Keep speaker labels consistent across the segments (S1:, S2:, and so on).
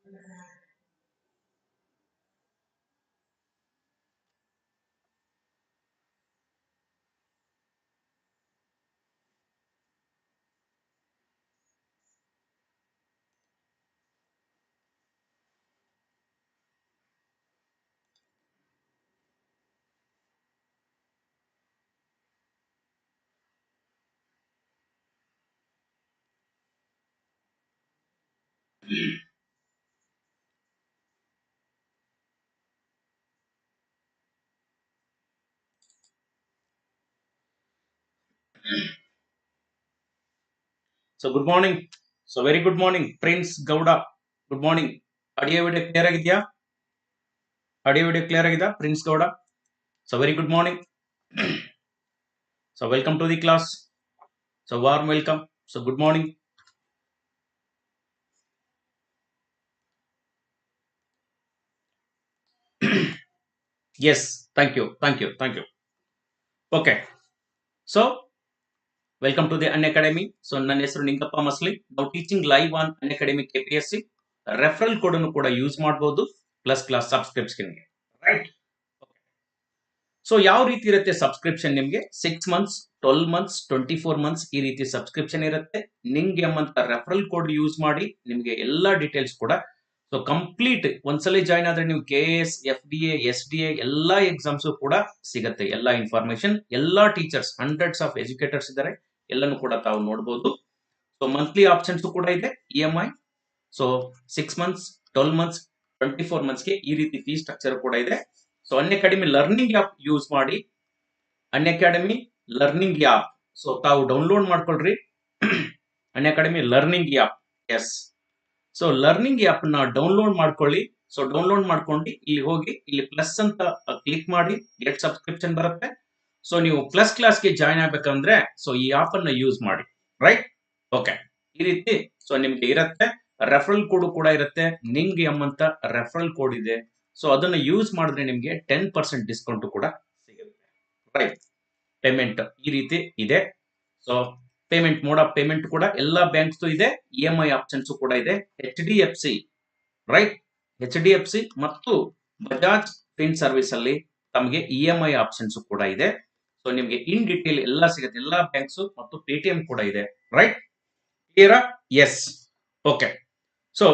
S1: So good morning. So very good morning, Prince Gowda. Good morning. Audio video clear ಆಗಿದೆಯಾ? Audio video clear ಆಗಿದೆ, Prince Gowda. So very good morning. So welcome to the class. So warm welcome. So good morning. Yes, thank you, thank you, thank you. Okay. So welcome to the Unacademy. So ನನ್ನ ಹೆಸರು ನಿಂಗಪ್ಪ ಮಸ್ಲಿ. ನಾವು teaching live on Unacademy KPSC. Referral code ಅನ್ನು ಕೂಡ use ಮಾಡಬಹುದು plus class ಸಬ್ಸ್ಕ್ರಿಪ್ಷನ್ಗೆ. Right. So ಯಾವ ರೀತಿ ಇರುತ್ತೆ subscription ನಿಮಗೆ 6 ಮಂತ್ಸ್ 12 ಮಂತ್ಸ್ 24 ಮಂತ್ಸ್ ಈ ರೀತಿ ಸಬ್ಸ್ಕ್ರಿಪ್ಷನ್ ಇರುತ್ತೆ. ನಿಂಗೆ ಎಂಬಂತ ರೆಫರಲ್ ಕೋಡ್ ಯೂಸ್ ಮಾಡಿ ನಿಮಗೆ ಎಲ್ಲಾ ಡೀಟೇಲ್ಸ್ ಕೂಡ ಸೊ ಕಂಪ್ಲೀಟ್ ಒಂದ್ಸಲ ಜಾಯ್ನ್ ಆದ್ರೆ ನೀವು KAS FDA SDA ಎಲ್ಲಾ ಎಕ್ಸಾಮ್ಸ್ ಕೂಡ ಸಿಗುತ್ತೆ. ಎಲ್ಲಾ ಇನ್ಫಾರ್ಮೇಶನ್ ಎಲ್ಲಾ ಟೀಚರ್ಸ್ ಹಂಡ್ರೆಡ್ಸ್ ಆಫ್ ಎಜುಕೇಟರ್ಸ್ ಇದ್ದಾರೆ, ಎಲ್ಲಾನು ಕೂಡ ತಾವು ನೋಡಬಹುದು. ಸೊ ಮಂತ್ಲಿ ಆಪ್ಷನ್ಸ್ ಕೂಡ ಇದೆ, EMI. ಸೊ 6 ಮಂತ್ಸ್ 12 ಮಂತ್ಸ್ 24 ಮಂತ್ಸ್ಗೆ ಈ ರೀತಿ ಫೀಸ್ ಸ್ಟ್ರಕ್ಚರ್ ಕೂಡ ಇದೆ. So Unacademy learning app use ಮಾಡಿ ಅನ್ಅಕಾಡೆಮಿ ಲರ್ನಿಂಗ್ ಆಪ್ ಸೊ ತಾವು ಡೌನ್ಲೋಡ್ ಮಾಡ್ಕೊಳ್ರಿ. Unacademy learning app. Yes. So learning app ನ ಡೌನ್ಲೋಡ್ ಮಾಡ್ಕೊಳ್ಳಿ. ಸೊ ಡೌನ್ಲೋಡ್ ಮಾಡ್ಕೊಂಡು ಇಲ್ಲಿ ಹೋಗಿ ಇಲ್ಲಿ ಪ್ಲಸ್ ಅಂತ ಕ್ಲಿಕ್ ಮಾಡಿ ಗೆಟ್ ಸಬ್ಸ್ಕ್ರಿಪ್ಷನ್ ಬರುತ್ತೆ. ಸೊ ನೀವು ಪ್ಲಸ್ ಕ್ಲಾಸ್ಗೆ ಜಾಯ್ನ್ ಆಗ್ಬೇಕಂದ್ರೆ ಸೊ ಈ ಆಪ್ ಅನ್ನ ಯೂಸ್ ಮಾಡಿ. ರೈಟ್. ಓಕೆ. ಈ ರೀತಿ ಸೊ ನಿಮ್ಗೆ ಇರುತ್ತೆ. ರೆಫರಲ್ ಕೋಡ್ ಕೂಡ ಇರುತ್ತೆ. ನಿಂಗ್ ಎಂಬಂತ ರೆಫರಲ್ ಕೋಡ್ ಇದೆ. ಸೊ ಅದನ್ನ ಯೂಸ್ ಮಾಡಿದ್ರೆ ನಿಮ್ಗೆ 10% ಡಿಸ್ಕೌಂಟ್ ಕೂಡ ಸಿಗುತ್ತೆ. ರೈಟ್. ಪೇಮೆಂಟ್ ಈ ರೀತಿ ಇದೆ. So payment mode of payment ಕೂಡ ಎಲ್ಲಾ ಬ್ಯಾಂಕ್ಸ್ ಇದೆ. EMI ಆಪ್ಷನ್ಸ್ ಕೂಡ ಇದೆ. HDFC right. HDFC ಮತ್ತು ಬಜಾಜ್ ಫಿನ್ ಸರ್ವಿಸ್ ಅಲ್ಲಿ ತಮಗೆ EMI ಆಪ್ಷನ್ಸ್ ಕೂಡ ಇದೆ. ಸೊ ನಿಮ್ಗೆ ಇನ್ ಡಿಟೇಲ್ ಎಲ್ಲ ಸಿಗುತ್ತೆ. ಎಲ್ಲಾ ಬ್ಯಾಂಕ್ಸ್ ಮತ್ತು ಪೇಟಿಎಂ ಕೂಡ ಇದೆ. ರೈಟ್. ಕ್ಲಿಯರಾ? ಎಸ್. ಓಕೆ. ಸೊ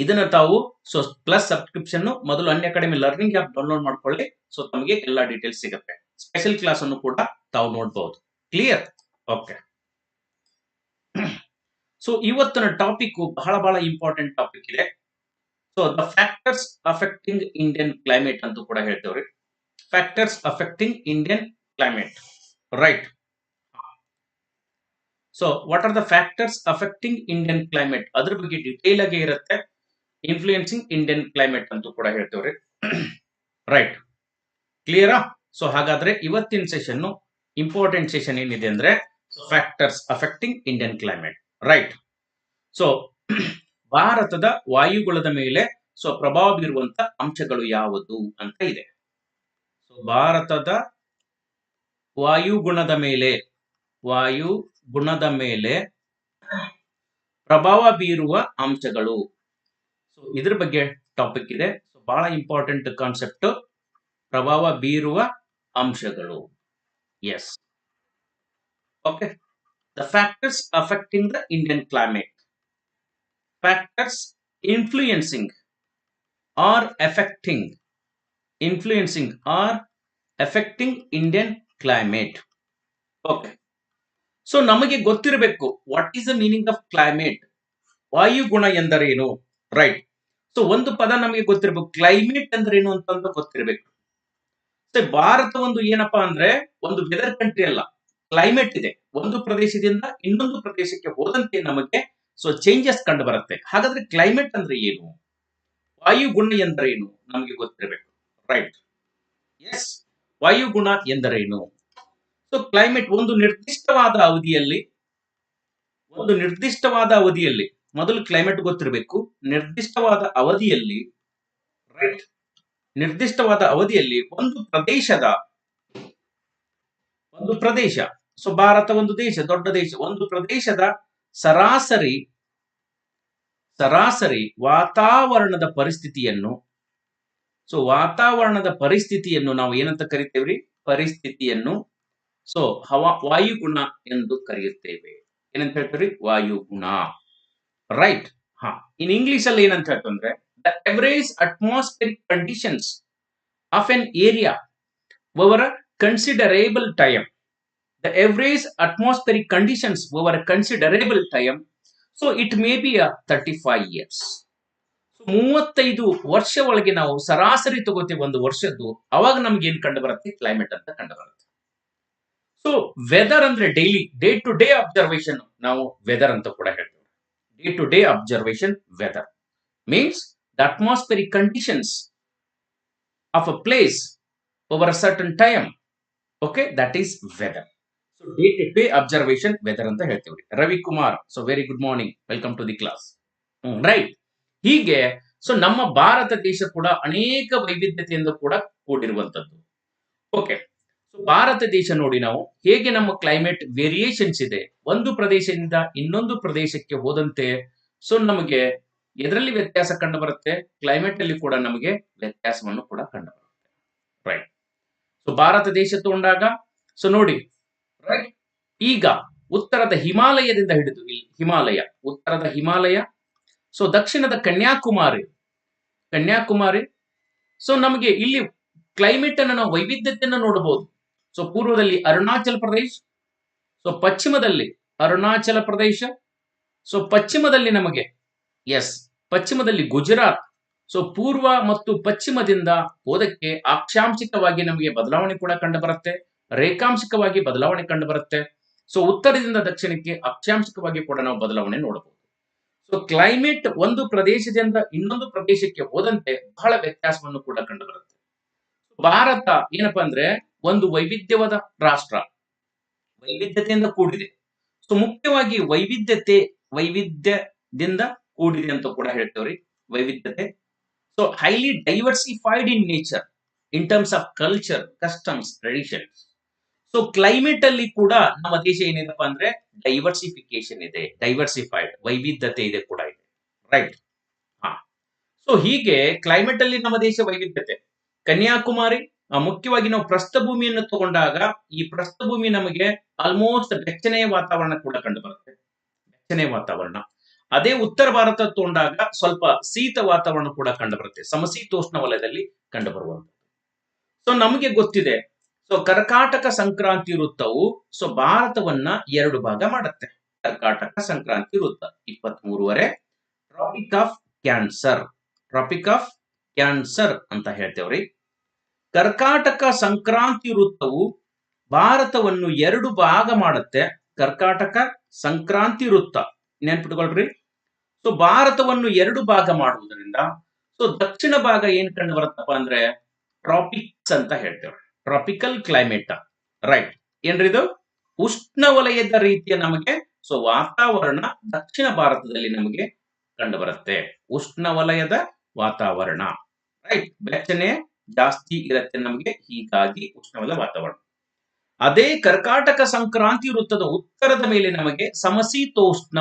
S1: ಇದನ್ನ ತಾವು ಸೊ ಪ್ಲಸ್ ಸಬ್ಸ್ಕ್ರಿಪ್ಷನ್ ಮೊದಲು ಅನ್ಅಕಾಡೆಮಿ ಲರ್ನಿಂಗ್ ಆಪ್ ಡೌನ್ಲೋಡ್ ಮಾಡ್ಕೊಳ್ಳಿ. ಸೊ ತಮಗೆ ಎಲ್ಲಾ ಡೀಟೇಲ್ಸ್ ಸಿಗುತ್ತೆ. ಸ್ಪೆಷಲ್ ಕ್ಲಾಸ್ ಅನ್ನು ಕೂಡ ತಾವು ನೋಡಬಹುದು. ಕ್ಲಿಯರ್? ಓಕೆ. ಸೊ ಇವತ್ತಿನ ಟಾಪಿಕ್ ಬಹಳ ಇಂಪಾರ್ಟೆಂಟ್ ಟಾಪಿಕ್ ಇದೆ. So the factors affecting Indian climate ಅಂತ ಕೂಡ ಹೇಳ್ತೇವ್ರಿ. Factors affecting Indian climate. Right. So what are the factors affecting Indian climate ಅದ್ರ ಬಗ್ಗೆ ಡಿಟೇಲ್ ಆಗಿ ಇರುತ್ತೆ. ಇನ್ಫ್ಲೂಯೆನ್ಸಿಂಗ್ ಇಂಡಿಯನ್ ಕ್ಲೈಮೇಟ್ ಅಂತ ಕೂಡ ಹೇಳ್ತೇವ್ರಿ. ರೈಟ್. ಕ್ಲಿಯರಾ? ಸೊ ಹಾಗಾದ್ರೆ ಇವತ್ತಿನ ಸೆಷನ್ ಇಂಪಾರ್ಟೆಂಟ್ ಸೆಷನ್ ಏನಿದೆ ಅಂದ್ರೆ factors affecting Indian climate. Right. So ಭಾರತದ ವಾಯುಗುಣದ ಮೇಲೆ ಸೊ ಪ್ರಭಾವ ಬೀರುವಂತ ಅಂಶಗಳು ಯಾವುದು ಅಂತ ಇದೆ. ಸೊ ಭಾರತದ ವಾಯುಗುಣದ ಮೇಲೆ ಪ್ರಭಾವ ಬೀರುವ ಅಂಶಗಳು. ಸೊ ಇದ್ರ ಬಗ್ಗೆ ಟಾಪಿಕ್ ಇದೆ. ಸೊ ಬಹಳ ಇಂಪಾರ್ಟೆಂಟ್ ಕಾನ್ಸೆಪ್ಟ್, ಪ್ರಭಾವ ಬೀರುವ ಅಂಶಗಳು. Yes. Okay. The factors affecting the Indian climate. Factors influencing or affecting Indian climate. Okay. So ನಮಗೆ ಗೊತ್ತಿರಬೇಕು what is the meaning of climate. ವಾಯುಗುಣ ಎಂದರೇನು? ರೈಟ್. ಸೊ ಒಂದು ಪದ ನಮಗೆ ಗೊತ್ತಿರಬೇಕು, ಕ್ಲೈಮೇಟ್ ಅಂದ್ರೇನು ಅಂತ ಗೊತ್ತಿರಬೇಕು. ಭಾರತ ಒಂದು ಏನಪ್ಪಾ ಅಂದ್ರೆ ಒಂದು ವೆದರ್ ಕಂಟ್ರಿ ಅಲ್ಲ, ಕ್ಲೈಮೇಟ್ ಇದೆ. ಒಂದು ಪ್ರದೇಶದಿಂದ ಇನ್ನೊಂದು ಪ್ರದೇಶಕ್ಕೆ ಹೋದಂತೆ ನಮಗೆ ಸೊ ಚೇಂಜಸ್ ಕಂಡು ಬರುತ್ತೆ. ಹಾಗಾದ್ರೆ ಕ್ಲೈಮೇಟ್ ಅಂದ್ರೆ ಏನು, ವಾಯುಗುಣ ಎಂದರೇನು ನಮಗೆ ಗೊತ್ತಿರಬೇಕು. ರೈಟ್. ಎಸ್. ವಾಯುಗುಣ ಎಂದರೇನು? ಸೊ ಕ್ಲೈಮೇಟ್ ಒಂದು ನಿರ್ದಿಷ್ಟವಾದ ಅವಧಿಯಲ್ಲಿ ಮೊದಲು ಕ್ಲೈಮೇಟ್ ಗೊತ್ತಿರಬೇಕು. ನಿರ್ದಿಷ್ಟವಾದ ಅವಧಿಯಲ್ಲಿ ಒಂದು ಪ್ರದೇಶ ಸೊ ಭಾರತ ಒಂದು ದೇಶ, ದೊಡ್ಡ ದೇಶ. ಒಂದು ಪ್ರದೇಶದ ಸರಾಸರಿ ಸರಾಸರಿ ವಾತಾವರಣದ ಪರಿಸ್ಥಿತಿಯನ್ನು, ಸೊ ವಾತಾವರಣದ ಪರಿಸ್ಥಿತಿಯನ್ನು ನಾವು ಏನಂತ ಕರಿತೇವ್ರಿ? ಪರಿಸ್ಥಿತಿಯನ್ನು ಸೊ ವಾಯುಗುಣ ಎಂದು ಕರೆಯುತ್ತೇವೆ. ಏನಂತ ಹೇಳ್ತೀವಿ? ವಾಯುಗುಣ. ರೈಟ್. ಇನ್ ಇಂಗ್ಲಿಷ್ ಅಲ್ಲಿ ಏನಂತ ಹೇಳ್ತಂದ್ರೆ the average atmospheric conditions of an area over a considerable time. The average atmospheric conditions over a considerable time. So it may be 35 years. 35 ವರ್ಷ ಒಳಗೆ ನಾವು ಸರಾಸರಿ ತಗೋತೀವಿ ಒಂದು ವರ್ಷದ್ದು, ಅವಾಗ ನಮ್ಗೆ ಏನ್ ಕಂಡು ಬರುತ್ತೆ? ಕ್ಲೈಮೇಟ್ ಅಂತ ಕಂಡು ಬರುತ್ತೆ. ಸೊ ವೆದರ್ ಅಂದ್ರೆ daily day to day observation ನಾವು ವೆದರ್ ಅಂತ ಕೂಡ ಹೇಳ್ತೇವೆ. Day to day observation weather means the atmospheric conditions of a place over a certain time. Okay, that is weather. So day to day observation weather ಅಂತ ಹೇಳ್ತೇವೆ. Ravikumar, so very good morning, welcome to the class. Right. ಹೀಗೆ so ನಮ್ಮ ಭಾರತ ದೇಶ ಕೂಡ ಅನೇಕ ವೈವಿಧ್ಯತೆಯಿಂದ ಕೂಡ ಕೂಡಿರುವಂತದ್ದು. Okay, so Bharat ದೇಶ ನೋಡಿ ನಾವು ಹೇಗೆ ನಮ್ಮ ಕ್ಲೈಮೇಟ್ ವೇರಿಯೇಷನ್ಸ್ ಇದೆ. ಒಂದು ಪ್ರದೇಶದಿಂದ ಇನ್ನೊಂದು ಪ್ರದೇಶಕ್ಕೆ ಹೋದಂತೆ ಸೊ ನಮಗೆ ಎದರಲ್ಲಿ ವ್ಯತ್ಯಾಸ ಕಂಡು ಬರುತ್ತೆ? ಕ್ಲೈಮೇಟ್ ಅಲ್ಲಿ ಕೂಡ ನಮಗೆ ವ್ಯತ್ಯಾಸವನ್ನು ಕೂಡ ಕಂಡು ಬರುತ್ತೆ. ರೈಟ್. ಸೊ ಭಾರತ ದೇಶ ತಗೊಂಡಾಗ ಸೊ ನೋಡಿ, ರೈಟ್, ಈಗ ಉತ್ತರದ ಹಿಮಾಲಯದಿಂದ ಹಿಡಿದು ಇಲ್ಲಿ ಹಿಮಾಲಯ, ಉತ್ತರದ ಹಿಮಾಲಯ, ಸೊ ದಕ್ಷಿಣದ ಕನ್ಯಾಕುಮಾರಿ, ಸೊ ನಮಗೆ ಇಲ್ಲಿ ಕ್ಲೈಮೇಟ್ ಅನ್ನು ನಾವು ವೈವಿಧ್ಯತೆಯನ್ನು ನೋಡಬಹುದು. ಸೊ ಪೂರ್ವದಲ್ಲಿ ಅರುಣಾಚಲ ಪ್ರದೇಶ್, ಸೊ ಪಶ್ಚಿಮದಲ್ಲಿ ಅರುಣಾಚಲ ಪ್ರದೇಶ, ಸೊ ಪಶ್ಚಿಮದಲ್ಲಿ ನಮಗೆ ಪಶ್ಚಿಮದಲ್ಲಿ ಗುಜರಾತ್. ಸೊ ಪೂರ್ವ ಮತ್ತು ಪಶ್ಚಿಮದಿಂದ ಹೋದಕ್ಕೆ ಅಕ್ಷಾಂಶಿಕವಾಗಿ ನಮಗೆ ಬದಲಾವಣೆ ಕೂಡ ಕಂಡು ಬರುತ್ತೆ, ರೇಖಾಂಶಿಕವಾಗಿ ಬದಲಾವಣೆ ಕಂಡು ಬರುತ್ತೆ. ಸೊ ಉತ್ತರದಿಂದ ದಕ್ಷಿಣಕ್ಕೆ ಅಕ್ಷಾಂಶಿಕವಾಗಿ ಕೂಡ ನಾವು ಬದಲಾವಣೆ ನೋಡಬಹುದು. ಸೊ ಕ್ಲೈಮೇಟ್ ಒಂದು ಪ್ರದೇಶದಿಂದ ಇನ್ನೊಂದು ಪ್ರದೇಶಕ್ಕೆ ಹೋದಂತೆ ಬಹಳ ವ್ಯತ್ಯಾಸವನ್ನು ಕೂಡ ಕಂಡು ಬರುತ್ತೆ. ಭಾರತ ಏನಪ್ಪಾ ಅಂದ್ರೆ ಒಂದು ವೈವಿಧ್ಯವಾದ ರಾಷ್ಟ್ರ, ವೈವಿಧ್ಯತೆಯಿಂದ ಕೂಡಿದೆ. ಸೊ ಮುಖ್ಯವಾಗಿ ವೈವಿಧ್ಯದಿಂದ ಕೂಡಿದೆ ಅಂತ ಕೂಡ ಹೇಳ್ತೇವ್ರಿ. ವೈವಿಧ್ಯತೆ. So highly diversified in nature in terms of culture, customs, traditions. So climate ಅಲ್ಲಿ ಕೂಡ ನಮ್ಮ ದೇಶ ಏನಿದೆಪ್ಪ ಅಂದ್ರೆ ಡೈವರ್ಸಿಫಿಕೇಶನ್ ಇದೆ, ಡೈವರ್ಸಿಫೈಡ್, ವೈವಿಧ್ಯತೆ ಇದೆ ಕೂಡ ಇದೆ. ರೈಟ್. ಸೊ ಹೀಗೆ ಕ್ಲೈಮೇಟ್ ಅಲ್ಲಿ ನಮ್ಮ ದೇಶ ವೈವಿಧ್ಯತೆ. ಕನ್ಯಾಕುಮಾರಿ ಮುಖ್ಯವಾಗಿ ನಾವು ಪ್ರಸ್ಥಭೂಮಿಯನ್ನು ತಗೊಂಡಾಗ ಈ ಪ್ರಸ್ಥಭೂಮಿ ನಮಗೆ ಆಲ್ಮೋಸ್ಟ್ ಬೆಚ್ಚನೆಯ ವಾತಾವರಣ ಕೂಡ ಕಂಡು ಬರುತ್ತೆ, ಬೆಚ್ಚನೆಯ ವಾತಾವರಣ. ಅದೇ ಉತ್ತರ ಭಾರತ ತಗೊಂಡಾಗ ಸ್ವಲ್ಪ ಶೀತ ವಾತಾವರಣ ಕೂಡ ಕಂಡು ಬರುತ್ತೆ, ಸಮಶೀತೋಷ್ಣ ವಲಯದಲ್ಲಿ ಕಂಡು ಬರುವಂತದ್ದು. ಸೊ ನಮಗೆ ಗೊತ್ತಿದೆ, ಸೊ ಕರ್ಕಾಟಕ ಸಂಕ್ರಾಂತಿ ವೃತ್ತವು ಸೊ ಭಾರತವನ್ನ 2 ಭಾಗ ಮಾಡುತ್ತೆ. ಕರ್ಕಾಟಕ ಸಂಕ್ರಾಂತಿ ವೃತ್ತ 23 ಟ್ರಾಪಿಕ್ ಆಫ್ ಕ್ಯಾನ್ಸರ್ ಅಂತ ಹೇಳ್ತೇವ್ರಿ. ಕರ್ಕಾಟಕ ಸಂಕ್ರಾಂತಿ ವೃತ್ತವು ಭಾರತವನ್ನು 2 ಭಾಗ ಮಾಡುತ್ತೆ. ಕರ್ಕಾಟಕ ಸಂಕ್ರಾಂತಿ ವೃತ್ತ ನೆನ್ಪಿಟ್ಕೊಳ್ರಿ. ಸೊ ಭಾರತವನ್ನು 2 ಭಾಗ ಮಾಡುವುದರಿಂದ ಸೊ ದಕ್ಷಿಣ ಭಾಗ ಏನ್ ಕಂಡು ಬರುತ್ತಪ್ಪ ಅಂದ್ರೆ ಟ್ರಾಪಿಕ್ಸ್ ಅಂತ ಹೇಳ್ತೇವೆ, ಟ್ರಾಪಿಕಲ್ ಕ್ಲೈಮೇಟ್. ರೈಟ್. ಏನ್ರಿ ಇದು? ಉಷ್ಣವಲಯದ ರೀತಿಯ ನಮಗೆ ಸೊ ವಾತಾವರಣ ದಕ್ಷಿಣ ಭಾರತದಲ್ಲಿ ನಮಗೆ ಕಂಡು ಬರುತ್ತೆ, ಉಷ್ಣವಲಯದ ವಾತಾವರಣ. ರೈಟ್. ಬೆಚ್ಚನೆ ಜಾಸ್ತಿ ಇರುತ್ತೆ ನಮಗೆ, ಹೀಗಾಗಿ ಉಷ್ಣವಲಯ ವಾತಾವರಣ. ಅದೇ ಕರ್ಕಾಟಕ ಸಂಕ್ರಾಂತಿ ವೃತ್ತದ ಉತ್ತರದ ಮೇಲೆ ನಮಗೆ ಸಮಶೀತೋಷ್ಣ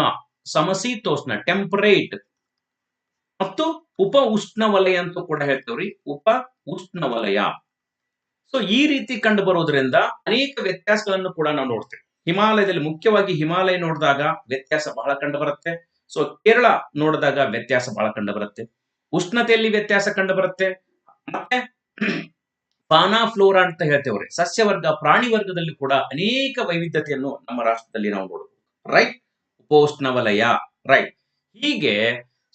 S1: ಟೆಂಪರೇಟ್ ಮತ್ತು ಉಪ ಉಷ್ಣವಲಯ ಅಂತ ಕೂಡ ಹೇಳ್ತೇವ್ರಿ, ಉಪ ಉಷ್ಣವಲಯ. ಸೊ ಈ ರೀತಿ ಕಂಡು ಬರೋದ್ರಿಂದ ಅನೇಕ ವ್ಯತ್ಯಾಸಗಳನ್ನು ಕೂಡ ನಾವು ನೋಡ್ತೇವೆ. ಹಿಮಾಲಯದಲ್ಲಿ ಮುಖ್ಯವಾಗಿ ಹಿಮಾಲಯ ನೋಡಿದಾಗ ವ್ಯತ್ಯಾಸ ಬಹಳ ಕಂಡು ಬರುತ್ತೆ. ಸೊ ಕೇರಳ ನೋಡಿದಾಗ ವ್ಯತ್ಯಾಸ ಬಹಳ ಕಂಡು ಬರುತ್ತೆ, ಉಷ್ಣತೆಯಲ್ಲಿ ವ್ಯತ್ಯಾಸ ಕಂಡು ಬರುತ್ತೆ. ಮತ್ತೆ ಫಾನಾ ಫ್ಲೋರಾ ಅಂತ ಹೇಳ್ತೇವ್ರಿ, ಸಸ್ಯವರ್ಗ ಪ್ರಾಣಿ ವರ್ಗದಲ್ಲಿ ಕೂಡ ಅನೇಕ ವೈವಿಧ್ಯತೆಯನ್ನು ನಮ್ಮ ರಾಷ್ಟ್ರದಲ್ಲಿ ನಾವು ನೋಡಬಹುದು. ರೈಟ್. ಉಪೋಷ್ಣವಲಯ. ರೈಟ್. ಹೀಗೆ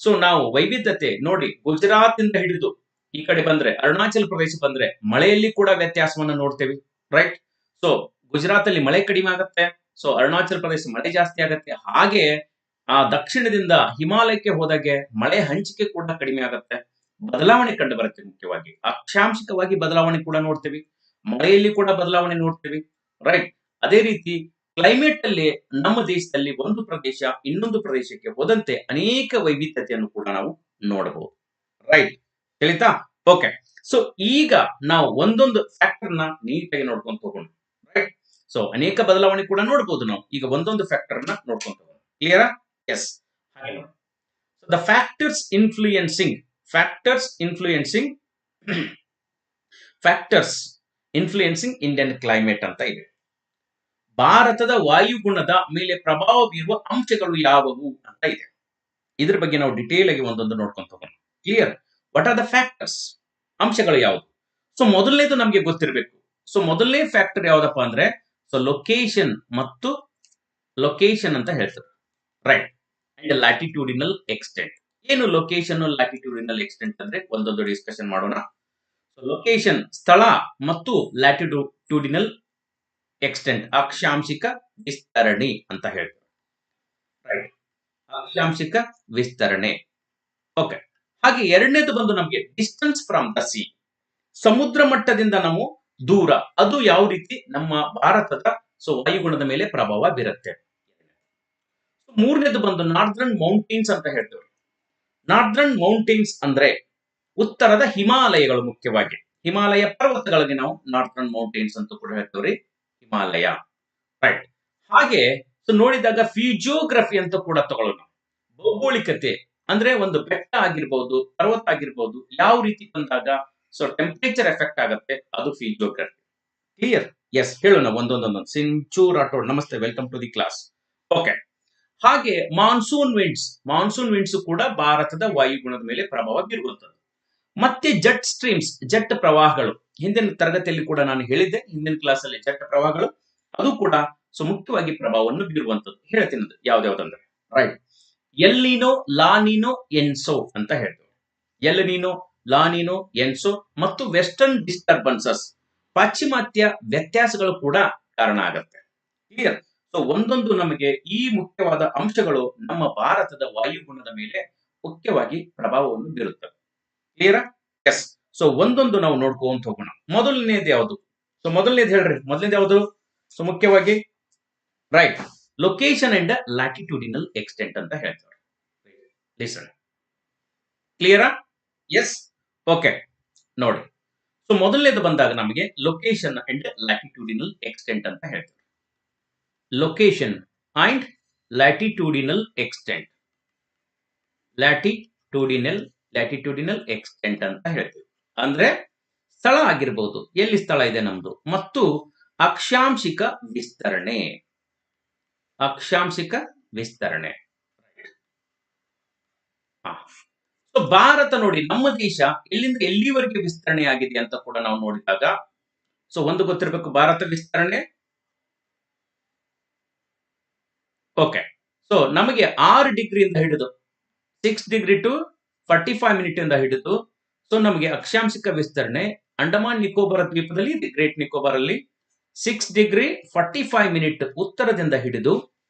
S1: ಸೊ ನಾವು ವೈವಿಧ್ಯತೆ ನೋಡಿ, ಗುಜರಾತ್ ಇಂದ ಹಿಡಿದು ಈ ಕಡೆ ಬಂದ್ರೆ ಅರುಣಾಚಲ ಪ್ರದೇಶ ಬಂದ್ರೆ ಮಳೆಯಲ್ಲಿ ಕೂಡ ವ್ಯತ್ಯಾಸವನ್ನು ನೋಡ್ತೇವೆ. ರೈಟ್. ಸೊ ಗುಜರಾತ್ ಅಲ್ಲಿ ಮಳೆ ಕಡಿಮೆ ಆಗುತ್ತೆ, ಸೊ ಅರುಣಾಚಲ ಪ್ರದೇಶ ಮಳೆ ಜಾಸ್ತಿ ಆಗುತ್ತೆ. ಹಾಗೆ ಆ ದಕ್ಷಿಣದಿಂದ ಹಿಮಾಲಯಕ್ಕೆ ಹೋದಾಗೆ ಮಳೆ ಹಂಚಿಕೆ ಕೂಡ ಕಡಿಮೆ ಆಗುತ್ತೆ, ಬದಲಾವಣೆ ಕಂಡು ಬರುತ್ತೆ. ಮುಖ್ಯವಾಗಿ ಅಕ್ಷಾಂಶಿಕವಾಗಿ ಬದಲಾವಣೆ ಕೂಡ ನೋಡ್ತೇವೆ, ಮಳೆಯಲ್ಲಿ ಕೂಡ ಬದಲಾವಣೆ ನೋಡ್ತೇವೆ. ರೈಟ್. ಅದೇ ರೀತಿ ಕ್ಲೈಮೇಟ್ ಅಲ್ಲಿ ನಮ್ಮ ದೇಶದಲ್ಲಿ ಒಂದು ಪ್ರದೇಶ ಇನ್ನೊಂದು ಪ್ರದೇಶಕ್ಕೆ ಹೋದಂತೆ ಅನೇಕ ವೈವಿಧ್ಯತೆಯನ್ನು ಕೂಡ ನಾವು ನೋಡಬಹುದು. ರೈಟ್. ತಿಳಿತಾ? ಓಕೆ. ಸೊ ಈಗ ನಾವು ಒಂದೊಂದು ಫ್ಯಾಕ್ಟರ್ ನ ನೀಟಾಗಿ ನೋಡ್ಕೊಂತ ಹೋಗೋಣ. ರೈಟ್. ಸೊ ಅನೇಕ ಬದಲಾವಣೆ ಕೂಡ ನೋಡಬಹುದು ನಾವು. ಈಗ ಒಂದೊಂದು ಫ್ಯಾಕ್ಟರ್ ನ ನೋಡ್ಕೊಂತ ಹೋಗೋಣ. ಕ್ಲಿಯರಾ? ಎಸ್. ಹಾಗೆ ನೋಡಿ. So the factors influencing Indian climate ಅಂತ ಇದೆ. ಭಾರತದ ವಾಯುಗುಣದ ಮೇಲೆ ಪ್ರಭಾವ ಬೀರುವ ಅಂಶಗಳು ಯಾವುವು ಅಂತ ಇದೆ. ಇದ್ರ ಬಗ್ಗೆ ನಾವು ಡಿಟೇಲ್ ಆಗಿ ಒಂದೊಂದು ನೋಡ್ಕೊಂತ ಹೋಗೋಣ. Clear? What are the factors? ಅಂಶಗಳು ಯಾವುದು? ಸೊ ಮೊದಲನೇದು ನಮಗೆ ಗೊತ್ತಿರಬೇಕು. ಸೊ ಮೊದಲನೇ ಫ್ಯಾಕ್ಟರ್ ಯಾವ್ದಪ್ಪ ಅಂದ್ರೆ ಲೊಕೇಶನ್ ಅಂತ ಹೇಳ್ತಾರೆ. ರೈಟ್. And latitudinal extent. ಏನು ಲೊಕೇಶನ್, ಲ್ಯಾಟಿಟ್ಯೂಡಿನಲ್ ಎಕ್ಸ್ಟೆಂಟ್ ಅಂದ್ರೆ ಒಂದೊಂದು ಡಿಸ್ಕಷನ್ ಮಾಡೋಣ. ಲೊಕೇಶನ್ ಸ್ಥಳ ಮತ್ತು ಲ್ಯಾಟಿಟ್ಯೂಡಿನಲ್ ಎಕ್ಸ್ಟೆಂಟ್ ಅಕ್ಷಾಂಶಿಕ ವಿಸ್ತರಣೆ ಅಂತ ಹೇಳ್ತಾರೆ. ರೈಟ್. ಅಕ್ಷಾಂಶಿಕ ವಿಸ್ತರಣೆ. ಓಕೆ. ಹಾಗೆ ಎರಡನೇದು ಬಂದು ನಮಗೆ ಡಿಸ್ಟೆನ್ಸ್ ಫ್ರಮ್ ದ ಸಿ. ಸಮುದ್ರ ಮಟ್ಟದಿಂದ ನಾವು ದೂರ, ಅದು ಯಾವ ರೀತಿ ನಮ್ಮ ಭಾರತದ ವಾಯುಗುಣದ ಮೇಲೆ ಪ್ರಭಾವ ಬೀರುತ್ತೆ. ಮೂರನೇದು ಬಂದು ನಾರ್ದರ್ನ್ ಮೌಂಟೇನ್ಸ್ ಅಂತ ಹೇಳ್ತೇವೆ. ನಾರ್ದರ್ನ್ ಮೌಂಟೇನ್ಸ್ ಅಂದ್ರೆ ಉತ್ತರದ ಹಿಮಾಲಯಗಳು, ಮುಖ್ಯವಾಗಿ ಹಿಮಾಲಯ ಪರ್ವತಗಳಿಗೆ ನಾವು ನಾರ್ದರ್ನ್ ಮೌಂಟೇನ್ಸ್ ಅಂತ ಕೂಡ ಹೇಳ್ತೇವ್ರಿ. ಹಿಮಾಲಯ. ರೈಟ್. ಹಾಗೆ ನೋಡಿದಾಗ ಫಿಜಿಯೋಗ್ರಫಿ ಅಂತ ಕೂಡ ತಗೊಳ್ಳೋಣ. ಭೌಗೋಳಿಕತೆ ಅಂದ್ರೆ ಒಂದು ಬೆಟ್ಟ ಆಗಿರ್ಬಹುದು, ಪರ್ವತ ಆಗಿರ್ಬಹುದು, ಯಾವ ರೀತಿ ಬಂದಾಗ ಟೆಂಪರೇಚರ್ ಎಫೆಕ್ಟ್ ಆಗುತ್ತೆ, ಅದು ಫಿಜಿಯೋಗ್ರಫಿ. ಕ್ಲಿಯರ್? ಎಸ್, ಹೇಳೋಣ ಒಂದೊಂದೊಂದು. ಸಿಂಚು ರಾಠೋಡ್, ನಮಸ್ತೆ, welcome to the class. Okay. ಹಾಗೆ ಮಾನ್ಸೂನ್ ವಿಂಡ್ಸ್ ಕೂಡ ಭಾರತದ ವಾಯುಗುಣದ ಮೇಲೆ ಪ್ರಭಾವ ಬೀರುವಂತದ್ದು. ಮತ್ತೆ ಜೆಟ್ ಸ್ಟ್ರೀಮ್ಸ್, ಜೆಟ್ ಪ್ರವಾಹಗಳು. ಹಿಂದಿನ ತರಗತಿಯಲ್ಲಿ ಕೂಡ ನಾನು ಹೇಳಿದ್ದೆ, ಹಿಂದಿನ ಕ್ಲಾಸ್ ಅಲ್ಲಿ ಜೆಟ್ ಪ್ರವಾಹಗಳು ಅದು ಕೂಡ ಮುಖ್ಯವಾಗಿ ಪ್ರಭಾವವನ್ನು ಬೀರುವಂತದ್ದು. ಹೇಳ್ತೀನಿ ಯಾವ್ದಾವ್ದಂದ್ರೆ. ರೈಟ್. ಎಲ್ನಿನೋ, ಲಾನಿನೋ, ಎನ್ಸೋ ಅಂತ ಹೇಳ್ತೇವೆ. ಎಲ್ನಿನೋ, ಲಾನಿನೋ, ಎನ್ಸೋ ಮತ್ತು ವೆಸ್ಟರ್ನ್ ಡಿಸ್ಟರ್ಬೆನ್ಸಸ್, ಪಾಶ್ಚಿಮಾತ್ಯ ವ್ಯತ್ಯಾಸಗಳು ಕೂಡ ಕಾರಣ ಆಗುತ್ತೆ. ಕ್ಲಿಯರ್? ಒಂದೊಂದು ನಮಗೆ ಈ ಮುಖ್ಯವಾದ ಅಂಶಗಳು ನಮ್ಮ ಭಾರತದ ವಾಯುಗುಣದ ಮೇಲೆ ಮುಖ್ಯವಾಗಿ ಪ್ರಭಾವವನ್ನು ಬೀರುತ್ತವೆ. ಕ್ಲಿಯರ್? ಎಸ್. ಒಂದೊಂದು ನಾವು ನೋಡ್ಕೊಂತ ಹೋಗೋಣ. ಮೊದಲನೇದು ಯಾವುದು? ಮೊದಲನೇದು ಹೇಳ್ರಿ, ಮೊದಲನೇದು ಯಾವುದು? ಮುಖ್ಯವಾಗಿ right, location and latitudinal extent ಅಂತ ಹೇಳ್ತಾರೆ. ಲಿಸನ್. ಕ್ಲಿಯರಾ? ಎಸ್. ಓಕೆ. ನೋಡಿ, ಮೊದಲನೇದು ಬಂದಾಗ ನಮಗೆ ಲೊಕೇಶನ್ ಅಂಡ್ ಲ್ಯಾಟಿಟ್ಯೂಡಿನಲ್ ಎಕ್ಸ್ಟೆಂಟ್ ಅಂತ ಹೇಳ್ತಾರೆ. Location and latitudinal extent. Latitudinal extent ಅಂತ ಹೇಳ್ತೀವಿ. ಅಂದ್ರೆ ಸ್ಥಳ ಆಗಿರ್ಬೋದು, ಎಲ್ಲಿ ಸ್ಥಳ ಇದೆ ನಮ್ದು, ಮತ್ತು ಅಕ್ಷಾಂಶಿಕ ವಿಸ್ತರಣೆ. ಭಾರತ ನೋಡಿ, ನಮ್ಮ ದೇಶ ಎಲ್ಲಿಂದ ಎಲ್ಲಿವರೆಗೆ ವಿಸ್ತರಣೆ ಆಗಿದೆ ಅಂತ ಕೂಡ ನಾವು ನೋಡಿದಾಗ ಒಂದು ಗೊತ್ತಿರಬೇಕು, ಭಾರತ ವಿಸ್ತರಣೆ. ಓಕೆ. ನಮಗೆ 6 ಡಿಗ್ರಿಯಿಂದ ಹಿಡಿದು 6 ಡಿಗ್ರಿ ಟು 45 ಮಿನಿಟ್ ಇಂದ ಹಿಡಿದು ನಮಗೆ ಅಕ್ಷಾಂಶಿಕ ವಿಸ್ತರಣೆ ಅಂಡಮಾನ್ ನಿಕೋಬಾರ್ ದ್ವೀಪದಲ್ಲಿ, ಗ್ರೇಟ್ ನಿಕೋಬಾರ್ ಅಲ್ಲಿ 6 ಡಿಗ್ರಿ 45 ಮಿನಿಟ್ ಉತ್ತರದಿಂದ ಹಿಡಿದು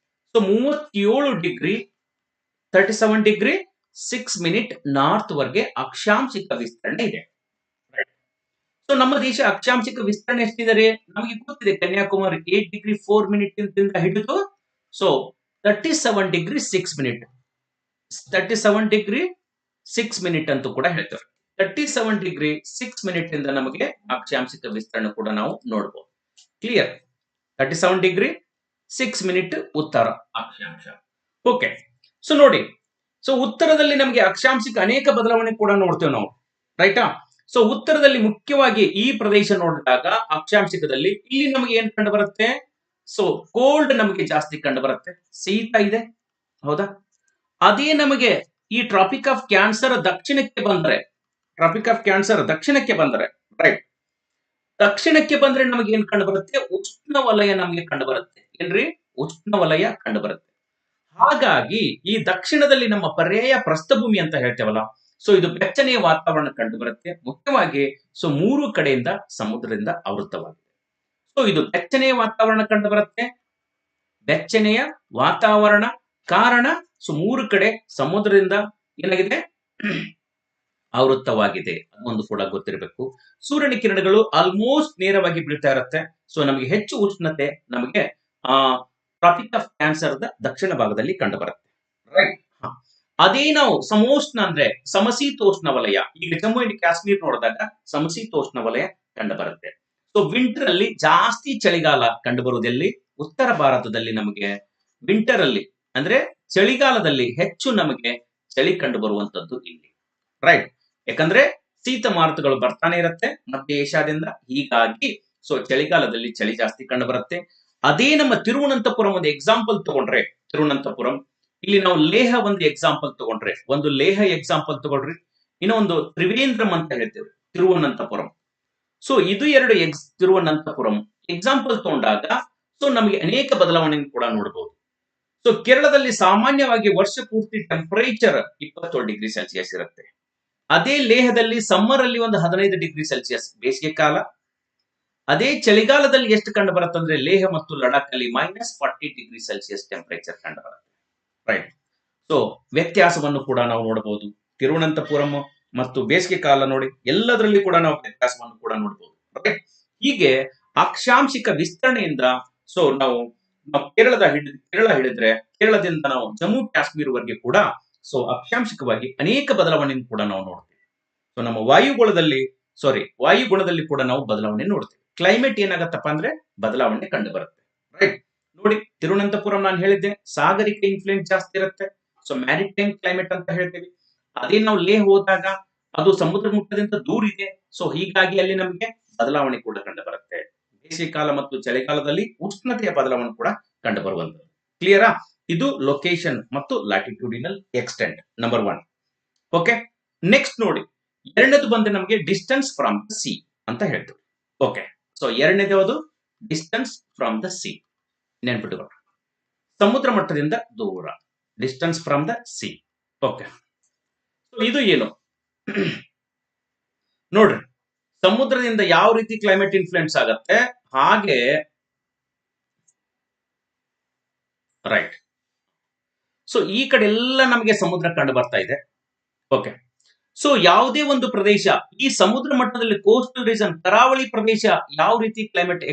S1: 37 ಡಿಗ್ರಿ 37 ಡಿಗ್ರಿ 6 ಮಿನಿಟ್ ನಾರ್ತ್ ವರೆಗೆ ಅಕ್ಷಾಂಶಿಕ ವಿಸ್ತರಣೆ ಇದೆ. ನಮ್ಮ ದೇಶ ಅಕ್ಷಾಂಶಿಕ ವಿಸ್ತರಣೆ ಎಷ್ಟಿದೆ ನಮಗೆ ಗೊತ್ತಿದೆ. ಕನ್ಯಾಕುಮಾರಿ 8 ಡಿಗ್ರಿ 4 ಮಿನಿಟ್ ಇಂದ ಹಿಡಿದು 37 ಡಿಗ್ರಿ 6 ಮಿನಿಟ್ 37 ಡಿಗ್ರಿ 6 ಮಿನಿಟ್ ಅಂತೂ ಕೂಡ ಹೇಳ್ತಾರೆ. 37 ಡಿಗ್ರಿ 6 ಮಿನಿಟ್ ಇಂದ ನಮಗೆ ಅಕ್ಷಾಂಶಿಕ ವಿಸ್ತರಣೆ ಕೂಡ ನಾವು ನೋಡಬಹುದು. ಕ್ಲಿಯರ್? 37 ಡಿಗ್ರಿ 6 ಮಿನಿಟ್ ಉತ್ತರ ಅಕ್ಷಾಂಶ. ಓಕೆ. ನೋಡಿ, ಉತ್ತರದಲ್ಲಿ ನಮಗೆ ಅಕ್ಷಾಂಶಿಕ ಅನೇಕ ಬದಲಾವಣೆ ಕೂಡ ನೋಡ್ತೇವೆ ನಾವು. ರೈಟಾ? ಉತ್ತರದಲ್ಲಿ ಮುಖ್ಯವಾಗಿ ಈ ಪ್ರದೇಶ ನೋಡಿದಾಗ ಅಕ್ಷಾಂಶಿಕದಲ್ಲಿ ಇಲ್ಲಿ ನಮಗೆ ಏನ್ ಕಂಡು ಬರುತ್ತೆ? ಕೋಲ್ಡ್ ನಮಗೆ ಜಾಸ್ತಿ ಕಂಡು ಬರುತ್ತೆ, ಶೀತ ಇದೆ. ಹೌದಾ? ಅದೇ ನಮಗೆ ಈ ಟ್ರಾಪಿಕ್ ಆಫ್ ಕ್ಯಾನ್ಸರ್ ದಕ್ಷಿಣಕ್ಕೆ ಬಂದರೆ ರೈಟ್, ದಕ್ಷಿಣಕ್ಕೆ ಬಂದ್ರೆ ನಮಗೆ ಏನ್ ಕಂಡು ಬರುತ್ತೆ? ಉಷ್ಣವಲಯ ನಮಗೆ ಕಂಡು ಬರುತ್ತೆ. ಏನ್ರಿ? ಉಷ್ಣವಲಯ ಕಂಡು ಬರುತ್ತೆ. ಹಾಗಾಗಿ ಈ ದಕ್ಷಿಣದಲ್ಲಿ ನಮ್ಮ ಪರ್ಯಾಯ ಪ್ರಸ್ಥಭೂಮಿ ಅಂತ ಹೇಳ್ತೇವಲ್ಲ, ಇದು ಬೆಚ್ಚನೆಯ ವಾತಾವರಣ ಕಂಡು ಬರುತ್ತೆ. ಮುಖ್ಯವಾಗಿ 3 ಕಡೆಯಿಂದ ಸಮುದ್ರದಿಂದ ಆವೃತವಾಗಿದೆ. ಇದು ಬೆಚ್ಚನೆಯ ವಾತಾವರಣ ಕಂಡು ಬರುತ್ತೆ. ಬೆಚ್ಚನೆಯ ವಾತಾವರಣ ಕಾರಣ 3 ಕಡೆ ಸಮುದ್ರದಿಂದ ಏನಾಗಿದೆ? ಆವೃತವಾಗಿದೆ. ಅದೊಂದು ಕೂಡ ಗೊತ್ತಿರಬೇಕು. ಸೂರ್ಯನ ಕಿರಣಗಳು ಆಲ್ಮೋಸ್ಟ್ ನೇರವಾಗಿ ಬೀಳ್ತಾ ಇರುತ್ತೆ. ನಮಗೆ ಹೆಚ್ಚು ಉಷ್ಣತೆ ನಮಗೆ ಟ್ರಾಪಿಕ್ ಆಫ್ ಕ್ಯಾನ್ಸರ್ ದ ದಕ್ಷಿಣ ಭಾಗದಲ್ಲಿ ಕಂಡು ಬರುತ್ತೆ. ರೈಟ್. ಅದೇ ನಾವು ಸಮೋಷ್ಣ ಅಂದ್ರೆ ಸಮಶೀತೋಷ್ಣ ವಲಯ, ಈಗ ಜಮ್ಮು ಅಂಡ್ ಕಾಶ್ಮೀರ್ ನೋಡಿದಾಗ ಸಮಶೀತೋಷ್ಣ ವಲಯ ಕಂಡು ಬರುತ್ತೆ. ವಿಂಟರ್ ಅಲ್ಲಿ ಜಾಸ್ತಿ ಚಳಿಗಾಲ ಕಂಡು ಬರುವುದೆಲ್ಲಿ? ಉತ್ತರ ಭಾರತದಲ್ಲಿ ನಮಗೆ ವಿಂಟರ್ ಅಲ್ಲಿ ಅಂದ್ರೆ ಚಳಿಗಾಲದಲ್ಲಿ ಹೆಚ್ಚು ನಮಗೆ ಚಳಿ ಕಂಡು ಬರುವಂತದ್ದು ಇಲ್ಲಿ. ರೈಟ್, ಯಾಕಂದ್ರೆ ಶೀತ ಮಾರುತಗಳು ಬರ್ತಾನೆ ಇರುತ್ತೆ ಮಧ್ಯ ಏಷ್ಯಾದಿಂದ, ಹೀಗಾಗಿ ಸೊ ಚಳಿಗಾಲದಲ್ಲಿ ಚಳಿ ಜಾಸ್ತಿ ಕಂಡು ಬರುತ್ತೆ. ಅದೇ ನಮ್ಮ ತಿರುವನಂತಪುರಂ ಒಂದು ಎಕ್ಸಾಂಪಲ್ ತಗೊಂಡ್ರೆ, ತಿರುವನಂತಪುರಂ, ಇಲ್ಲಿ ನಾವು ಲೇಹ ಒಂದು ಎಕ್ಸಾಂಪಲ್ ತಗೊಂಡ್ರೆ, ಒಂದು ಲೇಹ ಎಕ್ಸಾಂಪಲ್ ತಗೊಳ್ರಿ, ಇನ್ನೊಂದು ತ್ರಿವೇಂದ್ರಂ ಅಂತ ಹೇಳ್ತೇವೆ ತಿರುವನಂತಪುರಂ. ಸೊ ಇದು ಎರಡು ತಿರುವನಂತಪುರಂ ಎಕ್ಸಾಂಪಲ್ ತಗೊಂಡಾಗ ಸೊ ನಮಗೆ ಅನೇಕ ಬದಲಾವಣೆಯನ್ನು ಕೂಡ ನೋಡಬಹುದು. ಸೊ ಕೇರಳದಲ್ಲಿ ಸಾಮಾನ್ಯವಾಗಿ ವರ್ಷ ಪೂರ್ತಿ ಟೆಂಪರೇಚರ್ 27 ಡಿಗ್ರಿ ಸೆಲ್ಸಿಯಸ್ ಇರುತ್ತೆ. ಅದೇ ಲೇಹದಲ್ಲಿ ಸಮ್ಮರ್ ಅಲ್ಲಿ ಒಂದು 15 ಡಿಗ್ರಿ ಸೆಲ್ಸಿಯಸ್ ಬೇಸಿಗೆ ಕಾಲ. ಅದೇ ಚಳಿಗಾಲದಲ್ಲಿ ಎಷ್ಟು ಕಂಡು ಬರುತ್ತೆ ಅಂದ್ರೆ ಲೇಹ ಮತ್ತು ಲಡಾಖ್ ಅಲ್ಲಿ -40 ಡಿಗ್ರಿ ಸೆಲ್ಸಿಯಸ್ ಟೆಂಪರೇಚರ್ ಕಂಡು ಬರುತ್ತೆ. ರೈಟ್, ಸೊ ವ್ಯತ್ಯಾಸವನ್ನು ಕೂಡ ನಾವು ನೋಡಬಹುದು. ತಿರುವನಂತಪುರಂ ಮತ್ತು ಬೇಸಿಗೆ ಕಾಲ ನೋಡಿ, ಎಲ್ಲದರಲ್ಲಿ ಕೂಡ ನಾವು ವ್ಯತ್ಯಾಸವನ್ನು ಕೂಡ ನೋಡಬಹುದು. ರೈಟ್, ಹೀಗೆ ಅಕ್ಷಾಂಶಿಕ ವಿಸ್ತರಣೆಯಿಂದ ಸೊ ನಾವು ಕೇರಳ ಹಿಡಿದ್ರೆ ಕೇರಳದಿಂದ ನಾವು ಜಮ್ಮು ಕಾಶ್ಮೀರವರೆಗೆ ಕೂಡ ಸೊ ಅಕ್ಷಾಂಶಿಕವಾಗಿ ಅನೇಕ ಬದಲಾವಣೆಯನ್ನು ಕೂಡ ನಾವು ನೋಡ್ತೇವೆ. ಸೊ ನಮ್ಮ ವಾಯುಗುಣದಲ್ಲಿ ಕೂಡ ನಾವು ಬದಲಾವಣೆ ನೋಡ್ತೇವೆ. ಕ್ಲೈಮೇಟ್ ಏನಾಗತ್ತಪ್ಪ ಅಂದ್ರೆ ಬದಲಾವಣೆ ಕಂಡು ಬರುತ್ತೆ. ರೈಟ್, ನೋಡಿ ತಿರುವನಂತಪುರಂ ನಾನು ಹೇಳಿದ್ದೆ ಸಾಗರಿಕ ಇನ್ಫ್ಲುಯೆನ್ಸ್ ಜಾಸ್ತಿ ಇರುತ್ತೆ, ಸೊ ಮ್ಯಾರಿಟೈಮ್ ಕ್ಲೈಮೇಟ್ ಅಂತ ಹೇಳ್ತೀವಿ. ಅದೇ ನಾವು ಲೇಹ್ ಹೋದಾಗ ಅದು ಸಮುದ್ರ ಮಟ್ಟದಿಂದ ದೂರ ಇದೆ, ಸೊ ಹೀಗಾಗಿ ಅಲ್ಲಿ ನಮಗೆ ಬದಲಾವಣೆ ಕೂಡ ಕಂಡು ಬರುತ್ತೆ. ಬೇಸಿಗೆ ಕಾಲ ಮತ್ತು ಚಳಿಗಾಲದಲ್ಲಿ ಉಷ್ಣತೆಯ ಬದಲಾವಣೆ ಕೂಡ ಕಂಡು ಬರುವಂತದ್ದು. ಕ್ಲಿಯರಾ? ಇದು ಲೊಕೇಶನ್ ಮತ್ತು ಲ್ಯಾಟಿಟ್ಯೂಡಿನಲ್ ಎಕ್ಸ್ಟೆಂಟ್ ನಂಬರ್ 1. ಓಕೆ, ನೆಕ್ಸ್ಟ್ ನೋಡಿ, ಎರಡನೇದು ಬಂದ್ರೆ ನಮಗೆ ಡಿಸ್ಟೆನ್ಸ್ ಫ್ರಮ್ ದ ಸಿ ಅಂತ ಹೇಳ್ತೀವಿ. ಓಕೆ, ಸೊ ಎರಡನೇದು ಯಾವುದು? Distance from the sea. ನೆನ್ಪಿಟ್ಟುಕೊಳ್ಳಿ, ಸಮುದ್ರ ಮಟ್ಟದಿಂದ ದೂರ, distance from the sea. Okay, ಇದು ಏನು ನೋಡ್ರಿ, ಸಮುದ್ರದಿಂದ ಯಾವ ರೀತಿ ಕ್ಲೈಮೇಟ್ ಇನ್ಫ್ಲುಯೆನ್ಸ್ ಆಗತ್ತೆ ಹಾಗೆ. ರೈಟ್, ಸೊ ಈ ಕಡೆ ಎಲ್ಲ ನಮಗೆ ಸಮುದ್ರ ಕಂಡು ಬರ್ತಾ ಇದೆ. ಓಕೆ, ಸೊ ಯಾವುದೇ ಒಂದು ಪ್ರದೇಶ ಈ ಸಮುದ್ರ ಮಟ್ಟದಲ್ಲಿ ಕೋಸ್ಟಲ್ ರೀಜನ್ ಕರಾವಳಿ ಪ್ರದೇಶ ಯಾವ ರೀತಿ ಕ್ಲೈಮೇಟ್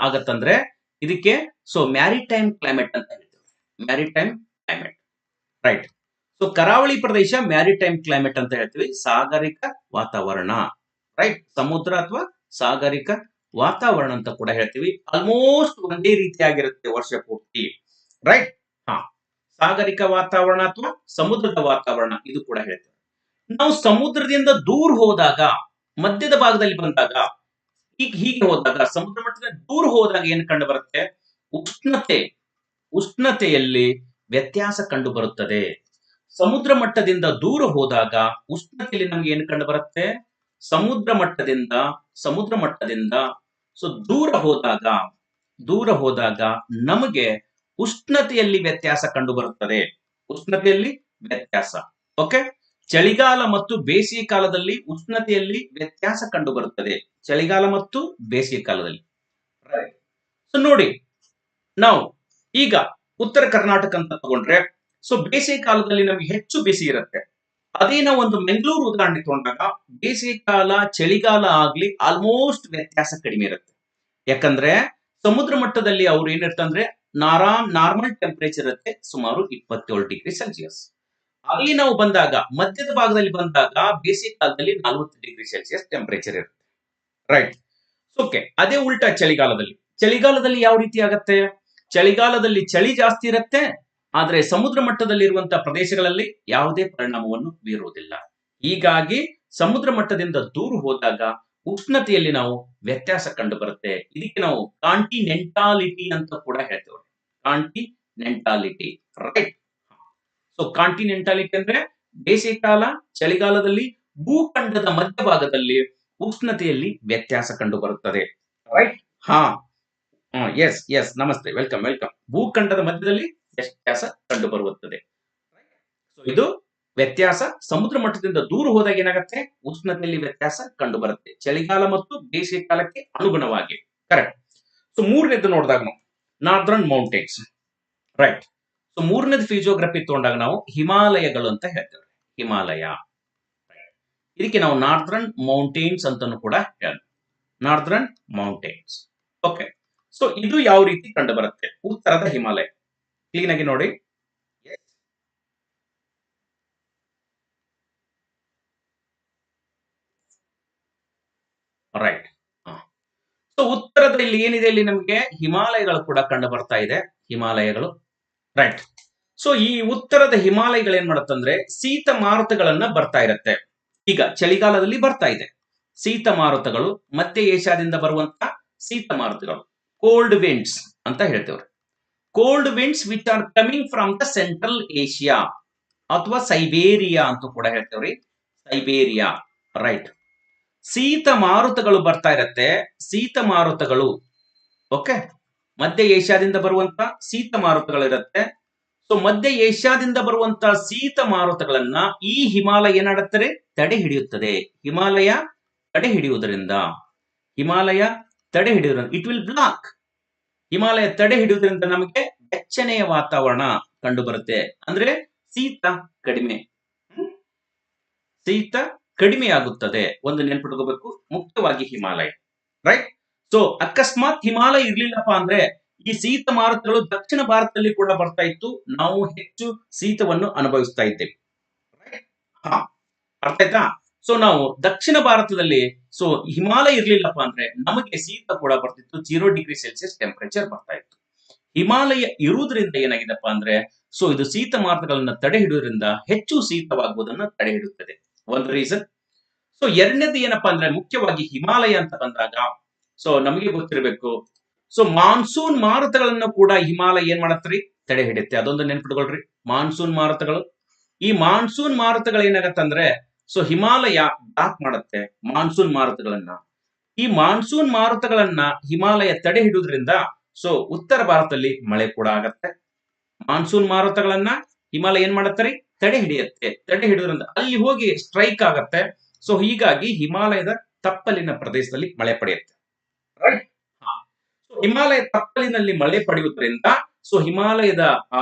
S1: ಆಗತ್ತಂದ್ರೆ ಇದಕ್ಕೆ ಸೊ ಮ್ಯಾರಿಟೈಮ್ ಕ್ಲೈಮೇಟ್ ಅಂತ ಹೇಳ್ತೀವಿ. Maritime climate. ರೈಟ್, ಸೊ ಕರಾವಳಿ ಪ್ರದೇಶ ಮ್ಯಾರಿಟೈಮ್ ಕ್ಲೈಮೇಟ್ ಅಂತ ಹೇಳ್ತೀವಿ, ಸಾಗರಿಕ ವಾತಾವರಣ. ರೈಟ್, ಸಮುದ್ರ ಅಥವಾ ಸಾಗರಿಕ ವಾತಾವರಣ ಅಂತ ಕೂಡ ಹೇಳ್ತೀವಿ. ಆಲ್ಮೋಸ್ಟ್ ಒಂದೇ ರೀತಿಯಾಗಿರುತ್ತೆ ವರ್ಷ ಪೂರ್ತಿ. ರೈಟ್, ಸಾಗರಿಕ ವಾತಾವರಣ ಅಥವಾ ಸಮುದ್ರದ ವಾತಾವರಣ ಇದು ಕೂಡ ಹೇಳ್ತೀವಿ. ನಾವು ಸಮುದ್ರದಿಂದ ದೂರ ಹೋದಾಗ, ಮಧ್ಯದ ಭಾಗದಲ್ಲಿ ಬಂದಾಗ, ಹೀಗೆ ಹೋದಾಗ, ಸಮುದ್ರ ಮಟ್ಟದಿಂದ ದೂರ ಹೋದಾಗ ಏನು ಕಂಡು ಬರುತ್ತೆ? ಉಷ್ಣತೆಯಲ್ಲಿ ವ್ಯತ್ಯಾಸ ಕಂಡು ಬರುತ್ತದೆ. ಸಮುದ್ರ ಮಟ್ಟದಿಂದ ದೂರ ಹೋದಾಗ ಉಷ್ಣತೆಯಲ್ಲಿ ನಮ್ಗೆ ಏನು ಕಂಡು ಬರುತ್ತೆ? ಸಮುದ್ರ ಮಟ್ಟದಿಂದ ಸೊ ದೂರ ಹೋದಾಗ ನಮಗೆ ಉಷ್ಣತೆಯಲ್ಲಿ ವ್ಯತ್ಯಾಸ ಕಂಡು ಬರುತ್ತದೆ. ಉಷ್ಣತೆಯಲ್ಲಿ ವ್ಯತ್ಯಾಸ. ಓಕೆ, ಚಳಿಗಾಲ ಮತ್ತು ಬೇಸಿಗೆ ಕಾಲದಲ್ಲಿ ಉಷ್ಣತೆಯಲ್ಲಿ ವ್ಯತ್ಯಾಸ ಕಂಡು ಬರುತ್ತದೆ. ಚಳಿಗಾಲ ಮತ್ತು ಬೇಸಿಗೆ ಕಾಲದಲ್ಲಿ. ಸೊ ನೋಡಿ, ನಾವು ಈಗ ಉತ್ತರ ಕರ್ನಾಟಕ ಅಂತ ತಗೊಂಡ್ರೆ ಸೊ ಬೇಸಿಗೆ ಕಾಲದಲ್ಲಿ ನಮಗೆ ಹೆಚ್ಚು ಬಿಸಿ ಇರುತ್ತೆ. ಅದೇ ನಾವು ಒಂದು ಮಂಗಳೂರು ಉದಾಹರಣೆ ತಗೊಂಡಾಗ ಬೇಸಿಗೆ ಕಾಲ ಚಳಿಗಾಲ ಆಗ್ಲಿ ಆಲ್ಮೋಸ್ಟ್ ವ್ಯತ್ಯಾಸ ಕಡಿಮೆ ಇರುತ್ತೆ. ಯಾಕಂದ್ರೆ ಸಮುದ್ರ ಮಟ್ಟದಲ್ಲಿ ಅವ್ರು ಏನಿರ್ತಂದ್ರೆ ನಾರ್ಮಲ್ ಟೆಂಪರೇಚರ್ ಇರುತ್ತೆ ಸುಮಾರು 27 ಡಿಗ್ರಿ ಸೆಲ್ಸಿಯಸ್. ಅಲ್ಲಿ ನಾವು ಬಂದಾಗ ಮಧ್ಯದ ಭಾಗದಲ್ಲಿ ಬಂದಾಗ ಬೇಸಿಗೆ ಕಾಲದಲ್ಲಿ 40 ಡಿಗ್ರಿ ಸೆಲ್ಸಿಯಸ್ ಟೆಂಪರೇಚರ್ ಇರುತ್ತೆ. ರೈಟ್, ಓಕೆ, ಅದೇ ಉಲ್ಟಾ ಚಳಿಗಾಲದಲ್ಲಿ ಯಾವ ರೀತಿ ಆಗತ್ತೆ? ಚಳಿಗಾಲದಲ್ಲಿ ಚಳಿ ಜಾಸ್ತಿ ಇರುತ್ತೆ, ಆದ್ರೆ ಸಮುದ್ರ ಮಟ್ಟದಲ್ಲಿರುವಂತಹ ಪ್ರದೇಶಗಳಲ್ಲಿ ಯಾವುದೇ ಪರಿಣಾಮವನ್ನು ಬೀರುವುದಿಲ್ಲ. ಹೀಗಾಗಿ ಸಮುದ್ರ ಮಟ್ಟದಿಂದ ದೂರ ಹೋದಾಗ ಉಷ್ಣತೆಯಲ್ಲಿ ನಾವು ವ್ಯತ್ಯಾಸ ಕಂಡು ಬರುತ್ತೆ. ಇದಕ್ಕೆ ನಾವು ಕಾಂಟಿನೆಂಟಾಲಿಟಿ ಅಂತ ಕೂಡ ಹೇಳ್ತೇವೆ. ಕಾಂಟಿನೆಂಟಾಲಿಟಿ. ರೈಟ್, ಸೊ ಕಾಂಟಿನೆಂಟಾಲಿಟಿ ಅಂದ್ರೆ ಬೇಸಿಗೆ ಕಾಲ ಚಳಿಗಾಲದಲ್ಲಿ ಭೂಖಂಡದ ಮಧ್ಯಭಾಗದಲ್ಲಿ ಉಷ್ಣತೆಯಲ್ಲಿ ವ್ಯತ್ಯಾಸ ಕಂಡು ಬರುತ್ತದೆ. ರೈಟ್, ಎಸ್ ನಮಸ್ತೆ, ವೆಲ್ಕಮ್. ಭೂಖಂಡದ ಮಧ್ಯದಲ್ಲಿ ವ್ಯತ್ಯಾಸ ಕಂಡು ಬರುತ್ತದೆ. ಸೊ ಇದು ವ್ಯತ್ಯಾಸ ಸಮುದ್ರ ಮಟ್ಟದಿಂದ ದೂರ ಹೋದಾಗ ಏನಾಗುತ್ತೆ? ಉಷ್ಣತೆಯಲ್ಲಿ ವ್ಯತ್ಯಾಸ ಕಂಡು ಬರುತ್ತೆ ಚಳಿಗಾಲ ಮತ್ತು ಬೇಸಿಗೆ ಕಾಲಕ್ಕೆ ಅನುಗುಣವಾಗಿ. ಕರೆಕ್ಟ್. ಸೊ ಮೂರನೇದು ನೋಡಿದಾಗ ನಾವು ನಾರ್ದರ್ನ್ ಮೌಂಟೇನ್ಸ್. ರೈಟ್, ಸೊ ಮೂರನೇದು ಫಿಜಿಯೋಗ್ರಫಿ ತಗೊಂಡಾಗ ನಾವು ಹಿಮಾಲಯಗಳು ಅಂತ ಹೇಳ್ತೇವೆ. ಹಿಮಾಲಯ. ಇದಕ್ಕೆ ನಾವು ನಾರ್ದರ್ನ್ ಮೌಂಟೇನ್ಸ್ ಅಂತಾನು ಕೂಡ ಹೇಳ್ತೇವೆ. Northern mountains. ಓಕೆ, ಸೊ ಇದು ಯಾವ ರೀತಿ ಕಂಡು ಬರುತ್ತೆ? ಉತ್ತರದ ಹಿಮಾಲಯ. ಕ್ಲೀನ್ ಆಗಿ ನೋಡಿ. ರೈಟ್, ಸೊ ಉತ್ತರದಲ್ಲಿ ಏನಿದೆ? ಇಲ್ಲಿ ನಮಗೆ ಹಿಮಾಲಯಗಳು ಕೂಡ ಕಂಡು ಬರ್ತಾ ಇದೆ. ಹಿಮಾಲಯಗಳು. ರೈಟ್, ಸೊ ಈ ಉತ್ತರದ ಹಿಮಾಲಯಗಳು ಏನ್ ಮಾಡತ್ತಂದ್ರೆ ಶೀತ ಮಾರುತಗಳನ್ನ ಬರ್ತಾ ಇರತ್ತೆ. ಈಗ ಚಳಿಗಾಲದಲ್ಲಿ ಬರ್ತಾ ಇದೆ ಶೀತ ಮಾರುತಗಳು, ಮಧ್ಯ ಏಷ್ಯಾದಿಂದ ಬರುವಂತ ಶೀತ ಮಾರುತಗಳು, ಕೋಲ್ಡ್ ವಿಂಡ್ಸ್ ಅಂತ ಹೇಳ್ತೇವ್ರಿ. Cold winds which are coming from the central Asia ಅಥವಾ ಸೈಬೇರಿಯಾ ಅಂತ ಕೂಡ ಹೇಳ್ತೇವ್ರಿ. ಸೈಬೇರಿಯಾ, ರೈಟ್. ಶೀತ ಮಾರುತಗಳು ಬರ್ತಾ ಇರತ್ತೆ. ಶೀತ ಮಾರುತಗಳು, ಓಕೆ, ಮಧ್ಯ ಏಷ್ಯಾದಿಂದ ಬರುವಂತ ಶೀತ ಮಾರುತಗಳಿರುತ್ತೆ. ಸೊ ಮಧ್ಯ ಏಷ್ಯಾದಿಂದ ಬರುವಂತ ಶೀತ ಮಾರುತಗಳನ್ನ ಈ ಹಿಮಾಲಯ ಏನಾಡುತ್ತದೆ, ತಡೆ ಹಿಡಿಯುತ್ತದೆ. ಹಿಮಾಲಯ ತಡೆ ಹಿಡಿಯುವುದರಿಂದ ಇಟ್ ವಿಲ್ ಬ್ಲಾಕ್. ಹಿಮಾಲಯ ತಡೆ ಹಿಡಿಯುವುದರಿಂದ ನಮಗೆ ಬೆಚ್ಚನೆಯ ವಾತಾವರಣ ಕಂಡು ಬರುತ್ತೆ. ಅಂದ್ರೆ ಶೀತ ಕಡಿಮೆ, ಆಗುತ್ತದೆ. ಒಂದು ನೆನ್ಪಿಟ್ಕೋಬೇಕು, ಮುಖ್ಯವಾಗಿ ಹಿಮಾಲಯ, ರೈಟ್. ಸೊ ಅಕಸ್ಮಾತ್ ಹಿಮಾಲಯ ಇರ್ಲಿಲ್ಲಪ್ಪ ಅಂದ್ರೆ ಈ ಶೀತ ಮಾರುತಗಳು ದಕ್ಷಿಣ ಭಾರತದಲ್ಲಿ ಕೂಡ ಬರ್ತಾ ಇತ್ತು, ನಾವು ಹೆಚ್ಚು ಶೀತವನ್ನು ಅನುಭವಿಸ್ತಾ ಇದ್ದೇವೆ. ಅರ್ಥ ಆಯ್ತಾ? ಸೊ ನಾವು ದಕ್ಷಿಣ ಭಾರತದಲ್ಲಿ ಸೊ ಹಿಮಾಲಯ ಇರ್ಲಿಲ್ಲಪ್ಪ ಅಂದ್ರೆ ನಮಗೆ ಶೀತ ಕೂಡ ಬರ್ತಿತ್ತು, 0°C ಟೆಂಪರೇಚರ್ ಬರ್ತಾ ಇತ್ತು. ಹಿಮಾಲಯ ಇರುವುದರಿಂದ ಏನಾಗಿದೆಪ್ಪ ಅಂದ್ರೆ ಸೊ ಇದು ಶೀತ ಮಾರುತಗಳನ್ನ ತಡೆ ಹಿಡಿಯೋದ್ರಿಂದ ಹೆಚ್ಚು ಶೀತವಾಗುವುದನ್ನ ತಡೆ ಹಿಡಿಯುತ್ತದೆ, ಒಂದು ರೀಸನ್. ಸೊ ಎರಡನೇದು ಏನಪ್ಪಾ ಅಂದ್ರೆ ಮುಖ್ಯವಾಗಿ ಹಿಮಾಲಯ ಅಂತ ಬಂದಾಗ ಸೊ ನಮಗೆ ಗೊತ್ತಿರಬೇಕು, ಸೊ ಮಾನ್ಸೂನ್ ಮಾರುತಗಳನ್ನು ಕೂಡ ಹಿಮಾಲಯ ಏನ್ ಮಾಡತ್ರಿ, ತಡೆ ಹಿಡಿಯುತ್ತೆ. ಅದೊಂದು ನೆನ್ಪಿಟ್ಕೊಳ್ರಿ, ಮಾನ್ಸೂನ್ ಮಾರುತಗಳು. ಈ ಮಾನ್ಸೂನ್ ಮಾರುತಗಳು ಏನಾಗತ್ತಂದ್ರೆ ಸೊ ಹಿಮಾಲಯ ಬ್ಲಾಕ್ ಮಾಡುತ್ತೆ ಮಾನ್ಸೂನ್ ಮಾರುತಗಳನ್ನ. ಈ ಮಾನ್ಸೂನ್ ಮಾರುತಗಳನ್ನ ಹಿಮಾಲಯ ತಡೆ ಹಿಡಿಯೋದ್ರಿಂದ ಸೊ ಉತ್ತರ ಭಾರತದಲ್ಲಿ ಮಳೆ ಕೂಡ ಆಗತ್ತೆ. ಮಾನ್ಸೂನ್ ಮಾರುತಗಳನ್ನ ಹಿಮಾಲಯ ಏನ್ ಮಾಡತ್ತರಿ, ತಡೆ ಹಿಡಿಯುತ್ತೆ. ತಡೆ ಹಿಡಿಯೋದ್ರಿಂದ ಅಲ್ಲಿ ಹೋಗಿ ಸ್ಟ್ರೈಕ್ ಆಗತ್ತೆ. ಸೊ ಹೀಗಾಗಿ ಹಿಮಾಲಯದ ತಪ್ಪಲಿನ ಪ್ರದೇಶದಲ್ಲಿ ಮಳೆ ಪಡೆಯುತ್ತೆ. ಹಿಮಾಲಯ ತಪ್ಪಲಿನಲ್ಲಿ ಮಳೆ ಪಡೆಯುವುದರಿಂದ ಸೊ ಹಿಮಾಲಯದ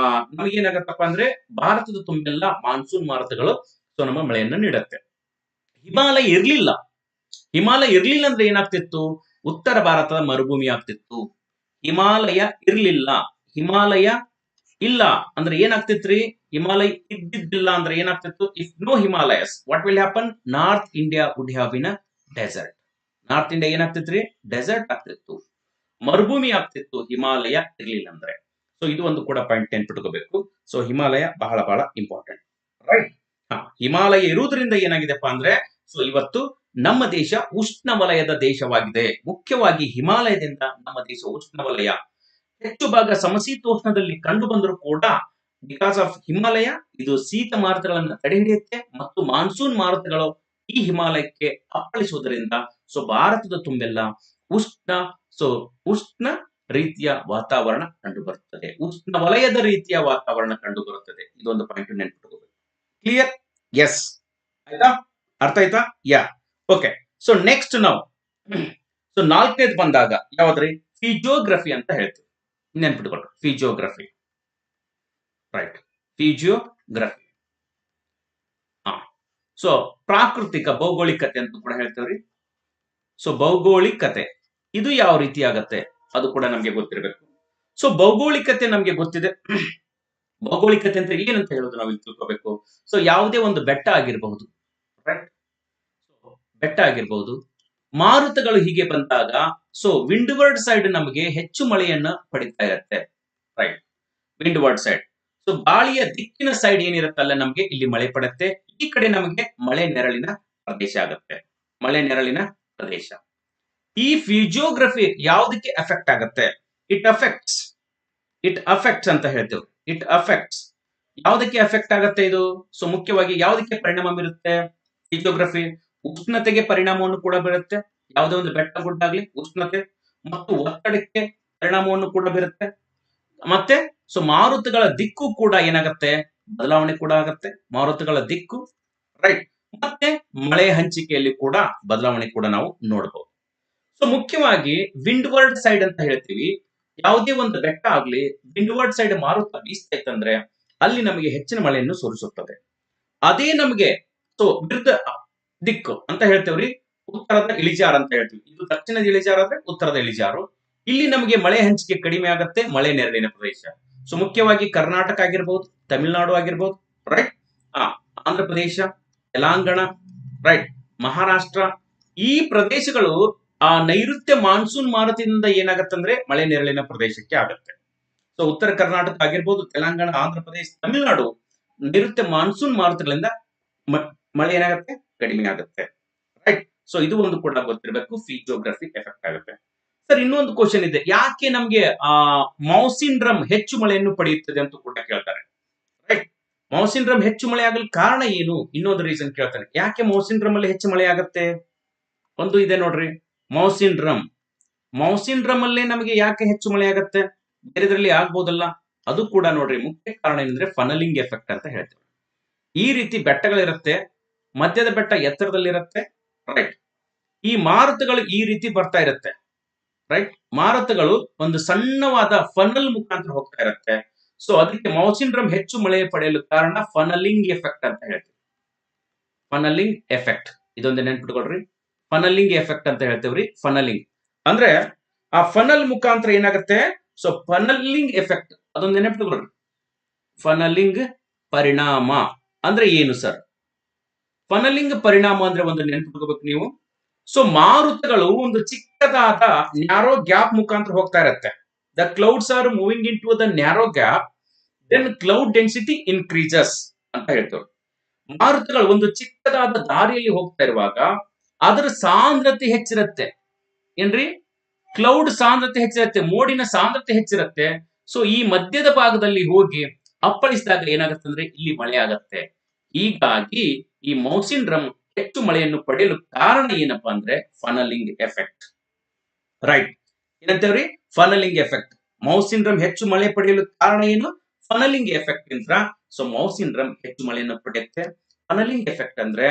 S1: ನಮಗೇನಾಗತ್ತಪ್ಪ ಅಂದ್ರೆ ಭಾರತದ ತುಂಬೆಲ್ಲ ಮಾನ್ಸೂನ್ ಮಾರುತಗಳು ಸೊ ನಮ್ಮ ಮಳೆಯನ್ನ ನೀಡುತ್ತೆ. ಹಿಮಾಲಯ ಇರ್ಲಿಲ್ಲ ಅಂದ್ರೆ ಏನಾಗ್ತಿತ್ತು, ಉತ್ತರ ಭಾರತದ ಮರುಭೂಮಿ ಆಗ್ತಿತ್ತು. ಹಿಮಾಲಯ ಇಲ್ಲ ಅಂದ್ರೆ ಏನಾಗ್ತಿತ್ರಿ, ಹಿಮಾಲಯ ಇದ್ದಿದ್ದಿಲ್ಲ ಅಂದ್ರೆ ಏನಾಗ್ತಿತ್ತು, if no Himalayas what will happen, north India would have been a desert. North India ಏನಾಗ್ತಿತ್ರಿ, ಡೆಸರ್ಟ್ ಆಗ್ತಿತ್ತು, ಮರುಭೂಮಿ ಆಗ್ತಿತ್ತು, ಹಿಮಾಲಯ ಇರ್ಲಿಲ್ಲ ಅಂದ್ರೆ. ಸೊ ಇದು ಒಂದು ಕೂಡ ಪಾಯಿಂಟ್ ನೆನ್ಪಿಟ್ಕೋಬೇಕು. ಸೊ ಹಿಮಾಲಯ ಬಹಳ ಬಹಳ ಇಂಪಾರ್ಟೆಂಟ್, ರೈಟ್. ಹಿಮಾಲಯ ಇರುವುದರಿಂದ ಏನಾಗಿದೆಪ್ಪ ಅಂದ್ರೆ ಸೊ ಇವತ್ತು ನಮ್ಮ ದೇಶ ಉಷ್ಣವಲಯದ ದೇಶವಾಗಿದೆ. ಮುಖ್ಯವಾಗಿ ಹಿಮಾಲಯದಿಂದ ನಮ್ಮ ದೇಶ ಉಷ್ಣವಲಯ. ಹೆಚ್ಚು ಭಾಗ ಸಮಶೀತೋಷ್ಣದಲ್ಲಿ ಕಂಡು ಬಂದರೂ ಕೂಡ ಬಿಕಾಸ್ ಆಫ್ ಹಿಮಾಲಯ ಇದು ಶೀತ ಮಾರುತಗಳನ್ನು ತಡೆ ಹಿಡಿಯುತ್ತೆ ಮತ್ತು ಮಾನ್ಸೂನ್ ಮಾರುತಗಳು ಈ ಹಿಮಾಲಯಕ್ಕೆ ಅಪ್ಪಳಿಸುವುದರಿಂದ ಸೊ ಭಾರತದ ತುಂಬೆಲ್ಲ ಉಷ್ಣ ರೀತಿಯ ವಾತಾವರಣ ಕಂಡು ಬರುತ್ತದೆ, ಉಷ್ಣ ವಲಯದ ರೀತಿಯ ವಾತಾವರಣ ಕಂಡು ಬರುತ್ತದೆ. ಇದೊಂದು ಪಾಯಿಂಟ್ ನೆನ್ಪಿಟ್ಕೋಬೇಕು. ಕ್ಲಿಯರ್? ಎಸ್, ಆಯ್ತಾ? ಅರ್ಥ ಆಯ್ತಾ? ಯಾ, ಓಕೆ. ಸೊ ನೆಕ್ಸ್ಟ್ ನಾವು ಸೊ ನಾಲ್ಕನೇದು ಬಂದಾಗ ಯಾವ್ದ್ರಿ, ಫಿಜಿಯೋಗ್ರಫಿ ಅಂತ ಹೇಳ್ತೀವಿ. ನೆನ್ಪಿಟ್ಕೊಳ್ರಿ, ಫಿಜಿಯೋಗ್ರಫಿ, ರೈಟ್. ಫಿಜಿಯೋಗ್ರಫಿ ಸೊ ಪ್ರಾಕೃತಿಕ ಭೌಗೋಳಿಕತೆ ಅಂತ ಕೂಡ ಹೇಳ್ತೇವ್ರಿ. ಸೊ ಭೌಗೋಳಿಕತೆ ಇದು ಯಾವ ರೀತಿ ಆಗತ್ತೆ ಅದು ಕೂಡ ನಮ್ಗೆ ಗೊತ್ತಿರಬೇಕು. ಸೊ ಭೌಗೋಳಿಕತೆ ನಮ್ಗೆ ಗೊತ್ತಿದೆ. ಭೌಗೋಳಿಕತೆ ಅಂತ ಏನಂತ ಹೇಳೋದು ನಾವು ಇಲ್ಲಿ ತಿಳ್ಕೋಬೇಕು. ಸೊ ಯಾವುದೇ ಒಂದು ಬೆಟ್ಟ ಆಗಿರಬಹುದು, ರೈಟ್, ಬೆಟ್ಟ ಆಗಿರಬಹುದು, ಮಾರುತಗಳು ಹೀಗೆ ಬಂದಾಗ ಸೊ ವಿಂಡ್ವರ್ಡ್ ಸೈಡ್ ನಮಗೆ ಹೆಚ್ಚು ಮಳೆಯನ್ನ ಪಡಿತಾ ಇರುತ್ತೆ, ರೈಟ್. ವಿಂಡ್ವರ್ಡ್ ಸೈಡ್, ಸೊ ಗಾಳಿಯ ದಿಕ್ಕಿನ ಸೈಡ್ ಏನಿರುತ್ತಲ್ಲ ನಮಗೆ ಇಲ್ಲಿ ಮಳೆ ಪಡುತ್ತೆ. ಈ ಕಡೆ ನಮಗೆ ಮಳೆ ನೆರಳಿನ ಪ್ರದೇಶ ಆಗುತ್ತೆ, ಮಳೆ ನೆರಳಿನ ಪ್ರದೇಶ. ಈ ಫಿಜಿಯೋಗ್ರಫಿ ಯಾವುದಕ್ಕೆ ಎಫೆಕ್ಟ್ ಆಗುತ್ತೆ, ಇಟ್ ಅಫೆಕ್ಟ್ಸ್ ಅಂತ ಹೇಳ್ತೇವೆ. ಇಟ್ ಅಫೆಕ್ಟ್ಸ್ ಯಾವುದಕ್ಕೆ ಎಫೆಕ್ಟ್ ಆಗುತ್ತೆ ಇದು, ಸೊ ಮುಖ್ಯವಾಗಿ ಯಾವುದಕ್ಕೆ ಪರಿಣಾಮ ಬೀರುತ್ತೆ, ಫಿಜಿಯೋಗ್ರಫಿ ಉಷ್ಣತೆಗೆ ಪರಿಣಾಮವನ್ನು ಕೂಡ ಬೀರುತ್ತೆ. ಯಾವುದೇ ಒಂದು ಬೆಟ್ಟ ಗುಡ್ಡಾಗ್ಲಿ ಉಷ್ಣತೆ ಮತ್ತು ಒತ್ತಡಕ್ಕೆ ಪರಿಣಾಮವನ್ನು ಕೂಡ ಬೀರುತ್ತೆ. ಮತ್ತೆ ಸೊ ಮಾರುತಗಳ ದಿಕ್ಕು ಕೂಡ ಏನಾಗುತ್ತೆ, ಬದಲಾವಣೆ ಕೂಡ ಆಗುತ್ತೆ, ಮಾರುತಗಳ ದಿಕ್ಕು, ರೈಟ್. ಮತ್ತೆ ಮಳೆ ಹಂಚಿಕೆಯಲ್ಲಿ ಕೂಡ ಬದಲಾವಣೆ ಕೂಡ ನಾವು ನೋಡಬಹುದು. ಸೊ ಮುಖ್ಯವಾಗಿ ವಿಂಡ್ವರ್ಡ್ ಸೈಡ್ ಅಂತ ಹೇಳ್ತೀವಿ. ಯಾವುದೇ ಒಂದು ಬೆಟ್ಟ ಆಗ್ಲಿ ವಿಂಡ್ವರ್ಡ್ ಸೈಡ್ ಮಾರುತ ಬೀಸ್ತಾ ಇತ್ತಂದ್ರೆ ಅಲ್ಲಿ ನಮಗೆ ಹೆಚ್ಚಿನ ಮಳೆಯನ್ನು ಸುರಿಸುತ್ತದೆ. ಅದೇ ನಮಗೆ ಸೊ ವಿರುದ್ಧ ದಿಕ್ಕು ಅಂತ ಹೇಳ್ತೇವ್ರಿ, ಉತ್ತರದ ಇಳಿಜಾರು ಅಂತ ಹೇಳ್ತೀವಿ. ಇದು ದಕ್ಷಿಣದ ಇಳಿಜಾರು ಆದ್ರೆ ಉತ್ತರದ ಇಳಿಜಾರು. ಇಲ್ಲಿ ನಮಗೆ ಮಳೆ ಹಂಚಿಕೆ ಕಡಿಮೆ ಆಗುತ್ತೆ, ಮಳೆ ನೆರಳಿನ ಪ್ರದೇಶ. ಸೊ ಮುಖ್ಯವಾಗಿ ಕರ್ನಾಟಕ ಆಗಿರ್ಬೋದು, ತಮಿಳುನಾಡು ಆಗಿರ್ಬೋದು, ರೈಟ್, ಆಂಧ್ರ ಪ್ರದೇಶ, ತೆಲಂಗಾಣ, ರೈಟ್, ಮಹಾರಾಷ್ಟ್ರ, ಈ ಪ್ರದೇಶಗಳು ಆ ನೈಋತ್ಯ ಮಾನ್ಸೂನ್ ಮಾರುತದಿಂದ ಏನಾಗತ್ತಂದ್ರೆ ಮಳೆ ನೆರಳಿನ ಪ್ರದೇಶಕ್ಕೆ ಆಗತ್ತೆ. ಸೊ ಉತ್ತರ ಕರ್ನಾಟಕ ಆಗಿರ್ಬೋದು, ತೆಲಂಗಾಣ, ಆಂಧ್ರ ಪ್ರದೇಶ, ತಮಿಳುನಾಡು ನೈಋತ್ಯ ಮಾನ್ಸೂನ್ ಮಾರುತಗಳಿಂದ ಮಳೆ ಏನಾಗುತ್ತೆ, ಕಡಿಮೆ ಆಗುತ್ತೆ. ರೈಟ್. ಸೊ ಇದು ಒಂದು ಕೂಡ ಗೊತ್ತಿರಬೇಕು, ಫಿಜಿಯೋಗ್ರಫಿ ಎಫೆಕ್ಟ್ ಆಗುತ್ತೆ. ಸರ್ ಇನ್ನೊಂದು ಕ್ವಶನ್ ಇದೆ, ಯಾಕೆ ನಮ್ಗೆ ಮೌಸಿನ್ ಡ್ರಮ್ ಹೆಚ್ಚು ಮಳೆಯನ್ನು ಪಡೆಯುತ್ತದೆ ಅಂತ ಕೂಡ ಕೇಳ್ತಾರೆ. ರೈಟ್. ಮೌಸಿನ್ ಡ್ರಮ್ ಹೆಚ್ಚು ಮಳೆ ಆಗಲು ಕಾರಣ ಏನು, ಇನ್ನೊಂದು ರೀಸನ್ ಕೇಳ್ತಾರೆ. ಯಾಕೆ ಮೌಸಿನ್ ಡ್ರಮ್ ಅಲ್ಲಿ ಹೆಚ್ಚು ಮಳೆ ಆಗುತ್ತೆ? ಒಂದು ಇದೆ ನೋಡ್ರಿ, ಮೌಸಿನ್ ಡ್ರಮ್ ಅಲ್ಲೇ ನಮಗೆ ಯಾಕೆ ಹೆಚ್ಚು ಮಳೆ ಆಗುತ್ತೆ, ಬೇರೆದ್ರಲ್ಲಿ ಆಗ್ಬೋದಲ್ಲ. ಅದು ಕೂಡ ನೋಡ್ರಿ, ಮುಖ್ಯ ಕಾರಣ ಏನಂದ್ರೆ ಫನಲಿಂಗ್ ಎಫೆಕ್ಟ್ ಅಂತ ಹೇಳ್ತೇವೆ. ಈ ರೀತಿ ಬೆಟ್ಟಗಳಿರುತ್ತೆ, ಮಧ್ಯದ ಬೆಟ್ಟ ಎತ್ತರದಲ್ಲಿರುತ್ತೆ. ರೈಟ್. ಈ ಮಾರುತಗಳು ಈ ರೀತಿ ಬರ್ತಾ ಇರುತ್ತೆ. ರೈಟ್. ಮಾರುತಗಳು ಒಂದು ಸಣ್ಣವಾದ ಫನಲ್ ಮುಖಾಂತರ ಹೋಗ್ತಾ ಇರುತ್ತೆ. ಸೊ ಅದಕ್ಕೆ ಮೌಸಿನ್ ಡ್ರಮ್ ಹೆಚ್ಚು ಮಳೆ ಪಡೆಯಲು ಕಾರಣ ಫನಲಿಂಗ್ ಎಫೆಕ್ಟ್ ಅಂತ ಹೇಳ್ತೀವಿ. ಫನಲಿಂಗ್ ಎಫೆಕ್ಟ್ ಇದೊಂದು ನೆನ್ಪಿಟ್ಕೊಳ್ರಿ, ಫನಲಿಂಗ್ ಎಫೆಕ್ಟ್ ಅಂತ ಹೇಳ್ತೇವ್ರಿ. ಫನಲಿಂಗ್ ಅಂದ್ರೆ ಆ ಫನಲ್ ಮುಖಾಂತರ ಏನಾಗುತ್ತೆ, ಸೊ ಫನಲಿಂಗ್ ಎಫೆಕ್ಟ್ ಅದೊಂದು ನೆನಪಿಟ್ಕೊಳ್ರಿ. ಫನಲಿಂಗ್ ಪರಿಣಾಮ ಅಂದ್ರೆ ಏನು ಸರ್? ಫನಲಿಂಗ್ ಪರಿಣಾಮ ಅಂದ್ರೆ ಒಂದು ನೆನಪಿಟ್ಕೋಬೇಕು ನೀವು. ಸೊ ಮಾರುತಗಳು ಒಂದು ಚಿಕ್ಕದಾದ ನ್ಯಾರೋ ಗ್ಯಾಪ್ ಮುಖಾಂತರ ಹೋಗ್ತಾ ಇರುತ್ತೆ. The clouds are moving into the narrow gap, then cloud density increases ಅಂತ ಹೇಳ್ತೇವೆ. ಮಾರುತಗಳು ಒಂದು ಚಿಕ್ಕದಾದ ದಾರಿಯಲ್ಲಿ ಹೋಗ್ತಾ ಇರುವಾಗ ಅದರ ಸಾಂದ್ರತೆ ಹೆಚ್ಚಿರುತ್ತೆ. ಏನ್ರಿ? ಕ್ಲೌಡ್ ಸಾಂದ್ರತೆ ಹೆಚ್ಚಿರುತ್ತೆ, ಮೋಡಿನ ಸಾಂದ್ರತೆ ಹೆಚ್ಚಿರುತ್ತೆ. ಸೊ ಈ ಮಧ್ಯದ ಭಾಗದಲ್ಲಿ ಹೋಗಿ ಅಪ್ಪಳಿಸಿದಾಗ ಏನಾಗುತ್ತೆ ಅಂದ್ರೆ ಇಲ್ಲಿ ಮಳೆ ಆಗತ್ತೆ. ಹೀಗಾಗಿ ಈ ಮೌಸಿನ್ ಡ್ರಮ್ ಹೆಚ್ಚು ಮಳೆಯನ್ನು ಪಡೆಯಲು ಕಾರಣ ಏನಪ್ಪಾ ಅಂದ್ರೆ ಫನಲಿಂಗ್ effect. Right. ಏನಂತೇವ್ರಿ? ಫನಲಿಂಗ್ effect. Mousin drum ಹೆಚ್ಚು ಮಳೆ ಪಡೆಯಲು ಕಾರಣ ಏನು? ಫನಲಿಂಗ್ ಎಫೆಕ್ಟ್ ಇಂದ. ಸೊ ಮೌಸಿನ್ ಡ್ರಮ್ ಹೆಚ್ಚು ಮಳೆಯನ್ನು ಪಡೆಯುತ್ತೆ. ಫನಲಿಂಗ್ ಎಫೆಕ್ಟ್ ಅಂದ್ರೆ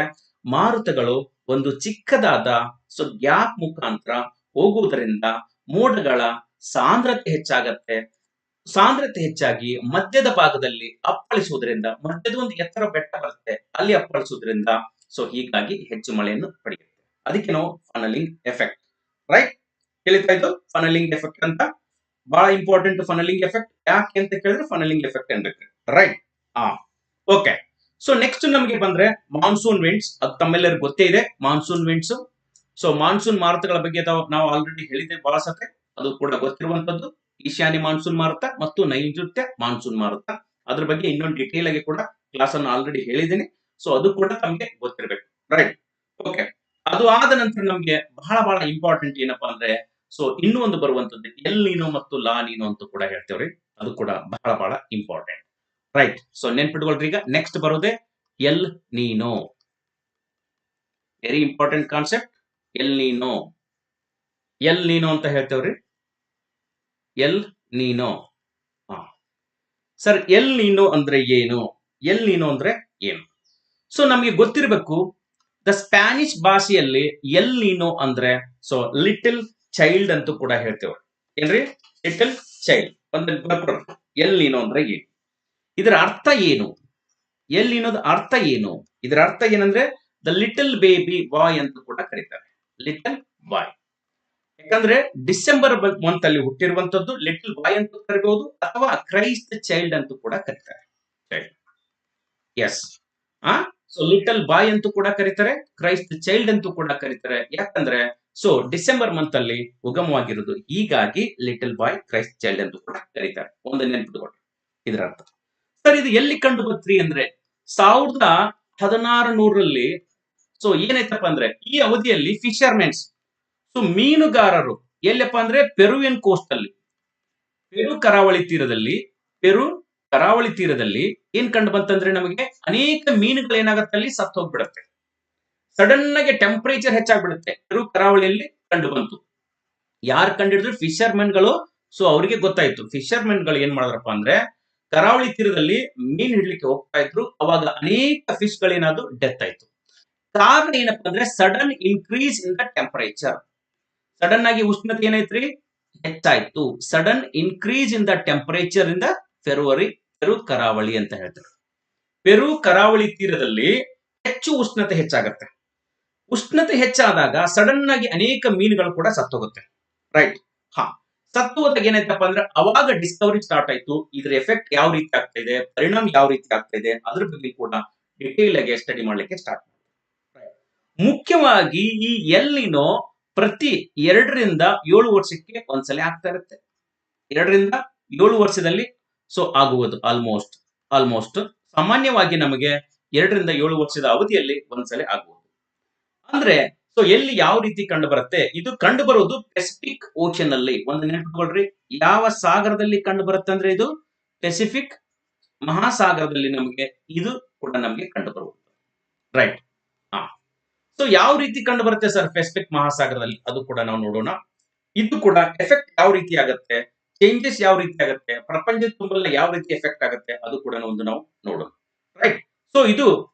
S1: ಮಾರುತಗಳು ಒಂದು ಚಿಕ್ಕದಾದ ಸೊ ಗ್ಯಾಪ್ ಮುಖಾಂತರ ಹೋಗುವುದರಿಂದ ಮೋಡಗಳ ಸಾಂದ್ರತೆ ಹೆಚ್ಚಾಗತ್ತೆ. ಸಾಂದ್ರತೆ ಹೆಚ್ಚಾಗಿ ಮಧ್ಯದ ಭಾಗದಲ್ಲಿ ಅಪ್ಪಳಿಸುವುದರಿಂದ, ಮಧ್ಯದ ಒಂದು ಎತ್ತರ ಬೆಟ್ಟ ಬರುತ್ತೆ, ಅಲ್ಲಿ ಅಪ್ಪಳಿಸುವುದರಿಂದ ಸೊ ಹೀಗಾಗಿ ಹೆಚ್ಚು ಮಳೆಯನ್ನು ಪಡೆಯುತ್ತೆ. ಅದಕ್ಕೆ ನಾವು ಫನಲಿಂಗ್ ಎಫೆಕ್ಟ್. ರೈಟ್. ಕೇಳ್ತಾ ಇದ್ದು ಫನಲಿಂಗ್ ಎಫೆಕ್ಟ್ ಅಂತ, ಬಹಳ ಇಂಪಾರ್ಟೆಂಟ್ ಫನಲಿಂಗ್ ಎಫೆಕ್ಟ್. ಯಾಕೆ ಅಂತ ಕೇಳಿದ್ರೆ ಫನಲಿಂಗ್ ಎಫೆಕ್ಟ್ ಅನ್ಬೇಕು. ರೈಟ್. ಓಕೆ. ಸೊ ನೆಕ್ಸ್ಟ್ ನಮಗೆ ಬಂದ್ರೆ ಮಾನ್ಸೂನ್ ವಿಂಡ್ಸ್. ಅದು ತಮ್ಮೆಲ್ಲರಿಗೂ ಗೊತ್ತೇ ಇದೆ, ಮಾನ್ಸೂನ್ ವಿಂಡ್ಸ್. ಸೊ ಮಾನ್ಸೂನ್ ಮಾರುತಗಳ ಬಗ್ಗೆ ನಾವು ಆಲ್ರೆಡಿ ಹೇಳಿದ್ದೇವೆ ಬಹಳ ಸತೆ, ಅದು ಕೂಡ ಗೊತ್ತಿರುವಂತದ್ದು. ಈಶಾನ್ಯ ಮಾನ್ಸೂನ್ ಮಾರುತ ಮತ್ತು ನೈಋತ್ಯ ಮಾನ್ಸೂನ್ ಮಾರುತ, ಅದ್ರ ಬಗ್ಗೆ ಇನ್ನೊಂದು ಡಿಟೇಲ್ ಆಗಿ ಕೂಡ ಕ್ಲಾಸ್ ಅನ್ನು ಆಲ್ರೆಡಿ ಹೇಳಿದ್ದೀನಿ. ಸೊ ಅದು ಕೂಡ ತಮಗೆ ಗೊತ್ತಿರಬೇಕು. ರೈಟ್. ಓಕೆ. ಅದು ಆದ ನಂತರ ನಮ್ಗೆ ಬಹಳ ಬಹಳ ಇಂಪಾರ್ಟೆಂಟ್ ಏನಪ್ಪಾ ಅಂದ್ರೆ, ಸೊ ಇನ್ನೂ ಒಂದು ಬರುವಂತದ್ದು ಎಲ್ ನೀನೋ ಮತ್ತು ಲಾ ನೀನೋ ಅಂತ ಕೂಡ ಹೇಳ್ತೇವ್ರಿ. ಅದು ಕೂಡ ಬಹಳ ಬಹಳ ಇಂಪಾರ್ಟೆಂಟ್. ರೈಟ್. ಸೊ ನೆನ್ಪಿಟ್ಕೊಳ್ರಿ, ಈಗ ನೆಕ್ಸ್ಟ್ ಬರೋದೇ El Niño. Very important concept. El Niño ಅಂತ ಹೇಳ್ತೇವ್ರಿ. El Niño. Sir El Niño ಅಂದ್ರೆ ಏನು? ಎಲ್ ನೀನೋ ಅಂದ್ರೆ ಏನು? ಸೊ ನಮಗೆ ಗೊತ್ತಿರಬೇಕು, ದ ಸ್ಪ್ಯಾನಿಷ್ ಭಾಷೆಯಲ್ಲಿ ಎಲ್ ನೀನೋ ಅಂದ್ರೆ ಸೊ ಲಿಟಲ್ ಚೈಲ್ಡ್ ಅಂತೂ ಕೂಡ ಹೇಳ್ತೇವೆ. ಏನ್ರಿ? Little child. ಎಲ್ ನೀನೋ ಅಂದ್ರೆ ಏನು? ಇದರ ಅರ್ಥ ಏನು? ಎಲ್ ನೀನೋದ ಅರ್ಥ ಏನು? ಇದರ ಅರ್ಥ ಏನಂದ್ರೆ ದ ಲಿಟಲ್ ಬೇಬಿ ಬಾಯ್ ಅಂತ ಕೂಡ ಕರೀತಾರೆ. Little boy. ಯಾಕಂದ್ರೆ ಡಿಸೆಂಬರ್ ಮಂತ್ ಅಲ್ಲಿ ಹುಟ್ಟಿರುವಂತದ್ದು ಲಿಟಲ್ ಬಾಯ್ ಅಂತ ಕರಿಬಹುದು, ಅಥವಾ ಕ್ರೈಸ್ಟ್ ಚೈಲ್ಡ್ ಅಂತ ಕೂಡ ಕರೀತಾರೆ. ಎಸ್. ಸೊ ಲಿಟಲ್ ಬಾಯ್ ಅಂತೂ ಕೂಡ ಕರೀತಾರೆ, ಕ್ರೈಸ್ಟ್ ಚೈಲ್ಡ್ ಅಂತೂ ಕೂಡ ಕರೀತಾರೆ. ಯಾಕಂದ್ರೆ ಸೊ ಡಿಸೆಂಬರ್ ಮಂತ್ ಅಲ್ಲಿ ಉಗಮವಾಗಿರುವುದು, ಹೀಗಾಗಿ ಲಿಟಲ್ ಬಾಯ್, ಕ್ರೈಸ್ಟ್ ಚೈಲ್ಡ್ ಅಂತ ಕೂಡ ಕರೀತಾರೆ. ಒಂದು ನೆನಪಿಟ್ಕೊಳ್ರಿ ಇದರ ಅರ್ಥ. ಸರ್ ಇದು ಎಲ್ಲಿ ಕಂಡು ಬಂತ್ರಿ ಅಂದ್ರೆ 1600ರಲ್ಲಿ. ಸೊ ಏನಾಯ್ತಪ್ಪ ಅಂದ್ರೆ ಈ ಅವಧಿಯಲ್ಲಿ ಫಿಶರ್ಮೆನ್ಸ್, ಸೊ ಮೀನುಗಾರರು ಎಲ್ಲಪ್ಪ ಅಂದ್ರೆ ಪೆರುವಿಯನ್ ಕೋಸ್ಟ್ ಅಲ್ಲಿ, ಪೆರು ಕರಾವಳಿ ತೀರದಲ್ಲಿ ಏನ್ ಕಂಡು ಬಂತಂದ್ರೆ ನಮಗೆ ಅನೇಕ ಮೀನುಗಳು ಏನಾಗುತ್ತೆ ಅಲ್ಲಿ ಸತ್ತು ಹೋಗ್ಬಿಡುತ್ತೆ. ಸಡನ್ ಆಗಿ ಟೆಂಪರೇಚರ್ ಹೆಚ್ಚಾಗ್ಬಿಡುತ್ತೆ. ಪೆರು ಕರಾವಳಿಯಲ್ಲಿ ಕಂಡು ಬಂತು. ಯಾರು ಕಂಡಿಡಿದ್ರು? ಫಿಶರ್ಮೆನ್ಗಳು. ಸೊ ಅವರಿಗೆ ಗೊತ್ತಾಯ್ತು. ಫಿಶರ್ಮೆನ್ಗಳು ಏನ್ ಮಾಡಿದ್ರಪ್ಪ ಅಂದ್ರೆ ಕರಾವಳಿ ತೀರದಲ್ಲಿ ಮೀನ್ ಹಿಡ್ಲಿಕ್ಕೆ ಹೋಗ್ತಾ ಇದ್ರು, ಅವಾಗ ಅನೇಕ ಫಿಶ್ ಗಳೇನಾದ್ರು ಡೆತ್ ಆಯ್ತು. ಕಾರಣ ಏನಪ್ಪಾ ಅಂದ್ರೆ sudden increase in the temperature. Sudden ಆಗಿ ಉಷ್ಣತೆ ಏನೈತ್ರಿ? ಹೆಚ್ಚಾಯ್ತು. Sudden increase in the temperature ಇಂದ ಪೆರು ಕರಾವಳಿ ಅಂತ ಹೇಳ್ತಾರೆ. ಪೆರು ಕರಾವಳಿ ತೀರದಲ್ಲಿ ಹೆಚ್ಚು ಉಷ್ಣತೆ ಹೆಚ್ಚಾಗತ್ತೆ. ಉಷ್ಣತೆ ಹೆಚ್ಚಾದಾಗ ಸಡನ್ ಆಗಿ ಅನೇಕ ಮೀನುಗಳು ಕೂಡ ಸತ್ತೋಗುತ್ತೆ. ರೈಟ್. ಸತ್ತು ಹೋದಾಗ ಏನಾಯ್ತಪ್ಪ ಅಂದ್ರೆ ಅವಾಗ ಡಿಸ್ಕವರಿ ಸ್ಟಾರ್ಟ್ ಆಯ್ತು. ಇದ್ರ ಎಫೆಕ್ಟ್ ಯಾವ ರೀತಿ ಆಗ್ತಾ ಇದೆ, ಪರಿಣಾಮ ಯಾವ ರೀತಿ ಆಗ್ತಾ ಇದೆ, ಅದ್ರ ಬಗ್ಗೆ ಕೂಡ ಡಿಟೇಲ್ ಆಗಿ ಸ್ಟಡಿ ಮಾಡ್ಲಿಕ್ಕೆ ಸ್ಟಾರ್ಟ್ ಮಾಡ್ತಾರೆ. ಮುಖ್ಯವಾಗಿ ಈ ಎಲ್ ನೀನೋ ಪ್ರತಿ 2 ರಿಂದ 7 ವರ್ಷಕ್ಕೆ ಒಂದ್ಸಲ ಆಗ್ತಾ ಇರುತ್ತೆ. 2 ರಿಂದ 7 ವರ್ಷದಲ್ಲಿ ಸೊ ಆಗುವುದು ಆಲ್ಮೋಸ್ಟ್ ಸಾಮಾನ್ಯವಾಗಿ ನಮಗೆ 2ರಿಂದ 7 ವರ್ಷದ ಅವಧಿಯಲ್ಲಿ ಒಂದ್ಸಲ ಆಗುವುದು. ಅಂದ್ರೆ ಸೊ ಎಲ್ಲಿ ಯಾವ ರೀತಿ ಕಂಡು ಬರುತ್ತೆ, ಇದು ಕಂಡು ಬರುವುದು ಪೆಸಿಫಿಕ್ ಓಷನ್ ಅಲ್ಲಿ. ಒಂದು ನೆನಪಿಟ್ಕೊಳ್ರಿ, ಯಾವ ಸಾಗರದಲ್ಲಿ ಕಂಡು ಬರುತ್ತೆ ಅಂದ್ರೆ ಇದು ಪೆಸಿಫಿಕ್ ಮಹಾಸಾಗರದಲ್ಲಿ ನಮಗೆ ಇದು ಕೂಡ ನಮಗೆ ಕಂಡು ಬರುವುದು. ರೈಟ್. ಸೊ ಯಾವ ರೀತಿ ಕಂಡು ಬರುತ್ತೆ ಸರ್ ಪೆಸಿಫಿಕ್ ಮಹಾಸಾಗರದಲ್ಲಿ, ಅದು ಕೂಡ ನಾವು ನೋಡೋಣ. ಇದು ಕೂಡ ಎಫೆಕ್ಟ್ ಯಾವ ರೀತಿ ಆಗುತ್ತೆ, ಚೇಂಜಸ್ ಯಾವ ರೀತಿ ಆಗುತ್ತೆ, ಪ್ರಪಂಚದ ತುಂಬೆಲ್ಲ ಯಾವ ರೀತಿ ಎಫೆಕ್ಟ್ ಆಗುತ್ತೆ, ಅದು ಕೂಡ ನಾವು ನೋಡೋಣ. ರೈಟ್. ಸೊ ಇದು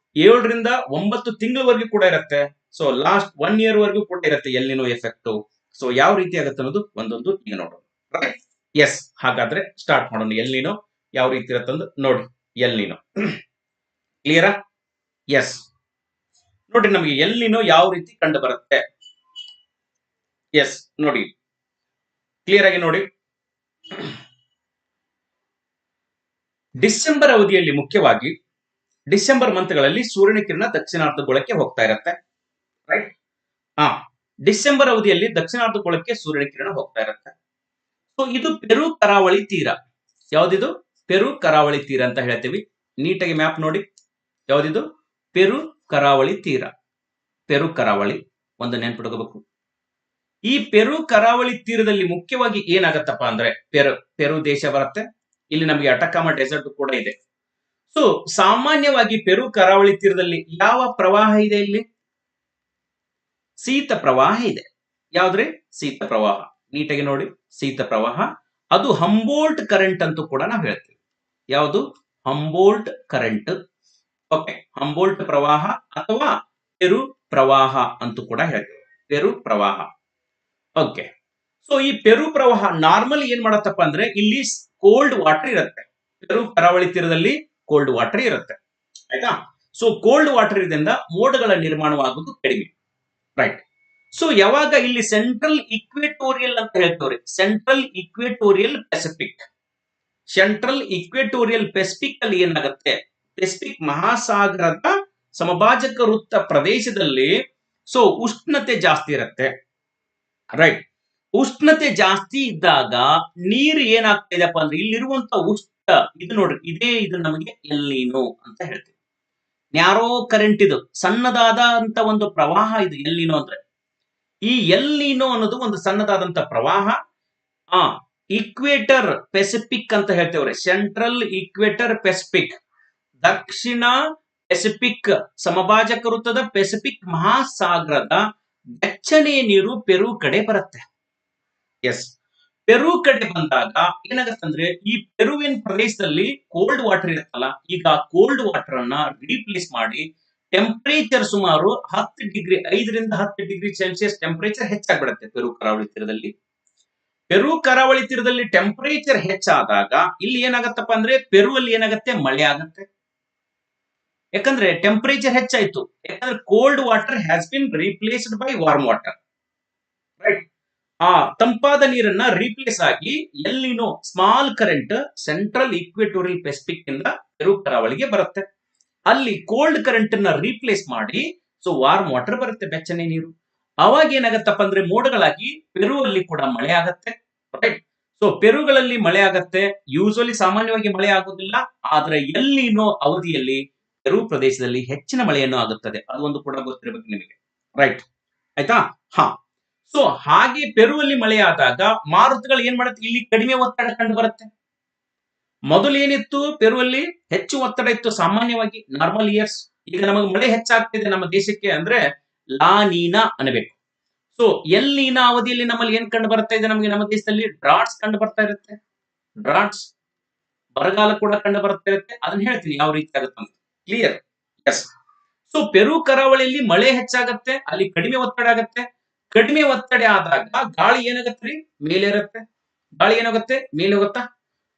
S1: 7ರಿಂದ 9 ತಿಂಗಳವರೆಗೂ ಕೂಡ ಇರುತ್ತೆ. ಸೊ ಲಾಸ್ಟ್ 1 ಇಯರ್ ವರೆಗೂ ಕೂಡ ಇರುತ್ತೆ ಎಲ್ಲಿನೋ ಎಫೆಕ್ಟ್. ಸೊ ಯಾವ ರೀತಿ ಆಗುತ್ತೆ ಅನ್ನೋದು ಒಂದೊಂದು ಈಗ ನೋಡೋಣ. ರೈಟ್. ಎಸ್, ಹಾಗಾದ್ರೆ ಸ್ಟಾರ್ಟ್ ಮಾಡೋಣ. ಎಲ್ಲಿನೋ ಯಾವ ರೀತಿ ಇರುತ್ತೆ ನೋಡಿ. ಎಲ್ಲಿನೋ ಕ್ಲಿಯರಾ? ಎಸ್, ನೋಡ್ರಿ ನಮಗೆ ಎಲ್ಲಿನೋ ಯಾವ ರೀತಿ ಕಂಡು ಬರುತ್ತೆ. ಎಸ್, ನೋಡಿ ಕ್ಲಿಯರ್ ಆಗಿ ನೋಡಿ. ಡಿಸೆಂಬರ್ ಅವಧಿಯಲ್ಲಿ, ಮುಖ್ಯವಾಗಿ ಡಿಸೆಂಬರ್ ಮಂತ್ಗಳಲ್ಲಿ ಸೂರ್ಯನ ಕಿರಣ ದಕ್ಷಿಣಾರ್ಧಗೋಳಕ್ಕೆ ಹೋಗ್ತಾ ಇರುತ್ತೆ. ರೈಟ್. ಡಿಸೆಂಬರ್ ಅವಧಿಯಲ್ಲಿ ದಕ್ಷಿಣಾರ್ಧಗೋಳಕ್ಕೆ ಸೂರ್ಯನ ಕಿರಣ ಹೋಗ್ತಾ ಇರುತ್ತೆ. ಸೊ ಇದು ಪೆರು ಕರಾವಳಿ ತೀರ. ಯಾವ್ದಿದು? ಪೆರು ಕರಾವಳಿ ತೀರ ಅಂತ ಹೇಳ್ತೀವಿ. ನೀಟಾಗಿ ಮ್ಯಾಪ್ ನೋಡಿ. ಯಾವ್ದಿದು? ಪೆರು ಕರಾವಳಿ ತೀರ. ಪೆರು ಕರಾವಳಿ ಒಂದು ನೆನ್ಪಿಟ್ಕೋಬೇಕು. ಈ ಪೆರು ಕರಾವಳಿ ತೀರದಲ್ಲಿ ಮುಖ್ಯವಾಗಿ ಏನಾಗತ್ತಪ್ಪ ಅಂದ್ರೆ ಪೆರು ದೇಶ ಬರುತ್ತೆ. ಇಲ್ಲಿ ನಮಗೆ ಅಟಕಾಮ ಡೆಸರ್ಟ್ ಕೂಡ ಇದೆ. ಸೊ ಸಾಮಾನ್ಯವಾಗಿ ಪೆರು ಕರಾವಳಿ ತೀರದಲ್ಲಿ ಯಾವ ಪ್ರವಾಹ ಇದೆ? ಇಲ್ಲಿ ಶೀತ ಪ್ರವಾಹ ಇದೆ. ಯಾವ್ದ್ರಿ? ಶೀತ ಪ್ರವಾಹ. ನೀಟಾಗಿ ನೋಡಿ, ಶೀತ ಪ್ರವಾಹ. ಅದು ಹಂಬೋಲ್ಟ್ ಕರೆಂಟ್ ಅಂತೂ ಕೂಡ ನಾವು ಹೇಳ್ತೀವಿ. ಯಾವುದು? Humboldt current. ಓಕೆ, ಹಂಬೋಲ್ಟ್ ಪ್ರವಾಹ ಅಥವಾ ಪೆರು ಪ್ರವಾಹ ಅಂತೂ ಕೂಡ ಹೇಳ್ತೀವಿ. ಪೆರು ಪ್ರವಾಹ. ಓಕೆ. ಸೊ ಈ ಪೆರು ಪ್ರವಾಹ ನಾರ್ಮಲ್ ಏನ್ ಮಾಡತ್ತಪ್ಪ ಅಂದ್ರೆ ಇಲ್ಲಿ ಕೋಲ್ಡ್ ವಾಟರ್ ಇರುತ್ತೆ. ಪೆರು ಕರಾವಳಿ ತೀರದಲ್ಲಿ ಕೋಲ್ಡ್ ವಾಟರ್ ಇರುತ್ತೆ. ಆಯ್ತಾ? ಸೊ ಕೋಲ್ಡ್ ವಾಟರ್ ಇದರಿಂದ ಮೋಡಗಳ ನಿರ್ಮಾಣವಾಗುವುದು ಕಡಿಮೆ. ರೈಟ್. ಸೊ ಯಾವಾಗ ಇಲ್ಲಿ ಸೆಂಟ್ರಲ್ ಇಕ್ವೇಟೋರಿಯಲ್ ಅಂತ ಹೇಳ್ತವ್ರಿ, central equatorial Pacific. Central equatorial Pacific ಅಲ್ಲಿ ಏನಾಗುತ್ತೆ, ಪೆಸಿಫಿಕ್ ಮಹಾಸಾಗರದ ಸಮಭಾಜಕ ವೃತ್ತ ಪ್ರದೇಶದಲ್ಲಿ ಸೊ ಉಷ್ಣತೆ ಜಾಸ್ತಿ ಇರುತ್ತೆ. ರೈಟ್. ಉಷ್ಣತೆ ಜಾಸ್ತಿ ಇದ್ದಾಗ ನೀರು ಏನಾಗ್ತಾ ಇದೆಯಪ್ಪ ಅಂದ್ರೆ ಇಲ್ಲಿರುವಂತ ಇದು ನೋಡ್ರಿ, ಇದು ನಮಗೆ ಎಲ್ಲಿನೋ ಅಂತ ಹೇಳ್ತೀವಿ. ನ್ಯಾರೋ ಕರೆಂಟ್, ಇದು ಸಣ್ಣದಾದಂತ ಒಂದು ಪ್ರವಾಹ. ಇದು ಎಲ್ಲಿನೋ ಅಂದ್ರೆ ಈ ಎಲ್ಲಿನೋ ಅನ್ನೋದು ಒಂದು ಸಣ್ಣದಾದಂತ ಪ್ರವಾಹ. ಇಕ್ವೇಟರ್ ಪೆಸಿಫಿಕ್ ಅಂತ ಹೇಳ್ತೇವ್ರಿ. ಸೆಂಟ್ರಲ್ ಇಕ್ವೇಟರ್ ಪೆಸಿಫಿಕ್, ದಕ್ಷಿಣ ಪೆಸಿಫಿಕ್ ಸಮಭಾಜಕ ವೃತ್ತದ ಪೆಸಿಫಿಕ್ ಮಹಾಸಾಗರದ ದಕ್ಷಿಣೆಯ ನೀರು ಪೆರು ಕಡೆ ಬರುತ್ತೆ. ಎಸ್, ಪೆರು ಕಡೆ ಬಂದಾಗ ಏನಾಗತ್ತಂದ್ರೆ ಈ ಪೆರುವಿನ ಪ್ರದೇಶದಲ್ಲಿ ಕೋಲ್ಡ್ ವಾಟರ್ ಇರುತ್ತಲ್ಲ, ಈಗ ಕೋಲ್ಡ್ ವಾಟರ್ ಅನ್ನ ರೀಪ್ಲೇಸ್ ಮಾಡಿ ಟೆಂಪರೇಚರ್ ಸುಮಾರು 5ರಿಂದ 10 ಡಿಗ್ರಿ ಸೆಲ್ಸಿಯಸ್ ಟೆಂಪರೇಚರ್ ಹೆಚ್ಚಾಗ್ಬಿಡುತ್ತೆ ಪೆರು ಕರಾವಳಿ ತೀರದಲ್ಲಿ. ಪೆರು ಕರಾವಳಿ ತೀರದಲ್ಲಿ ಟೆಂಪರೇಚರ್ ಹೆಚ್ಚಾದಾಗ ಇಲ್ಲಿ ಏನಾಗತ್ತಪ್ಪ ಅಂದ್ರೆ ಪೆರು ಅಲ್ಲಿ ಏನಾಗುತ್ತೆ, ಮಳೆ ಆಗುತ್ತೆ. ಯಾಕಂದ್ರೆ ಟೆಂಪರೇಚರ್ ಹೆಚ್ಚಾಯ್ತು. ಯಾಕಂದ್ರೆ cold water has been replaced by warm water. Right. ತಂಪಾದ ನೀರನ್ನ ರೀಪ್ಲೇಸ್ ಆಗಿ El Niño small current central equatorial Pacific ಇಂದ ಪೆರು ಕರಾವಳಿಗೆ ಬರುತ್ತೆ. ಅಲ್ಲಿ ಕೋಲ್ಡ್ ಕರೆಂಟ್ ಅನ್ನ ರೀಪ್ಲೇಸ್ ಮಾಡಿ ಸೊ ವಾರ್ಮ್ ವಾಟರ್ ಬರುತ್ತೆ, ಬೆಚ್ಚನೆ ನೀರು. ಅವಾಗ ಏನಾಗತ್ತಪ್ಪ ಅಂದ್ರೆ ಮೋಡಗಳಾಗಿ ಪೆರು ಅಲ್ಲಿ ಕೂಡ ಮಳೆ ಆಗತ್ತೆ. ರೈಟ್. ಸೊ ಪೆರುಗಳಲ್ಲಿ ಮಳೆ ಆಗತ್ತೆ. ಯೂಶುವಲಿ ಸಾಮಾನ್ಯವಾಗಿ ಮಳೆ ಆಗುದಿಲ್ಲ, ಆದ್ರೆ ಎಲ್ಲಿನೋ ಅವಧಿಯಲ್ಲಿ ಪೆರು ಪ್ರದೇಶದಲ್ಲಿ ಹೆಚ್ಚಿನ ಮಳೆಯನ್ನು ಆಗುತ್ತದೆ. ಅದು ಒಂದು ಕೂಡ ಗೊತ್ತಿರಬೇಕು ನಿಮಗೆ. ರೈಟ್. ಆಯ್ತಾ? ಸೊ ಹಾಗೆ ಪೆರುವಲ್ಲಿ ಮಳೆ ಆದಾಗ ಮಾರುತಗಳು ಏನ್ ಮಾಡುತ್ತೆ, ಇಲ್ಲಿ ಕಡಿಮೆ ಒತ್ತಡ ಕಂಡು ಬರುತ್ತೆ. ಮೊದಲು ಏನಿತ್ತು, ಪೆರುವಲ್ಲಿ ಹೆಚ್ಚು ಒತ್ತಡ ಇತ್ತು ಸಾಮಾನ್ಯವಾಗಿ ನಾರ್ಮಲ್ ಇಯರ್ಸ್. ಈಗ ನಮಗೆ ಮಳೆ ಹೆಚ್ಚಾಗ್ತಿದೆ ನಮ್ಮ ದೇಶಕ್ಕೆ ಅಂದ್ರೆ ಲಾ ನೀನಾ ಅನ್ಬೇಕು. ಸೊ ಎಲ್ಲಿನಾ ಅವಧಿಯಲ್ಲಿ ನಮ್ಮಲ್ಲಿ ಏನ್ ಕಂಡು ಬರ್ತಾ ಇದೆ, ನಮಗೆ ನಮ್ಮ ದೇಶದಲ್ಲಿ ಡ್ರಾಟ್ಸ್ ಕಂಡು ಬರ್ತಾ ಇರುತ್ತೆ. ಡ್ರಾಟ್ಸ್, ಬರಗಾಲ ಕೂಡ ಕಂಡು ಬರ್ತಾ ಇರುತ್ತೆ. ಅದನ್ನ ಹೇಳ್ತೀನಿ ಯಾವ ರೀತಿ ಆಗುತ್ತೆ ಅಂತ. ಕ್ಲಿಯರ್? ಎಸ್. ಸೊ ಪೆರು ಕರಾವಳಿಯಲ್ಲಿ ಮಳೆ ಹೆಚ್ಚಾಗತ್ತೆ, ಅಲ್ಲಿ ಕಡಿಮೆ ಒತ್ತಡ ಆಗತ್ತೆ. ಕಡಿಮೆ ಒತ್ತಡ ಆದಾಗ ಗಾಳಿ ಏನಾಗತ್ತೆ, ಮೇಲೆ ಇರುತ್ತೆ. ಗಾಳಿ ಏನಾಗುತ್ತೆ, ಮೇಲೆ ಹೋಗುತ್ತಾ.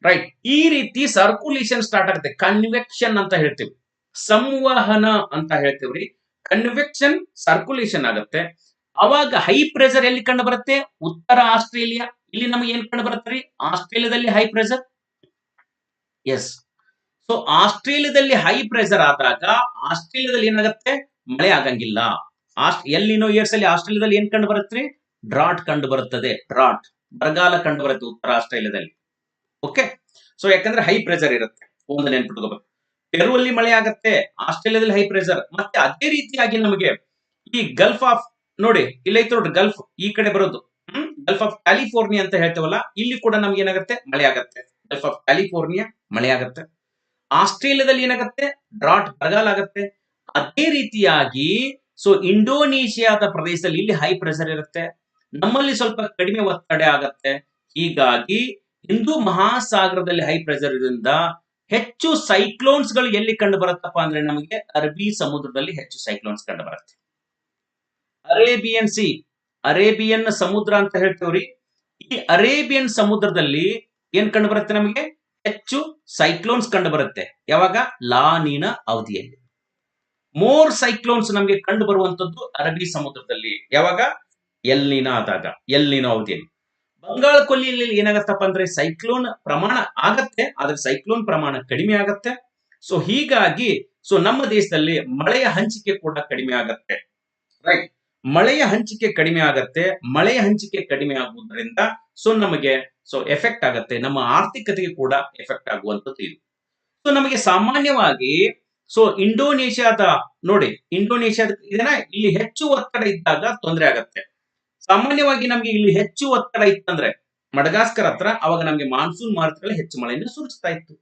S1: ರೈಟ್. ಈ ರೀತಿ ಸರ್ಕ್ಯುಲೇಷನ್ ಸ್ಟಾರ್ಟ್ ಆಗುತ್ತೆ. ಕನ್ವೆಕ್ಷನ್ ಅಂತ ಹೇಳ್ತೀವಿ, ಸಂವಹನ ಅಂತ ಹೇಳ್ತೀವ್ರಿ. ಕನ್ವೆಕ್ಷನ್, ಸರ್ಕ್ಯುಲೇಷನ್ ಆಗುತ್ತೆ. ಅವಾಗ ಹೈ ಪ್ರೆಷರ್ ಎಲ್ಲಿ ಕಂಡು ಬರುತ್ತೆ, ಉತ್ತರ ಆಸ್ಟ್ರೇಲಿಯಾ. ಇಲ್ಲಿ ನಮಗೆ ಏನ್ ಕಂಡು ಬರುತ್ತೆ, ಆಸ್ಟ್ರೇಲಿಯಾದಲ್ಲಿ ಹೈ ಪ್ರೆಷರ್. ಎಸ್. ಸೊ ಆಸ್ಟ್ರೇಲಿಯಾದಲ್ಲಿ ಹೈ ಪ್ರೆಷರ್ ಆದಾಗ ಆಸ್ಟ್ರೇಲಿಯಾದಲ್ಲಿ ಏನಾಗುತ್ತೆ, ಮಳೆ ಆಗಂಗಿಲ್ಲ. ಎಲ್ಲಿನೋ ಇಯರ್ಸ್ ಅಲ್ಲಿ ಆಸ್ಟ್ರೇಲಿಯಾದಲ್ಲಿ ಏನ್ ಕಂಡು ಬರುತ್ತೆ, ಡ್ರಾಟ್ ಕಂಡು ಬರುತ್ತದೆ. ಡ್ರಾಟ್, ಬರಗಾಲ ಕಂಡು ಬರುತ್ತೆ ಉತ್ತರ ಆಸ್ಟ್ರೇಲಿಯಾದಲ್ಲಿ. ಓಕೆ. ಸೊ ಯಾಕಂದ್ರೆ ಹೈ ಪ್ರೆಷರ್ ಇರುತ್ತೆ, ಒಂದು ನೆನ್ಪಿಟ್ಕೋಬೇಕು. ಪೆರು ಅಲ್ಲಿ ಮಳೆ ಆಗತ್ತೆ, ಆಸ್ಟ್ರೇಲಿಯಾದಲ್ಲಿ ಹೈ ಪ್ರೆಷರ್. ಮತ್ತೆ ಅದೇ ರೀತಿಯಾಗಿ ನಮಗೆ ಈ ಗಲ್ಫ್ ಆಫ್, ನೋಡಿ ಇಲ್ಲೈತೆ ನೋಡ್ರಿ ಗಲ್ಫ್, ಈ ಕಡೆ ಬರೋದು ಗಲ್ಫ್ ಆಫ್ ಕ್ಯಾಲಿಫೋರ್ನಿಯಾ ಅಂತ ಹೇಳ್ತೇವಲ್ಲ, ಇಲ್ಲಿ ಕೂಡ ನಮ್ಗೆ ಏನಾಗುತ್ತೆ, ಮಳೆ ಆಗತ್ತೆ. ಗಲ್ಫ್ ಆಫ್ ಕ್ಯಾಲಿಫೋರ್ನಿಯಾ ಮಳೆ ಆಗತ್ತೆ. ಆಸ್ಟ್ರೇಲಿಯಾದಲ್ಲಿ ಏನಾಗುತ್ತೆ, ಡ್ರಾಟ್, ಬರಗಾಲ ಆಗತ್ತೆ. ಅದೇ ರೀತಿಯಾಗಿ ಸೊ ಇಂಡೋನೇಷಿಯಾದ ಪ್ರದೇಶದಲ್ಲಿ ಇಲ್ಲಿ ಹೈ ಪ್ರೆಷರ್ ಇರುತ್ತೆ, ನಮ್ಮಲ್ಲಿ ಸ್ವಲ್ಪ ಕಡಿಮೆ ಒತ್ತಡ ಆಗತ್ತೆ. ಹೀಗಾಗಿ ಹಿಂದೂ ಮಹಾಸಾಗರದಲ್ಲಿ ಹೈ ಪ್ರೆಷರ್ ಇರೋದ್ರಿಂದ ಹೆಚ್ಚು ಸೈಕ್ಲೋನ್ಸ್ ಗಳು ಎಲ್ಲಿ ಕಂಡು ಬರುತ್ತಪ್ಪ ಅಂದ್ರೆ ನಮಗೆ ಅರಬ್ಬಿ ಸಮುದ್ರದಲ್ಲಿ ಹೆಚ್ಚು ಸೈಕ್ಲೋನ್ಸ್ ಕಂಡು ಬರುತ್ತೆ. ಅರೇಬಿಯನ್ ಸಿ, ಅರೇಬಿಯನ್ ಸಮುದ್ರ ಅಂತ ಹೇಳ್ತೇವ್ರಿ. ಈ ಅರೇಬಿಯನ್ ಸಮುದ್ರದಲ್ಲಿ ಏನ್ ಕಂಡು ಬರುತ್ತೆ, ನಮಗೆ ಹೆಚ್ಚು ಸೈಕ್ಲೋನ್ಸ್ ಕಂಡು ಬರುತ್ತೆ. ಯಾವಾಗ, ಲಾನಿನ ಅವಧಿಯಲ್ಲಿ. ಮೋರ್ ಸೈಕ್ಲೋನ್ಸ್ ನಮಗೆ ಕಂಡು ಬರುವಂತದ್ದು ಅರಬ್ಬಿ ಸಮುದ್ರದಲ್ಲಿ. ಯಾವಾಗ, ಎಲ್ನಿನ ಆದಾಗ, ಎಲ್ನಿನ ಅವಧಿಯಲ್ಲಿ. ಬಂಗಾಳ ಕೊಲ್ಲಿಯಲ್ಲಿ ಏನಾಗತ್ತಪ್ಪ ಅಂದ್ರೆ ಸೈಕ್ಲೋನ್ ಪ್ರಮಾಣ ಆಗತ್ತೆ, ಆದ್ರೆ ಸೈಕ್ಲೋನ್ ಪ್ರಮಾಣ ಕಡಿಮೆ ಆಗತ್ತೆ. ಸೊ ಹೀಗಾಗಿ ಸೊ ನಮ್ಮ ದೇಶದಲ್ಲಿ ಮಳೆಯ ಹಂಚಿಕೆ ಕೂಡ ಕಡಿಮೆ ಆಗತ್ತೆ. ರೈಟ್, ಮಳೆಯ ಹಂಚಿಕೆ ಕಡಿಮೆ ಆಗತ್ತೆ. ಮಳೆಯ ಹಂಚಿಕೆ ಕಡಿಮೆ ಆಗುವುದರಿಂದ ಸೊ ನಮಗೆ ಸೊ ಎಫೆಕ್ಟ್ ಆಗತ್ತೆ, ನಮ್ಮ ಆರ್ಥಿಕತೆಗೆ ಕೂಡ ಎಫೆಕ್ಟ್ ಆಗುವಂತದ್ದು ಇದು. ಸೊ ನಮಗೆ ಸಾಮಾನ್ಯವಾಗಿ ಸೊ ಇಂಡೋನೇಷ್ಯಾದ, ನೋಡಿ ಇಂಡೋನೇಷ್ಯಾದ ಇದನ್ನ ಇಲ್ಲಿ ಹೆಚ್ಚು ಒತ್ತಡ ಇದ್ದಾಗ ತೊಂದರೆ ಆಗತ್ತೆ. ಸಾಮಾನ್ಯವಾಗಿ ನಮ್ಗೆ ಇಲ್ಲಿ ಹೆಚ್ಚು ಒತ್ತಡ ಇತ್ತಂದ್ರೆ ಮಡಗಾಸ್ಕರ್ ಹತ್ರ, ಅವಾಗ ನಮ್ಗೆ ಮಾನ್ಸೂನ್ ಮಾರುತಗಳಲ್ಲಿ ಹೆಚ್ಚು ಮಳೆಯನ್ನು ಸುರಿಸ್ತಾ ಇತ್ತು.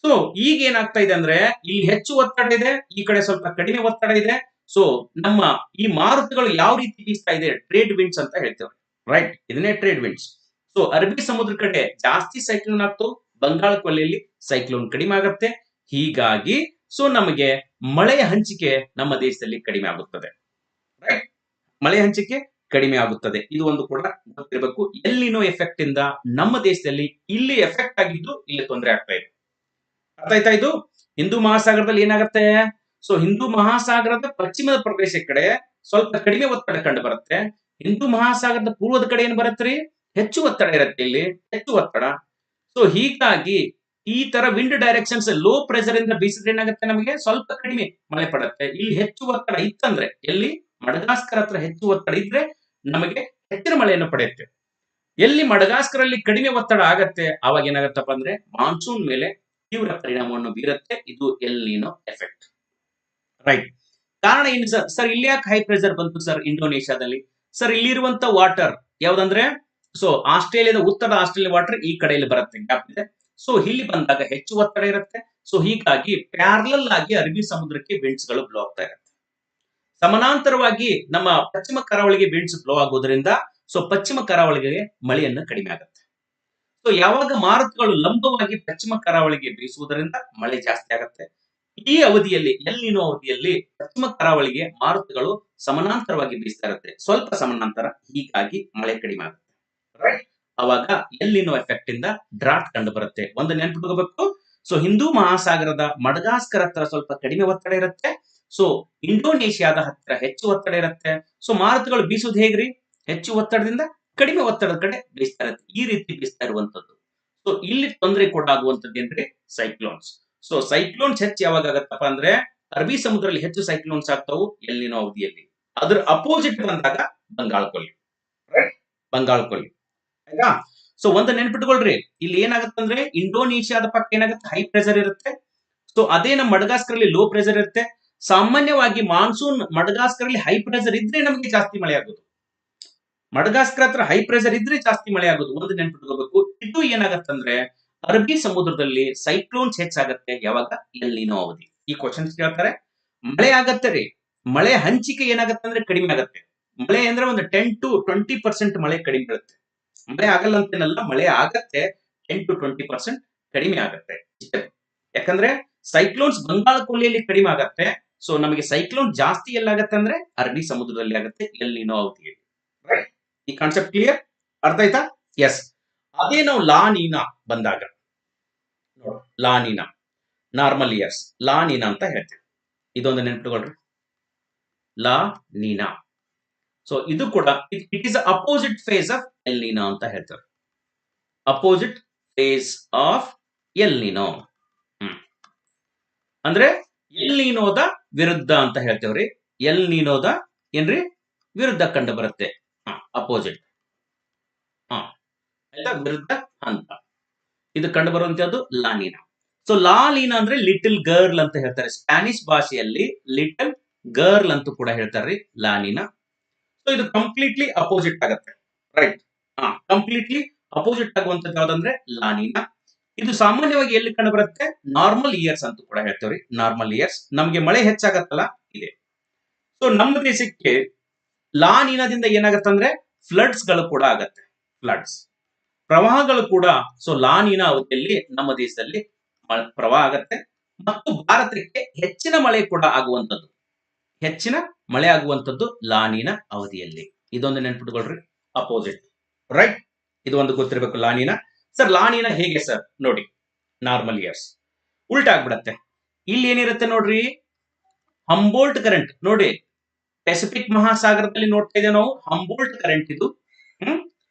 S1: ಸೊ ಈಗ ಏನಾಗ್ತಾ ಇದೆ ಅಂದ್ರೆ ಇಲ್ಲಿ ಹೆಚ್ಚು ಒತ್ತಡ ಇದೆ, ಈ ಕಡೆ ಸ್ವಲ್ಪ ಕಡಿಮೆ ಒತ್ತಡ ಇದೆ. ಸೊ ನಮ್ಮ ಈ ಮಾರುತಗಳು ಯಾವ ರೀತಿ ಬೀಸ್ತಾ ಇದೆ, ಟ್ರೇಡ್ ವಿಂಡ್ಸ್ ಅಂತ ಹೇಳ್ತೇವೆ. ರೈಟ್, ಇದನ್ನೇ ಟ್ರೇಡ್ ವಿಂಡ್ಸ್. ಸೊ ಅರಬ್ಬಿ ಸಮುದ್ರ ಕಡೆ ಜಾಸ್ತಿ ಸೈಕ್ಲೋನ್ ಆಗ್ತವೆ, ಬಂಗಾಳ ಕೊಲ್ಲಿಯಲ್ಲಿ ಸೈಕ್ಲೋನ್ ಕಡಿಮೆ ಆಗುತ್ತೆ. ಹೀಗಾಗಿ ಸೊ ನಮಗೆ ಮಳೆಯ ಹಂಚಿಕೆ ನಮ್ಮ ದೇಶದಲ್ಲಿ ಕಡಿಮೆ ಆಗುತ್ತದೆ. ರೈಟ್, ಮಳೆ ಹಂಚಿಕೆ ಕಡಿಮೆ ಆಗುತ್ತದೆ. ಇದು ಒಂದು ಕೂಡ ಗೊತ್ತಿರಬೇಕು. ಎಲ್ಲಿನೋ ಎಫೆಕ್ಟ್ ಇಂದ ನಮ್ಮ ದೇಶದಲ್ಲಿ ಇಲ್ಲಿ ಎಫೆಕ್ಟ್ ಆಗಿದ್ದು ಇಲ್ಲಿ ತೊಂದರೆ ಆಗ್ತಾ ಇದೆ. ಅರ್ಥ ಆಯ್ತಾ? ಇದು ಹಿಂದೂ ಮಹಾಸಾಗರದಲ್ಲಿ ಏನಾಗುತ್ತೆ, ಸೊ ಹಿಂದೂ ಮಹಾಸಾಗರದ ಪಶ್ಚಿಮದ ಪ್ರದೇಶ ಕಡೆ ಸ್ವಲ್ಪ ಕಡಿಮೆ ಒತ್ತಡ ಕಂಡು ಬರುತ್ತೆ. ಹಿಂದೂ ಮಹಾಸಾಗರದ ಪೂರ್ವದ ಕಡೆ ಏನ್ ಬರುತ್ತೆ, ಹೆಚ್ಚು ಒತ್ತಡ ಇರುತ್ತೆ, ಇಲ್ಲಿ ಹೆಚ್ಚು ಒತ್ತಡ. ಸೊ ಹೀಗಾಗಿ ಈ ತರ ವಿಂಡ್ ಡೈರೆಕ್ಷನ್ಸ್ ಲೋ ಪ್ರೆಷರ್ ಇಂದ ಬೀಸಿದ್ರೆ ಏನಾಗುತ್ತೆ, ನಮಗೆ ಸ್ವಲ್ಪ ಕಡಿಮೆ ಮಳೆ ಪಡುತ್ತೆ. ಇಲ್ಲಿ ಹೆಚ್ಚು ಒತ್ತಡ ಇತ್ತಂದ್ರೆ, ಎಲ್ಲಿ ಮಡಗಾಸ್ಕರ್ ಹತ್ರ ಹೆಚ್ಚು ಒತ್ತಡ ಇದ್ರೆ ನಮಗೆ ಹೆಚ್ಚಿನ ಮಳೆಯನ್ನು ಪಡೆಯುತ್ತೆ. ಎಲ್ಲಿ ಮಡಗಾಸ್ಕರ್ ಅಲ್ಲಿ ಕಡಿಮೆ ಒತ್ತಡ ಆಗತ್ತೆ, ಅವಾಗ ಏನಾಗತ್ತಪ್ಪ ಅಂದ್ರೆ ಮಾನ್ಸೂನ್ ಮೇಲೆ ತೀವ್ರ ಪರಿಣಾಮವನ್ನು ಬೀರುತ್ತೆ. ಇದು ಎಲ್ನಿನೋ ಎಫೆಕ್ಟ್. ರೈಟ್, ಕಾರಣ ಏನು ಸರ್? ಸರ್ ಇಲ್ಲಿ ಯಾಕೆ ಹೈ ಪ್ರೆಷರ್ ಬಂತು ಸರ್ ಇಂಡೋನೇಷ್ಯಾದಲ್ಲಿ? ಸರ್ ಇಲ್ಲಿರುವಂತ ವಾಟರ್ ಯಾವ್ದಂದ್ರೆ, ಸೊ ಆಸ್ಟ್ರೇಲಿಯಾದ ಉತ್ತರ ಆಸ್ಟ್ರೇಲಿಯಾ ವಾಟರ್ ಈ ಕಡೆಯಲ್ಲಿ ಬರುತ್ತೆ, ಗ್ಯಾಪ್ ಇದೆ. ಸೊ ಇಲ್ಲಿ ಬಂದಾಗ ಹೆಚ್ಚು ಒತ್ತಡ ಇರುತ್ತೆ. ಸೊ ಹೀಗಾಗಿ ಪ್ಯಾರಲಲ್ ಆಗಿ ಅರಬ್ಬಿ ಸಮುದ್ರಕ್ಕೆ ವಿಂಡ್ಸ್ ಗಳು ಬ್ಲೋ ಆಗ್ತಾ ಇರುತ್ತೆ. ಸಮಾನಾಂತರವಾಗಿ ನಮ್ಮ ಪಶ್ಚಿಮ ಕರಾವಳಿಗೆ ವಿಂಡ್ಸ್ ಬ್ಲೋ ಆಗೋದ್ರಿಂದ ಸೊ ಪಶ್ಚಿಮ ಕರಾವಳಿಗೆ ಮಳೆಯನ್ನು ಕಡಿಮೆ ಆಗುತ್ತೆ. ಸೊ ಯಾವಾಗ ಮಾರುತಗಳು ಲಂಬವಾಗಿ ಪಶ್ಚಿಮ ಕರಾವಳಿಗೆ ಬೀಸುವುದರಿಂದ ಮಳೆ ಜಾಸ್ತಿ ಆಗುತ್ತೆ. ಈ ಅವಧಿಯಲ್ಲಿ, ಎಲ್ಲಿನೋ ಅವಧಿಯಲ್ಲಿ ಪಶ್ಚಿಮ ಕರಾವಳಿಗೆ ಮಾರುತಗಳು ಸಮಾನಾಂತರವಾಗಿ ಬೀಸ್ತಾ ಇರುತ್ತೆ, ಸ್ವಲ್ಪ ಸಮಾನಾಂತರ. ಹೀಗಾಗಿ ಮಳೆ ಕಡಿಮೆ ಆಗುತ್ತೆ. ರೈಟ್, ಅವಾಗ ಎಲ್ಲಿನೋ ಎಫೆಕ್ಟ್ ಇಂದ ಡ್ರಾಟ್ ಕಂಡು ಬರುತ್ತೆ. ಒಂದು ನೆನ್ಪಿಟ್ಕೋಬೇಕು. ಸೊ ಹಿಂದೂ ಮಹಾಸಾಗರದ ಮಡಗಾಸ್ಕರ್ ಹತ್ರ ಸ್ವಲ್ಪ ಕಡಿಮೆ ಒತ್ತಡ ಇರುತ್ತೆ. ಸೊ ಇಂಡೋನೇಷ್ಯಾದ ಹತ್ರ ಹೆಚ್ಚು ಒತ್ತಡ ಇರುತ್ತೆ. ಸೊ ಮಾರುತಗಳು ಬೀಸುವುದು ಹೇಗ್ರಿ, ಹೆಚ್ಚು ಒತ್ತಡದಿಂದ ಕಡಿಮೆ ಒತ್ತಡದ ಕಡೆ ಬೀಸ್ತಾ ಇರುತ್ತೆ. ಈ ರೀತಿ ಬೀಸ್ತಾ ಇರುವಂತದ್ದು. ಸೊ ಇಲ್ಲಿ ತೊಂದರೆ ಕೂಡ ಆಗುವಂತದ್ದು ಏನ್ರಿ, ಸೈಕ್ಲೋನ್ಸ್. ಸೊ ಸೈಕ್ಲೋನ್ಸ್ ಹೆಚ್ಚು ಯಾವಾಗ ಆಗತ್ತಪ್ಪ ಅಂದ್ರೆ ಅರಬ್ಬಿ ಸಮುದ್ರದಲ್ಲಿ ಹೆಚ್ಚು ಸೈಕ್ಲೋನ್ಸ್ ಆಗ್ತಾವು ಎಲ್ಲಿನೋ ಅವಧಿಯಲ್ಲಿ. ಅದ್ರ ಅಪೋಸಿಟ್ ಬಂದಾಗ ಬಂಗಾಳ ಕೊಲ್ಲಿ. ಬಂಗಾಳ ಕೊಲ್ಲಿ, ಆಯ್ತಾ? ಸೊ ಒಂದು ನೆನ್ಪಿಟ್ಕೊಳ್ರಿ, ಇಲ್ಲಿ ಏನಾಗತ್ತಂದ್ರೆ ಇಂಡೋನೇಷ್ಯಾದ ಪಕ್ಕ ಏನಾಗುತ್ತೆ, ಹೈ ಪ್ರೆಷರ್ ಇರುತ್ತೆ. ಸೊ ಅದೇ ನಮ್ಮ ಮಡಗಾಸ್ಕರ್ ಅಲ್ಲಿ ಲೋ ಪ್ರೆಷರ್ ಇರುತ್ತೆ. ಸಾಮಾನ್ಯವಾಗಿ ಮಾನ್ಸೂನ್ ಮಡಗಾಸ್ಕರ್ ಅಲ್ಲಿ ಹೈ ಪ್ರೆಷರ್ ಇದ್ರೆ ನಮಗೆ ಜಾಸ್ತಿ ಮಳೆ ಆಗೋದು. ಮಡಗಾಸ್ಕರ್ ಹತ್ರ ಹೈ ಪ್ರೆಷರ್ ಇದ್ರೆ ಜಾಸ್ತಿ ಮಳೆ ಆಗೋದು. ಒಂದು ನೆನ್ಪಿಟ್ಕೋಬೇಕು. ಇದು ಏನಾಗತ್ತಂದ್ರೆ ಅರಬ್ಬಿ ಸಮುದ್ರದಲ್ಲಿ ಸೈಕ್ಲೋನ್ಸ್ ಹೆಚ್ಚಾಗತ್ತೆ ಯಾವಾಗ, ಎಲ್ಲಿನೋ ಅವಧಿ. ಈ ಕ್ವಶನ್ಸ್ ಕೇಳ್ತಾರೆ. ಮಳೆ ಆಗತ್ತೆ ರೀ, ಮಳೆ ಹಂಚಿಕೆ ಏನಾಗತ್ತಂದ್ರೆ ಕಡಿಮೆ ಆಗತ್ತೆ. ಮಳೆ ಅಂದ್ರೆ ಒಂದು 10 to 20% ಮಳೆ ಕಡಿಮೆ ಇರುತ್ತೆ. ಮಳೆ ಆಗಲ್ಲ ಅಂತೇನಲ್ಲ, ಮಳೆ ಆಗತ್ತೆ, 10 to 20% ಕಡಿಮೆ ಆಗತ್ತೆ. ಯಾಕಂದ್ರೆ ಸೈಕ್ಲೋನ್ಸ್ ಬಂಗಾಳ ಕೊಲ್ಲಿಯಲ್ಲಿ ಕಡಿಮೆ ಆಗತ್ತೆ. ಸೊ ನಮಗೆ ಸೈಕ್ಲೋನ್ ಜಾಸ್ತಿ ಎಲ್ಲಾಗತ್ತೆ ಅಂದ್ರೆ ಅರಬ್ಬಿ ಸಮುದ್ರದಲ್ಲಿ ಆಗತ್ತೆ ಎಲ್ಲಿನೋ ಅವಧಿಯಲ್ಲಿ. ರೈಟ್, ಈ ಕಾನ್ಸೆಪ್ಟ್ ಕ್ಲಿಯರ್? ಅರ್ಥ ಆಯ್ತಾ? ಎಸ್. ಅದೇ ನಾವು ಲಾನಿನಾ ಬಂದಾಗ, ಲಾನಿನಾ ನಾರ್ಮಲ್ ಇಯರ್ಸ್, ಲಾನಿನಾ ಅಂತ ಹೇಳ್ತೀವಿ. ಇದೊಂದು ನೆನ್ಪಿಟ್ಕೊಳ್ರಿ, ಲಾ ನೀನಾ. ಸೊ ಇದು ಕೂಡ it is opposite phase of El Nino ಅಂತ ಹೇಳ್ತಾರೆ. ಅಪೋಸಿಟ್ ಫೇಸ್ ಆಫ್ ಎಲ್ನಿನೋ ಅಂದ್ರೆ ಎಲ್ನಿನೋದ ವಿರುದ್ಧ ಅಂತ ಹೇಳ್ತೇವ್ರಿ. ಎಲ್ನಿನೋದ ಏನ್ರಿ ವಿರುದ್ಧ ಕಂಡು ಬರುತ್ತೆ, ಅಪೋಸಿಟ್, ಆಯ್ತಾ, ವಿರುದ್ಧ ಹಂತ. ಇದು ಕಂಡು ಬರುವಂತದ್ದು ಲಾನಿನಾ. ಸೊ ಲಾಲಿನಾ ಅಂದ್ರೆ ಲಿಟಲ್ ಗರ್ಲ್ ಅಂತ ಹೇಳ್ತಾರೆ. ಸ್ಪ್ಯಾನಿಷ್ ಭಾಷೆಯಲ್ಲಿ ಲಿಟಲ್ ಗರ್ಲ್ ಅಂತ ಕೂಡ ಹೇಳ್ತಾರೆ ಲಾನಿನಾ. ಸೊ ಇದು ಕಂಪ್ಲೀಟ್ಲಿ ಅಪೋಸಿಟ್ ಆಗುತ್ತೆ, ರೈಟ್. ಕಂಪ್ಲೀಟ್ಲಿ ಅಪೋಸಿಟ್ ಆಗುವಂತದ್ದು ಯಾವ್ದಂದ್ರೆ ಲಾನಿನಾ. ಇದು ಸಾಮಾನ್ಯವಾಗಿ ಎಲ್ಲಿ ಕಂಡು ಬರುತ್ತೆ, ನಾರ್ಮಲ್ ಇಯರ್ಸ್ ಅಂತ ಕೂಡ ಹೇಳ್ತೇವ್ರಿ. ನಾರ್ಮಲ್ ಇಯರ್ಸ್ ನಮಗೆ ಮಳೆ ಹೆಚ್ಚಾಗತ್ತಲ್ಲ ಇದೆ. ಸೊ ನಮ್ಮ ದೇಶಕ್ಕೆ ಲಾನಿನಾದಿಂದ ಏನಾಗತ್ತಂದ್ರೆ ಫ್ಲಡ್ಸ್ ಗಳು ಕೂಡ ಆಗತ್ತೆ. ಫ್ಲಡ್ಸ್, ಪ್ರವಾಹಗಳು ಕೂಡ. ಸೊ ಲಾನಿನಾ ಅವಧಿಯಲ್ಲಿ ನಮ್ಮ ದೇಶದಲ್ಲಿ ಪ್ರವಾಹ ಆಗತ್ತೆ ಮತ್ತು ಭಾರತಕ್ಕೆ ಹೆಚ್ಚಿನ ಮಳೆ ಕೂಡ ಆಗುವಂತದ್ದು, ಹೆಚ್ಚಿನ ಮಳೆ ಆಗುವಂತದ್ದು ಲಾನಿನಾ ಅವಧಿಯಲ್ಲಿ. ಇದೊಂದು ನೆನ್ಪಿಟ್ಕೊಳ್ರಿ, ಅಪೋಸಿಟ್, ರೈಟ್. ಇದು ಒಂದು ಗೊತ್ತಿರಬೇಕು ಲಾನಿನಾ. ಸರ್ ಲಾನಿನಾ ಹೇಗೆ ಸರ್? ನೋಡಿ, ನಾರ್ಮಲ್ ಇಯರ್ಸ್ ಉಲ್ಟಾ ಆಗ್ಬಿಡತ್ತೆ. ಇಲ್ಲಿ ಏನಿರುತ್ತೆ ನೋಡ್ರಿ, ಹಂಬೋಲ್ಟ್ ಕರೆಂಟ್. ನೋಡಿ, ಪೆಸಿಫಿಕ್ ಮಹಾಸಾಗರದಲ್ಲಿ ನೋಡ್ತಾ ಇದ್ದೇವೆ ನಾವು ಹಂಬೋಲ್ಟ್ ಕರೆಂಟ್. ಇದು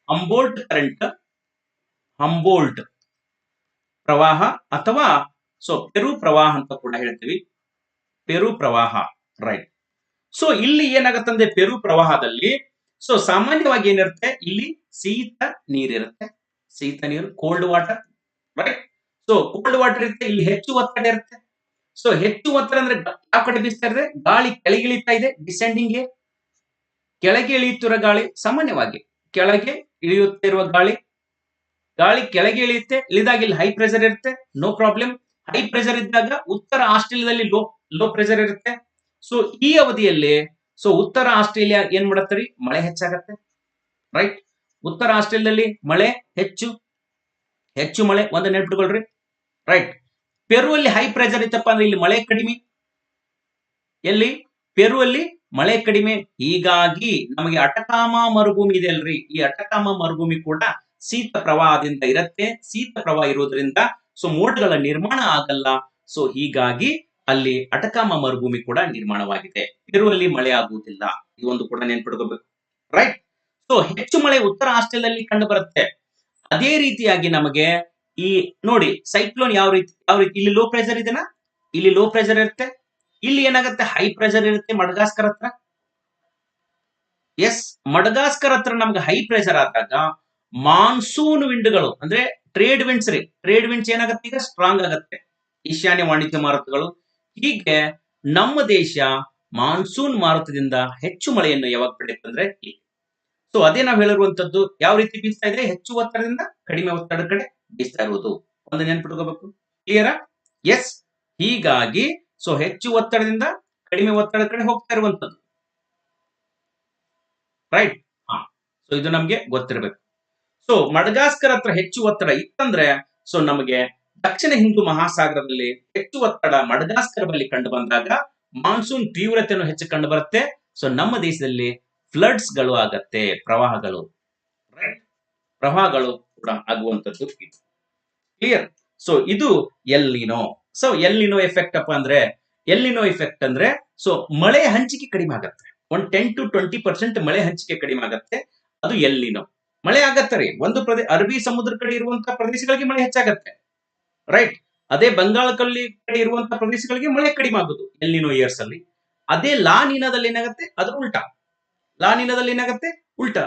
S1: ಹಂಬೋಲ್ಟ್ ಕರೆಂಟ್, ಹಂಬೋಲ್ಟ್ ಪ್ರವಾಹ ಅಥವಾ ಸೊ ಪೆರು ಪ್ರವಾಹ ಅಂತ ಕೂಡ ಹೇಳ್ತೀವಿ. ಪೆರು ಪ್ರವಾಹ, ರೈಟ್. ಸೊ ಇಲ್ಲಿ ಏನಾಗತ್ತಂದ್ರೆ ಪೆರು ಪ್ರವಾಹದಲ್ಲಿ ಸೊ ಸಾಮಾನ್ಯವಾಗಿ ಏನಿರುತ್ತೆ, ಇಲ್ಲಿ ಶೀತ ನೀರಿರುತ್ತೆ. ಶೀತ ನೀರು, cold water, right. So cold water ಇರುತ್ತೆ, ಇಲ್ಲಿ ಹೆಚ್ಚು ಒತ್ತಡ ಇರುತ್ತೆ. ಸೊ ಹೆಚ್ಚು ಒತ್ತಡ ಅಂದ್ರೆ ಯಾವ ಕಡೆ ಬೀಸ್ತಾ ಇದೆ, ಗಾಳಿ ಕೆಳಗೆ ಇಳಿತಾ ಇದೆ, ಡಿಸೆಂಡಿಂಗ್ ಏರ್. ಕೆಳಗೆ ಇಳಿಯುತ್ತಿರುವ ಗಾಳಿ, ಸಾಮಾನ್ಯವಾಗಿ ಕೆಳಗೆ ಇಳಿಯುತ್ತಿರುವ ಗಾಳಿ, ಗಾಳಿ ಕೆಳಗೆ ಇಳಿಯುತ್ತೆ. ಇಳಿದಾಗ ಇಲ್ಲಿ ಹೈ ಪ್ರೆಷರ್ ಇರುತ್ತೆ, ನೋ ಪ್ರಾಬ್ಲಮ್. ಹೈ ಪ್ರೆಷರ್ ಇದ್ದಾಗ ಉತ್ತರ ಆಸ್ಟ್ರೇಲಿಯಾದಲ್ಲಿ ಲೋ ಪ್ರೆಷರ್ ಇರುತ್ತೆ. ಸೊ ಈ ಅವಧಿಯಲ್ಲಿ ಸೊ ಉತ್ತರ ಆಸ್ಟ್ರೇಲಿಯಾ ಏನ್ ಮಾಡತ್ತರಿ, ಮಳೆ ಹೆಚ್ಚಾಗತ್ತೆ, ರೈಟ್. ಉತ್ತರ ಆಸ್ಟ್ರೇಲಿಯಾದಲ್ಲಿ ಮಳೆ ಹೆಚ್ಚು ಮಳೆ, ಒಂದು ನೆನ್ಪಿಟ್ಕೊಳ್ರಿ, ರೈಟ್. ಪೆರುವಲ್ಲಿ ಹೈ ಪ್ರೆಷರ್ ಇತ್ತಪ್ಪ ಅಂದ್ರೆ ಇಲ್ಲಿ ಮಳೆ ಕಡಿಮೆ. ಎಲ್ಲಿ, ಪೆರುವಲ್ಲಿ ಮಳೆ ಕಡಿಮೆ. ಹೀಗಾಗಿ ನಮಗೆ ಅಟಕಾಮಾ ಮರುಭೂಮಿ ಇದೆ ಅಲ್ರಿ, ಈ ಅಟಕಾಮಾ ಮರುಭೂಮಿ ಕೂಡ ಶೀತ ಪ್ರವಾಹದಿಂದ ಇರುತ್ತೆ. ಶೀತ ಪ್ರವಾಹ ಇರೋದ್ರಿಂದ ಸೊ ಮೋಡಗಳ ನಿರ್ಮಾಣ ಆಗಲ್ಲ. ಸೊ ಹೀಗಾಗಿ ಅಲ್ಲಿ ಅಟಕಾಮಾ ಮರುಭೂಮಿ ಕೂಡ ನಿರ್ಮಾಣವಾಗಿದೆ. ಪೆರುವಲ್ಲಿ ಮಳೆ ಆಗುವುದಿಲ್ಲ. ಇದೊಂದು ಕೂಡ ನೆನ್ಪಿಟ್ಕೋಬೇಕು, ರೈಟ್. ಸೊ ಹೆಚ್ಚು ಮಳೆ ಉತ್ತರ ಆಸ್ಟ್ರೇಲಿಯಾದಲ್ಲಿ ಕಂಡು ಬರುತ್ತೆ. ಅದೇ ರೀತಿಯಾಗಿ ನಮಗೆ ಈ ನೋಡಿ ಸೈಕ್ಲೋನ್ ಯಾವ ರೀತಿ ಇಲ್ಲಿ ಲೋ ಪ್ರೆಷರ್ ಇದೆನಾ, ಇಲ್ಲಿ ಲೋ ಪ್ರೆಷರ್ ಇರುತ್ತೆ. ಇಲ್ಲಿ ಏನಾಗುತ್ತೆ, ಹೈ ಪ್ರೆಷರ್ ಇರುತ್ತೆ ಮಡಗಾಸ್ಕರ್ ಹತ್ರ. ಎಸ್, ಮಡಗಾಸ್ಕರ್ ಹತ್ರ ನಮ್ಗೆ ಹೈ ಪ್ರೆಷರ್ ಆದಾಗ ಮಾನ್ಸೂನ್ ವಿಂಡ್ಗಳು ಅಂದ್ರೆ ಟ್ರೇಡ್ ವಿಂಡ್ಸ್ ರೀ, ಟ್ರೇಡ್ ವಿಂಡ್ಸ್ ಏನಾಗುತ್ತೆ, ಈಗ ಸ್ಟ್ರಾಂಗ್ ಆಗುತ್ತೆ. ಈಶಾನ್ಯ ವಾಣಿಜ್ಯ ಮಾರುತಗಳು. ಹೀಗೆ ನಮ್ಮ ದೇಶ ಮಾನ್ಸೂನ್ ಮಾರುತದಿಂದ ಹೆಚ್ಚು ಮಳೆಯನ್ನು ಯಾವಾಗ ಪಡೆಯುತ್ತಂದ್ರೆ ಇಲ್ಲಿ. ಸೊ ಅದೇ ನಾವು ಹೇಳಿರುವಂತದ್ದು ಯಾವ ರೀತಿ ಬೀಸ್ತಾ ಇದೆ, ಹೆಚ್ಚು ಒತ್ತಡದಿಂದ ಕಡಿಮೆ ಒತ್ತಡ ಕಡೆ ಬೀಸ್ತಾ ಇರುವುದು. ಒಂದು ನೆನ್ಪಿಟ್ಕೋಬೇಕು, ಕ್ಲಿಯರಾ? ಎಸ್. ಹೀಗಾಗಿ ಸೊ ಹೆಚ್ಚು ಒತ್ತಡದಿಂದ ಕಡಿಮೆ ಒತ್ತಡ ಕಡೆ ಹೋಗ್ತಾ ಇರುವಂತದ್ದು, ರೈಟ್. ಸೊ ಇದು ನಮ್ಗೆ ಗೊತ್ತಿರಬೇಕು. ಸೊ ಮಡಗಾಸ್ಕರ್ ಹತ್ರ ಹೆಚ್ಚು ಒತ್ತಡ ಇತ್ತಂದ್ರೆ ಸೊ ನಮಗೆ ದಕ್ಷಿಣ ಹಿಂದೂ ಮಹಾಸಾಗರದಲ್ಲಿ ಹೆಚ್ಚು ಒತ್ತಡ ಮಡಗಾಸ್ಕರ್ ಬಳಿ ಕಂಡು ಬಂದಾಗ ಮಾನ್ಸೂನ್ ತೀವ್ರತೆಯನ್ನು ಹೆಚ್ಚು ಕಂಡು ಬರುತ್ತೆ. ಸೊ ನಮ್ಮ ದೇಶದಲ್ಲಿ ಫ್ಲಡ್ಸ್ ಗಳು ಆಗತ್ತೆ, ಪ್ರವಾಹಗಳು, ರೈಟ್. ಪ್ರವಾಹಗಳು ಕೂಡ ಆಗುವಂತದ್ದು ಇದು, ಕ್ಲಿಯರ್. ಸೊ ಇದು ಎಲ್ನಿನೋ. ಸೊ ಎಲ್ನಿನೋ ಎಫೆಕ್ಟ್ ಅಪ್ಪ ಅಂದ್ರೆ, ಎಲ್ನಿನೋ ಎಫೆಕ್ಟ್ ಅಂದ್ರೆ ಸೊ ಮಳೆ ಹಂಚಿಕೆ ಕಡಿಮೆ ಆಗತ್ತೆ. ಒಂದು 10 to 20% ಮಳೆ ಹಂಚಿಕೆ ಕಡಿಮೆ ಆಗತ್ತೆ, ಅದು ಎಲ್ನಿನೋ. ಮಳೆ ಆಗತ್ತೆ ರೀ, ಒಂದು ಅರಬ್ಬಿ ಸಮುದ್ರ ಕಡೆ ಇರುವಂತಹ ಪ್ರದೇಶಗಳಿಗೆ ಮಳೆ ಹೆಚ್ಚಾಗತ್ತೆ, ರೈಟ್. ಅದೇ ಬಂಗಾಳ ಕಡೆ ಇರುವಂತಹ ಪ್ರದೇಶಗಳಿಗೆ ಮಳೆ ಕಡಿಮೆ ಆಗುದು ಎಲ್ನಿನೋ ಇಯರ್ಸ್ ಅಲ್ಲಿ. ಅದೇ ಲಾನಿನಾದಲ್ಲಿ ಏನಾಗುತ್ತೆ, ಅದ್ರ ಉಲ್ಟಾ. ಲಾನಿನಾದಲ್ಲಿ ಏನಾಗುತ್ತೆ, ಉಲ್ಟಾ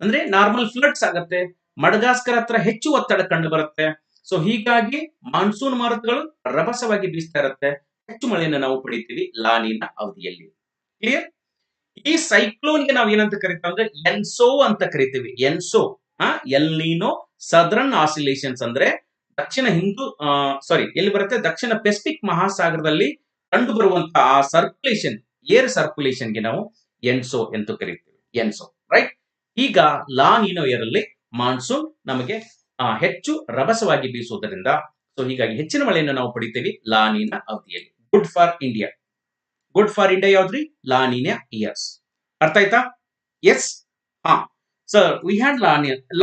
S1: ಅಂದ್ರೆ ನಾರ್ಮಲ್ ಫ್ಲಡ್ಸ್ ಆಗತ್ತೆ. ಮಡಗಾಸ್ಕರ್ ಹತ್ರ ಹೆಚ್ಚು ಒತ್ತಡ ಕಂಡು ಬರುತ್ತೆ. ಸೊ ಹೀಗಾಗಿ ಮಾನ್ಸೂನ್ ಮಾರುತಗಳು ರಭಸವಾಗಿ ಬೀಸ್ತಾ ಇರುತ್ತೆ, ಹೆಚ್ಚು ಮಳೆಯನ್ನು ನಾವು ಪಡಿತೀವಿ ಲಾನಿನ ಅವಧಿಯಲ್ಲಿ, ಕ್ಲಿಯರ್. ಈ ಸೈಕ್ಲೋನ್ಗೆ ನಾವು ಏನಂತ ಕರಿತೀವಿ ಅಂದ್ರೆ ಎನ್ಸೋ ಅಂತ ಕರಿತೀವಿ. ಎನ್ಸೋ, ಎಲ್ನಿನೋ ಸದರ್ನ್ ಆಸಿಲೇಷನ್ಸ್ ಅಂದ್ರೆ ದಕ್ಷಿಣ ಹಿಂದೂ ಸಾರಿ ಎಲ್ಲಿ ಬರುತ್ತೆ, ದಕ್ಷಿಣ ಪೆಸಿಫಿಕ್ ಮಹಾಸಾಗರದಲ್ಲಿ ಕಂಡು ಬರುವಂತಹ ಆ ಸರ್ಕ್ಯುಲೇಷನ್, ಏರ್ ಸರ್ಕ್ಯುಲೇಷನ್ಗೆ ನಾವು ಎನ್ಸೋ ಎಂದು ಕರಿತೀವಿ, ಎನ್ಸೋ, ರೈಟ್. ಈಗ ಲಾನಿನೋ ಇಯರ್ ಅಲ್ಲಿ ಮಾನ್ಸೂನ್ ನಮಗೆ ಹೆಚ್ಚು ರಭಸವಾಗಿ ಬೀಸುವುದರಿಂದ ಸೊ ಹೀಗಾಗಿ ಹೆಚ್ಚಿನ ಮಳೆಯನ್ನು ನಾವು ಪಡಿತೀವಿ ಲಾನಿನ ಅವಧಿಯಲ್ಲಿ. Good for India. Good for India ಯಾವ್ದ್ರಿ, ಲಾನಿನ ಇಯರ್ಸ್. ಅರ್ಥ ಆಯ್ತಾ? Yes. Sir we had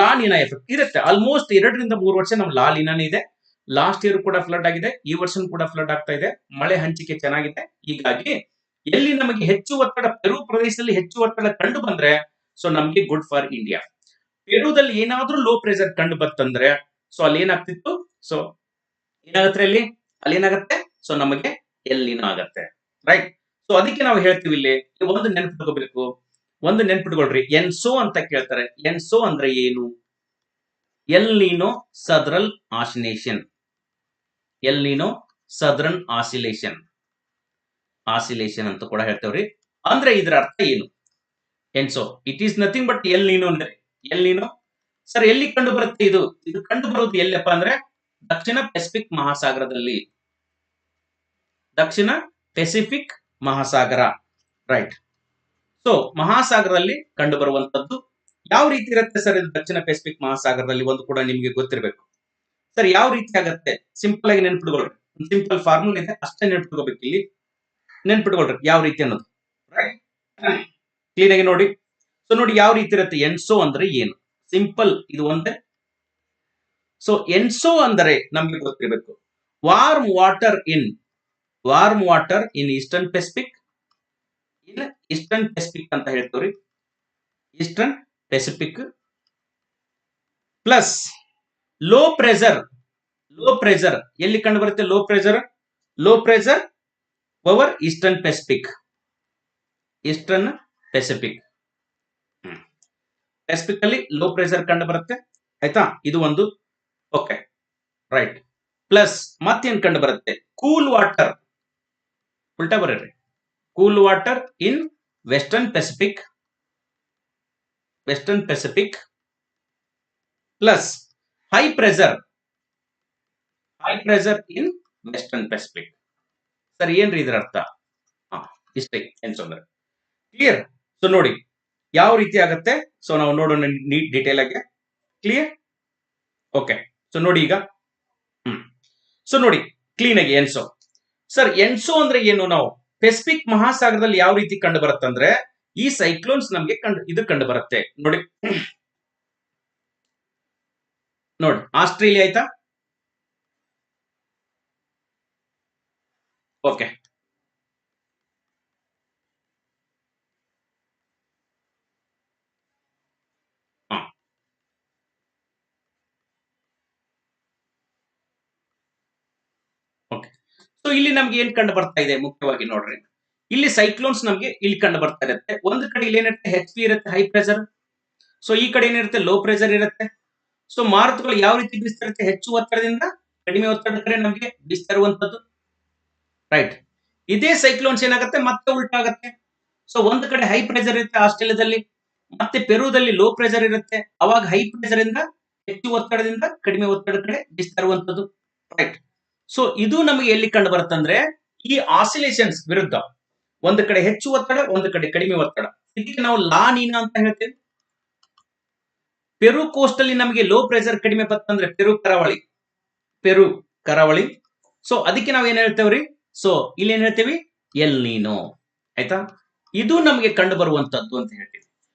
S1: La Niña effect ಇರುತ್ತೆ. ಆಲ್ಮೋಸ್ಟ್ 2 ರಿಂದ 3 ವರ್ಷ ನಮ್ ಲಾನಿನಾನೇ ಇದೆ. ಲಾಸ್ಟ್ ಇಯರ್ ಕೂಡ ಫ್ಲಡ್ ಆಗಿದೆ, ಈ ವರ್ಷ ಕೂಡ ಫ್ಲಡ್ ಆಗ್ತಾ ಇದೆ. ಮಳೆ ಹಂಚಿಕೆ ಚೆನ್ನಾಗಿದೆ. ಹೀಗಾಗಿ ಎಲ್ಲಿ ನಮಗೆ ಹೆಚ್ಚು ಒತ್ತಡ, ಪೆರು ಪ್ರದೇಶದಲ್ಲಿ ಹೆಚ್ಚು ಒತ್ತಡ ಕಂಡು ಬಂದ್ರೆ ಸೊ ನಮ್ಗೆ ಗುಡ್ ಫಾರ್ ಇಂಡಿಯಾ. ಪೆರುದಲ್ಲಿ ಏನಾದ್ರೂ ಲೋ ಪ್ರೆಷರ್ ಕಂಡು ಬರ್ತಂದ್ರೆ ಸೊ ಅಲ್ಲಿ ಏನಾಗ್ತಿತ್ತು, ಸೊ ಏನಾಗತ್ತೆ ಅಲ್ಲಿ ಏನಾಗತ್ತೆ, ಸೊ ನಮಗೆ ಎಲ್ಲಿನೋ ಆಗತ್ತೆ, ರೈಟ್. ಸೊ ಅದಕ್ಕೆ ನಾವು ಹೇಳ್ತೀವಿ ಇಲ್ಲಿ ಒಂದು ನೆನ್ಪಿಟ್ಕೋಬೇಕು, ಒಂದು ನೆನ್ಪಿಟ್ಕೊಳ್ರಿ, ಎನ್ಸೋ ಅಂತ ಕೇಳ್ತಾರೆ. ಎನ್ಸೋ ಅಂದ್ರೆ ಏನು, El Niño southern oscillation. El Niño southern oscillation ಅಂತ ಕೂಡ ಹೇಳ್ತೇವ್ರಿ. ಅಂದ್ರೆ ಇದರ ಅರ್ಥ ಏನು? ENSO it is nothing but El Niño ಅಂದ್ರೆ ಎಲ್ ನೀನೋ ಸರ್ ಎಲ್ಲಿ ಕಂಡು ಬರುತ್ತೆ? ಇದು ಕಂಡು ಬರುವುದು ಎಲ್ಲಪ್ಪ ಅಂದ್ರೆ ದಕ್ಷಿಣ ಪೆಸಿಫಿಕ್ ಮಹಾಸಾಗರದಲ್ಲಿ. ದಕ್ಷಿಣ ಪೆಸಿಫಿಕ್ ಮಹಾಸಾಗರ, ರೈಟ್. ಸೊ ಮಹಾಸಾಗರದಲ್ಲಿ ಕಂಡು ಬರುವಂತದ್ದು. ಯಾವ ರೀತಿ ಇರುತ್ತೆ ಸರ್ ಇದು ದಕ್ಷಿಣ ಪೆಸಿಫಿಕ್ ಮಹಾಸಾಗರದಲ್ಲಿ? ಒಂದು ಕೂಡ ನಿಮಗೆ ಗೊತ್ತಿರಬೇಕು. ಸರ್ ಯಾವ ರೀತಿ ಆಗತ್ತೆ? ಸಿಂಪಲ್ ಆಗಿ ನೆನ್ಪಿಟ್ಕೊಳ್ರಿ. ಸಿಂಪಲ್ ಫಾರ್ಮುಲಾ ಇದೆ, ಅಷ್ಟೇ ನೆನ್ಪಿಟ್ಕೋಬೇಕು. ಇಲ್ಲಿ ನೆನ್ಪಿಟ್ಕೊಳ್ರಿ ಯಾವ ರೀತಿ ಅನ್ನೋದು, ರೈಟ್. ಕ್ಲೀನ್ ಆಗಿ ನೋಡಿ. ಸೊ ನೋಡಿ ಯಾವ ರೀತಿ ಇರುತ್ತೆ. ಎನ್ಸೋ ಅಂದ್ರೆ ಏನು? ಸಿಂಪಲ್, ಇದು ಒಂದೇ. ಸೊ ಎನ್ಸೋ ಅಂದರೆ ನಮ್ಗೆ ಗೊತ್ತಿರಬೇಕು. Warm water in eastern Pacific. Eastern Pacific ಅಂತ ಹೇಳ್ತೀವ್ರಿ. Eastern Pacific plus low pressure ಎಲ್ಲಿ ಕಂಡು ಬರುತ್ತೆ? Low pressure over eastern Pacific. Pacific ಅಲ್ಲಿ ಲೋ ಪ್ರೆಷರ್ ಕಂಡು ಬರುತ್ತೆ, ಆಯ್ತಾ? ಇದು ಒಂದು. Okay, right. ಪ್ಲಸ್ ಮತ್ತೇನ್ ಕಂಡು ಬರುತ್ತೆ? ಕೂಲ್ ವಾಟರ್, ಉಲ್ಟಾ ಬರೀರಿ. Cool water in western Pacific plus high pressure in western Pacific. Sir ಏನ್ರಿ ಇದರ ಅರ್ಥ? ಇಷ್ಟೇ ಎನ್ಸಂದ್ರೆ ಕ್ಲಿಯರ್. ಸೊ ನೋಡಿ ಯಾವ ರೀತಿ ಆಗುತ್ತೆ. ಸೊ ನಾವು ನೋಡೋಣ ಡೀಟೇಲ್ ಆಗಿ. ಕ್ಲಿಯರ್? ಓಕೆ. ಸೊ ನೋಡಿ ಈಗ ಸೊ ನೋಡಿ ಕ್ಲೀನ್ ಆಗಿ ಎನ್ಸೋ. ಸರ್ ಎನ್ಸೋ ಅಂದ್ರೆ ಏನು? ನಾವು ಪೆಸಿಫಿಕ್ ಮಹಾಸಾಗರದಲ್ಲಿ ಯಾವ ರೀತಿ ಕಂಡು ಬರುತ್ತೆ ಅಂದ್ರೆ ಈ ಸೈಕ್ಲೋನ್ಸ್ ನಮ್ಗೆ ಕಂಡು ಬರುತ್ತೆ. ನೋಡಿ ಆಸ್ಟ್ರೇಲಿಯಾ ಆಯ್ತಾ? ಓಕೆ, ಸೊ ಇಲ್ಲಿ ನಮ್ಗೆ ಏನ್ ಕಂಡು ಬರ್ತಾ ಇದೆ ಮುಖ್ಯವಾಗಿ ನೋಡ್ರಿ. ಇಲ್ಲಿ ಸೈಕ್ಲೋನ್ಸ್ ನಮ್ಗೆ ಇಲ್ಲಿ ಕಂಡು ಬರ್ತಾ ಇರುತ್ತೆ. ಒಂದು ಕಡೆ ಇಲ್ಲಿ ಏನಿರುತ್ತೆ? ಹೆಚ್ ಪಿ ಇರುತ್ತೆ, ಹೈ ಪ್ರೆಷರ್. ಸೊ ಈ ಕಡೆ ಏನಿರುತ್ತೆ? ಲೋ ಪ್ರೆಷರ್ ಇರುತ್ತೆ. ಸೊ ಮಾರುತಗಳು ಯಾವ ರೀತಿ ಬೀಸ್ತಾ ಇರುತ್ತೆ? ಹೆಚ್ಚು ಒತ್ತಡದಿಂದ ಕಡಿಮೆ ಒತ್ತಡ ಕಡೆ ನಮ್ಗೆ ಬೀಸ್ತಾ ಇರುವಂತದ್ದು, ರೈಟ್. ಇದೇ ಸೈಕ್ಲೋನ್ಸ್ ಏನಾಗುತ್ತೆ? ಮತ್ತೆ ಉಲ್ಟಾ ಆಗುತ್ತೆ. ಸೊ ಒಂದು ಕಡೆ ಹೈ ಪ್ರೆಷರ್ ಇರುತ್ತೆ ಆಸ್ಟ್ರೇಲಿಯಾದಲ್ಲಿ, ಮತ್ತೆ ಪೆರುದಲ್ಲಿ ಲೋ ಪ್ರೆಷರ್ ಇರುತ್ತೆ. ಅವಾಗ ಹೈ ಪ್ರೆಷರ್ ಇಂದ ಹೆಚ್ಚು ಒತ್ತಡದಿಂದ ಕಡಿಮೆ ಒತ್ತಡ ಕಡೆ ಬೀಸ್ತಾ ಇರುವಂತದ್ದು, ರೈಟ್. ಸೊ ಇದು ನಮಗೆ ಎಲ್ಲಿ ಕಂಡು ಬರುತ್ತಂದ್ರೆ ಈ ಆಸಿಲೇಷನ್ಸ್ ವಿರುದ್ಧ. ಒಂದು ಕಡೆ ಹೆಚ್ಚು ಒತ್ತಡ, ಒಂದು ಕಡೆ ಕಡಿಮೆ ಒತ್ತಡ. ಇದಕ್ಕೆ ನಾವು ಲಾ ನೀನಾ ಅಂತ ಹೇಳ್ತೇವೆ. ಪೆರು ಕೋಸ್ಟ್ ಅಲ್ಲಿ ನಮಗೆ ಲೋ ಪ್ರೆಷರ್ ಕಡಿಮೆ ಬರ್ತಂದ್ರೆ ಪೆರು ಕರಾವಳಿ. ಸೊ ಅದಕ್ಕೆ ನಾವ್ ಏನ್ ಹೇಳ್ತೇವ್ರಿ? ಸೊ ಇಲ್ಲಿ ಏನ್ ಹೇಳ್ತೇವಿ? ಎಲ್ ನೀನೋ, ಆಯ್ತಾ? ಇದು ನಮಗೆ ಕಂಡು ಬರುವಂತದ್ದು ಅಂತ ಹೇಳ್ತೀವಿ.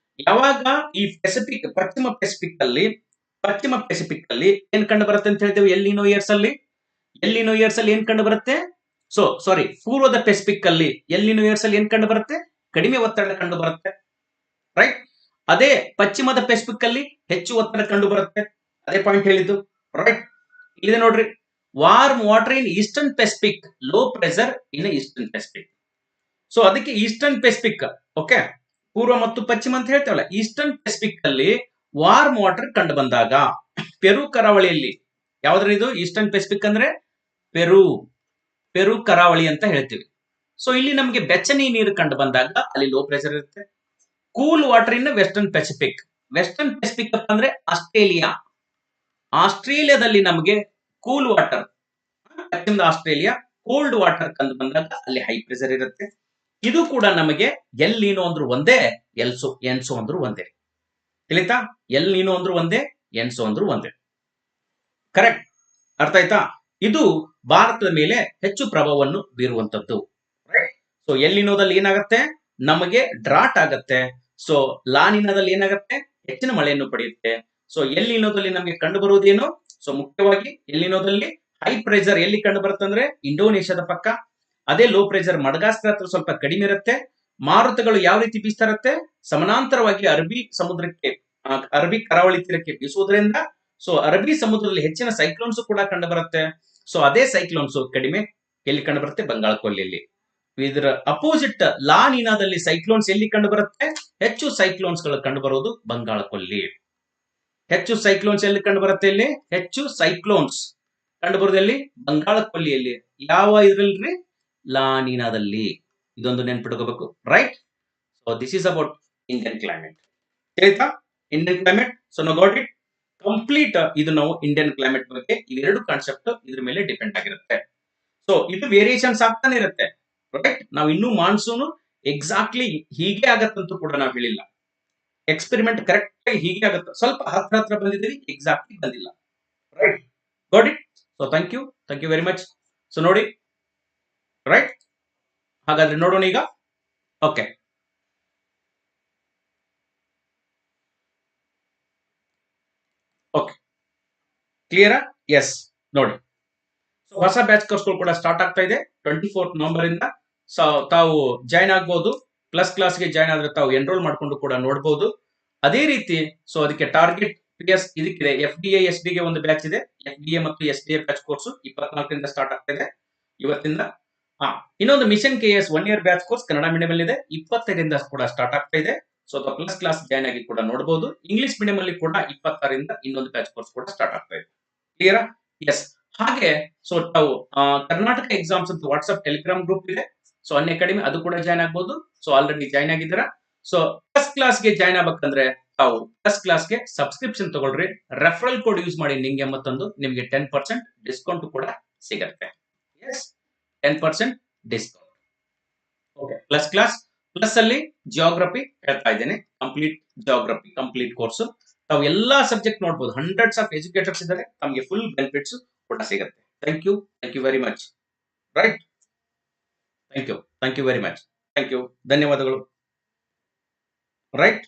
S1: ಯಾವಾಗ ಈ ಪಶ್ಚಿಮ ಪೆಸಿಫಿಕ್ ಅಲ್ಲಿ ಏನ್ ಕಂಡು ಬರುತ್ತೆ ಅಂತ ಹೇಳ್ತೇವೆ? ಎಲ್ ನೀನೋ ಇಯರ್ಸ್ ಅಲ್ಲಿ ಏನ್ ಕಂಡು ಬರುತ್ತೆ? ಸೊ ಸಾರಿ, ಪೂರ್ವದ ಪೆಸಿಫಿಕ್ ಅಲ್ಲಿ ಎಲ್ ನೀನೋ ಇಯರ್ಸ್ ಅಲ್ಲಿ ಏನ್ ಕಂಡು ಬರುತ್ತೆ? ಕಡಿಮೆ ಒತ್ತಡ ಕಂಡು ಬರುತ್ತೆ, ರೈಟ್. ಅದೇ ಪಶ್ಚಿಮದ ಪೆಸಿಫಿಕ್ ಅಲ್ಲಿ ಹೆಚ್ಚು ಒತ್ತಡ ಕಂಡು ಬರುತ್ತೆ. ಅದೇ ಪಾಯಿಂಟ್ ಹೇಳಿದ್ದು, ರೈಟ್. ಇಲ್ಲಿ ನೋಡ್ರಿ, warm water in eastern Pacific, low pressure in eastern Pacific. So ಅದಕ್ಕೆ ಈಸ್ಟರ್ನ್ ಪೆಸಿಫಿಕ್, ಓಕೆ, ಪೂರ್ವ ಮತ್ತು ಪಶ್ಚಿಮ ಅಂತ ಹೇಳ್ತೇವಲ್ಲ. ಈಸ್ಟರ್ನ್ ಪೆಸಿಫಿಕ್ ಅಲ್ಲಿ ವಾರ್ಮ್ ವಾಟರ್ ಕಂಡು ಬಂದಾಗ ಪೆರು ಕರಾವಳಿಯಲ್ಲಿ, ಯಾವ್ದ್ರ ಇದು? ಈಸ್ಟರ್ನ್ ಪೆಸಿಫಿಕ್ ಅಂದ್ರೆ ಪೆರು ಕರಾವಳಿ ಅಂತ ಹೇಳ್ತೀವಿ. ಸೊ ಇಲ್ಲಿ ನಮಗೆ ಬೆಚ್ಚನಿ ನೀರು ಕಂಡು ಬಂದಾಗ ಅಲ್ಲಿ ಲೋ ಪ್ರೆಷರ್ ಇರುತ್ತೆ. Cool water in western Pacific ಅಂದ್ರೆ ಆಸ್ಟ್ರೇಲಿಯಾದಲ್ಲಿ ನಮಗೆ ಕೂಲ್ ವಾಟರ್, ಪಶ್ಚಿಮದ ಆಸ್ಟ್ರೇಲಿಯಾ ಕೋಲ್ಡ್ ವಾಟರ್ ಕಂಡು ಬಂದಾಗ ಅಲ್ಲಿ ಹೈ ಪ್ರೆಷರ್ ಇರುತ್ತೆ. ಇದು ಕೂಡ ನಮಗೆ ಎಲ್ ನೀನೋ ಅಂದ್ರೂ ಒಂದೇ, ಎನ್ಸೋ ಅಂದ್ರೂ ಒಂದೇ. ತಿಳಿತಾ? ಎಲ್ ನೀನೋ ಅಂದ್ರೂ ಒಂದೇ, ಎನ್ಸೋ ಅಂದ್ರೂ ಒಂದೇ. ಕರೆಕ್ಟ್, ಅರ್ಥ ಆಯ್ತಾ? ಇದು ಭಾರತದ ಮೇಲೆ ಹೆಚ್ಚು ಪ್ರಭಾವವನ್ನು ಬೀರುವಂತದ್ದು. ಸೊ ಎಲ್ ನೀನೋದಲ್ಲಿ ಏನಾಗುತ್ತೆ? ನಮಗೆ ಡ್ರಾಟ್ ಆಗತ್ತೆ. ಸೊ ಲಾನಿನಾದಲ್ಲಿ ಏನಾಗುತ್ತೆ? ಹೆಚ್ಚಿನ ಮಳೆಯನ್ನು ಪಡೆಯುತ್ತೆ. ಸೊ ಎಲ್ ನೀನೋದಲ್ಲಿ ನಮಗೆ ಕಂಡು ಬರುವುದೇನು? ಸೊ ಮುಖ್ಯವಾಗಿ ಎಲ್ ನೀನೋದಲ್ಲಿ ಹೈ ಪ್ರೆಷರ್ ಎಲ್ಲಿ ಕಂಡು ಬರುತ್ತೆ ಅಂದ್ರೆ ಇಂಡೋನೇಷ್ಯಾದ ಪಕ್ಕ. ಅದೇ ಲೋ ಪ್ರೆಷರ್ ಮಡಗಾಸ್ಕರ್ ಹತ್ರ ಸ್ವಲ್ಪ ಕಡಿಮೆ ಇರುತ್ತೆ. ಮಾರುತಗಳು ಯಾವ ರೀತಿ ಬೀಸ್ತಾ ಇರುತ್ತೆ? ಸಮಾನಾಂತರವಾಗಿ ಅರಬ್ಬಿ ಕರಾವಳಿ ತೀರಕ್ಕೆ ಬೀಸುವುದರಿಂದ ಸೊ ಅರಬ್ಬಿ ಸಮುದ್ರದಲ್ಲಿ ಹೆಚ್ಚಿನ ಸೈಕ್ಲೋನ್ಸ್ ಕೂಡ ಕಂಡು ಬರುತ್ತೆ. ಸೊ ಅದೇ ಸೈಕ್ಲೋನ್ಸ್ ಕಡಿಮೆ ಎಲ್ಲಿ ಕಂಡು ಬರುತ್ತೆ? ಬಂಗಾಳ ಕೊಲ್ಲಿಯಲ್ಲಿ. ಇದರ ಅಪೋಸಿಟ್ ಲಾ ನೀನಾದಲ್ಲಿ ಸೈಕ್ಲೋನ್ಸ್ ಎಲ್ಲಿ ಕಂಡು ಬರುತ್ತೆ? ಹೆಚ್ಚು ಸೈಕ್ಲೋನ್ಸ್ ಗಳು ಕಂಡು ಬರುವುದು ಬಂಗಾಳ ಕೊಲ್ಲಿ. ಹೆಚ್ಚು ಸೈಕ್ಲೋನ್ಸ್ ಎಲ್ಲಿ ಕಂಡು ಬರುತ್ತೆ? ಇಲ್ಲಿ ಹೆಚ್ಚು ಸೈಕ್ಲೋನ್ಸ್ ಕಂಡು ಬರೋದಲ್ಲಿ ಬಂಗಾಳ ಕೊಲ್ಲಿಯಲ್ಲಿ. ಯಾವ ಇದ್ರಲ್ರಿ? ಲಾನಿನಾದಲ್ಲಿ. ಇದೊಂದು ನೆನ್ಪಿಟ್ಕೋಬೇಕು, right? So this is about Indian climate. ತಿಳಿತಾ? Indian climate. So no got it complete. ಇದು ನಾವು ಇಂಡಿಯನ್ ಕ್ಲೈಮೇಟ್ ಬಗ್ಗೆ ಇವೆರಡು ಕಾನ್ಸೆಪ್ಟ್ ಇದ್ರ ಮೇಲೆ ಡಿಪೆಂಡ್ ಆಗಿರುತ್ತೆ. ಸೊ ಇದು ವೇರಿಯೇಷನ್ಸ್ ಆಗ್ತಾನೆ ಇರುತ್ತೆ, ರೈಟ್? ನಾವು ಇನ್ನೂ ಮಾನ್ಸೂನ್ ಎಕ್ಸಾಕ್ಟ್ಲಿ ಹೀಗೆ ಆಗತ್ತಂತೂ ಕೂಡ ನಾವು ಹೇಳಿಲ್ಲ. ಎಕ್ಸ್ಪೆರಿಮೆಂಟ್ ಕರೆಕ್ಟ್ ಆಗಿ ಹೀಗೆ ಆಗುತ್ತೆ, ಸ್ವಲ್ಪ ಹತ್ರ ಬಂದಿದ್ದೀವಿ, ಎಕ್ಸಾಕ್ಟ್ಲಿ ಬಂದಿಲ್ಲ, right? Got it? So thank you very much. So ನೋಡಿ, ರೈಟ್? ಹಾಗಾದ್ರೆ ನೋಡೋಣ ಈಗ. ಓಕೆ, ಓಕೆ, ಕ್ಲಿಯರಾ? ಎಸ್, ನೋಡಿ. ಸೊ ಹೊಸ ಬ್ಯಾಚ್ ಕೋರ್ಸ್ಗಳು ಕೂಡ ಸ್ಟಾರ್ಟ್ ಆಗ್ತಾ ಇದೆ 24 ನವೆಂಬರ್ ಇಂದ. ಸೊ ತಾವು ಜಾಯ್ನ್ ಆಗ್ಬಹುದು. ಪ್ಲಸ್ ಕ್ಲಾಸ್ಗೆ ಜಾಯ್ನ್ ಆದ್ರೆ ತಾವು ಎನ್ರೋಲ್ ಮಾಡ್ಕೊಂಡು ಕೂಡ ನೋಡಬಹುದು. ಅದೇ ರೀತಿ ಸೊ ಅದಕ್ಕೆ ಟಾರ್ಗೆಟ್ PS ಇದಕ್ಕಿದೆ. FDA SD ಗೆ ಒಂದು ಬ್ಯಾಚ್ ಇದೆ. FDA ಮತ್ತು SDA ಬ್ಯಾಚ್ ಕೋರ್ಸ್ 24ರಿಂದ ಸ್ಟಾರ್ಟ್ ಆಗ್ತಾ ಇದೆ, ಇವತ್ತಿಂದ. ಇನ್ನೊಂದು mission KS 1 year batch course Kannada medium ಅಲ್ಲಿ ಇದೆ, 20ರಿಂದ ಕೂಡ ಸ್ಟಾರ್ಟ್ ಆಗ್ತಾ ಇದೆ. ಸೊ ಪ್ಲಸ್ ಕ್ಲಾಸ್ ಜಾಯ್ನ್ ಆಗಿ ಕೂಡ ನೋಡಬಹುದು. ಇಂಗ್ಲಿಷ್ ಮೀಡಿಯಂ ಅಲ್ಲಿ ಕೂಡ 26ರಿಂದ ಇನ್ನೊಂದು ಬ್ಯಾಚ್ ಕೋರ್ಸ್ ಕೂಡ ಸ್ಟಾರ್ಟ್ ಆಗ್ತಾ ಇದೆ. ಕ್ಲಿಯರಾ? ಎಸ್. ಹಾಗೆ ಸೊ ತಾವು ಕರ್ನಾಟಕ ಎಕ್ಸಾಮ್ಸ್ ಅಂತ ವಾಟ್ಸ್ಆಪ್ ಟೆಲಿಗ್ರಾಮ್ ಗ್ರೂಪ್ ಇದೆ. ಸೊ ಅನ್ ಅಕಾಡೆಮಿ ಅದು ಕೂಡ ಜಾಯ್ನ್ ಆಗ್ಬಹುದು. ಸೊ ಆಲ್ರೆಡಿ ಜಾಯ್ನ್ ಆಗಿದ್ದೀರಾ. ಸೊ ಪ್ಲಸ್ ಕ್ಲಾಸ್ಗೆ ಜಾಯ್ನ್ ಆಗ್ಬೇಕಂದ್ರೆ ತಾವು ಪ್ಲಸ್ ಕ್ಲಾಸ್ಗೆ ಸಬ್ಸ್ಕ್ರಿಪ್ಷನ್ ತಗೊಳ್ರಿ. ರೆಫರಲ್ ಕೋಡ್ ಯೂಸ್ ಮಾಡಿ ನಿಂಗೆ ಮತ್ತೊಂದು ನಿಮಗೆ 10% ಡಿಸ್ಕೌಂಟ್ ಕೂಡ ಸಿಗುತ್ತೆ. Yes, 10% discount. Okay, plus class. Plus ಅಲ್ಲಿ ಜಿಯೋಗ್ರಫಿ ಹೇಳ್ತಾ ಇದ್ದೇನೆ, ಕಂಪ್ಲೀಟ್ ಜಿಯೋಗ್ರಫಿ ಕಂಪ್ಲೀಟ್ ಕೋರ್ಸ್. ತಾವು ಎಲ್ಲಾ ಸಬ್ಜೆಕ್ಟ್ ನೋಡಬಹುದು. ಹಂಡ್ರೆಡ್ಸ್ ಆಫ್ ಎಜುಕೇಟರ್ಸ್ ಇದ್ದಾರೆ, ತಮಗೆ ಫುಲ್ ಬೆನಿಫಿಟ್ಸ್ ಕೂಡ ಸಿಗುತ್ತೆ. Thank you very much, right? Thank you very much. Thank you, ಧನ್ಯವಾದಗಳು, ರೈಟ್?